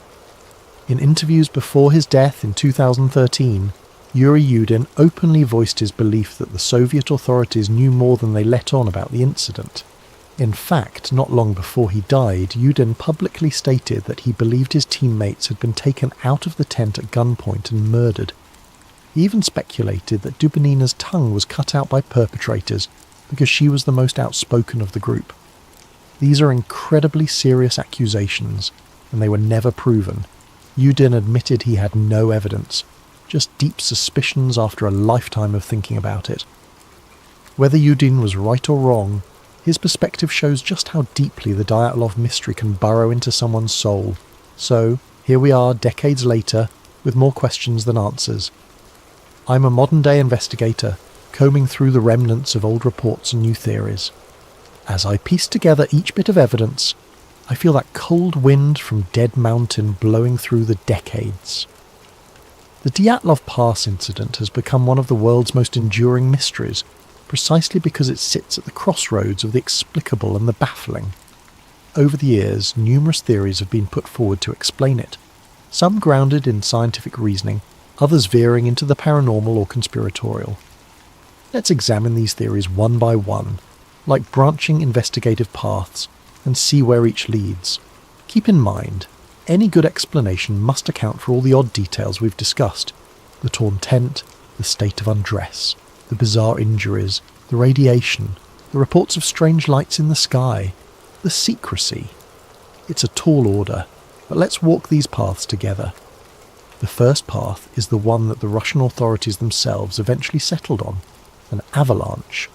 In interviews before his death in 2013, Yuri Yudin openly voiced his belief that the Soviet authorities knew more than they let on about the incident. In fact, not long before he died, Yudin publicly stated that he believed his teammates had been taken out of the tent at gunpoint and murdered. He even speculated that Dubinina's tongue was cut out by perpetrators because she was the most outspoken of the group. These are incredibly serious accusations, and they were never proven. Yudin admitted he had no evidence, just deep suspicions after a lifetime of thinking about it. Whether Yudin was right or wrong, his perspective shows just how deeply the Dyatlov mystery can burrow into someone's soul. So, here we are decades later, with more questions than answers. I'm a modern-day investigator, combing through the remnants of old reports and new theories. As I piece together each bit of evidence, I feel that cold wind from Dead Mountain blowing through the decades. The Dyatlov Pass incident has become one of the world's most enduring mysteries, precisely because it sits at the crossroads of the explicable and the baffling. Over the years, numerous theories have been put forward to explain it, some grounded in scientific reasoning, others veering into the paranormal or conspiratorial. Let's examine these theories one by one, like branching investigative paths, and see where each leads. Keep in mind, any good explanation must account for all the odd details we've discussed: the torn tent, the state of undress, the bizarre injuries, the radiation, the reports of strange lights in the sky, the secrecy. It's a tall order, but let's walk these paths together. The first path is the one that the Russian authorities themselves eventually settled on: an avalanche.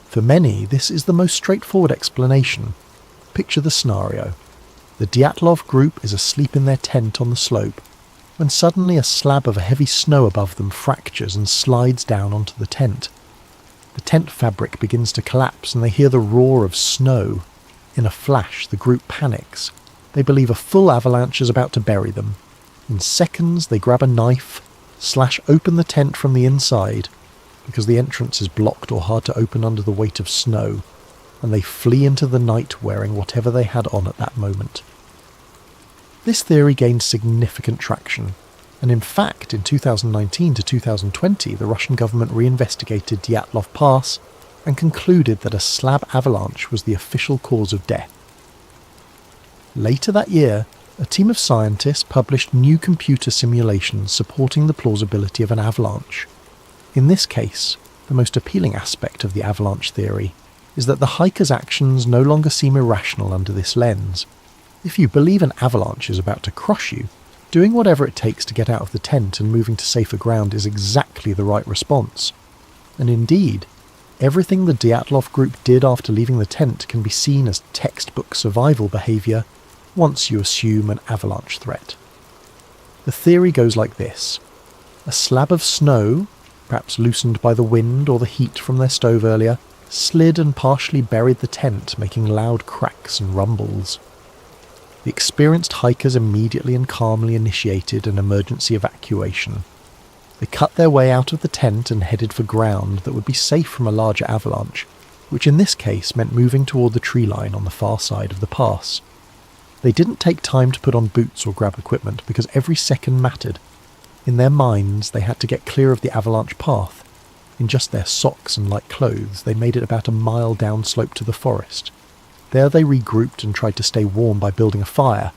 For many, this is the most straightforward explanation. Picture the scenario. The Dyatlov group is asleep in their tent on the slope, when suddenly a slab of heavy snow above them fractures and slides down onto the tent. The tent fabric begins to collapse and they hear the roar of snow. In a flash, the group panics. They believe a full avalanche is about to bury them. In seconds, they grab a knife, slash open the tent from the inside, because the entrance is blocked or hard to open under the weight of snow, and they flee into the night wearing whatever they had on at that moment. This theory gained significant traction, and in fact in 2019 to 2020 the Russian government reinvestigated Dyatlov Pass and concluded that a slab avalanche was the official cause of death. Later that year, a team of scientists published new computer simulations supporting the plausibility of an avalanche. In this case, the most appealing aspect of the avalanche theory is that the hiker's actions no longer seem irrational under this lens. If you believe an avalanche is about to crush you, doing whatever it takes to get out of the tent and moving to safer ground is exactly the right response. And indeed, everything the Dyatlov group did after leaving the tent can be seen as textbook survival behaviour once you assume an avalanche threat. The theory goes like this. A slab of snow, perhaps loosened by the wind or the heat from their stove earlier, slid and partially buried the tent, making loud cracks and rumbles. The experienced hikers immediately and calmly initiated an emergency evacuation. They cut their way out of the tent and headed for ground that would be safe from a larger avalanche, which in this case meant moving toward the tree line on the far side of the pass. They didn't take time to put on boots or grab equipment because every second mattered. In their minds, they had to get clear of the avalanche path. In just their socks and light clothes, they made it about a mile downslope to the forest. There they regrouped and tried to stay warm by building a fire.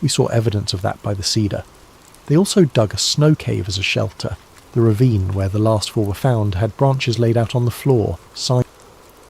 We saw evidence of that by the cedar. They also dug a snow cave as a shelter. The ravine where the last four were found had branches laid out on the floor, signs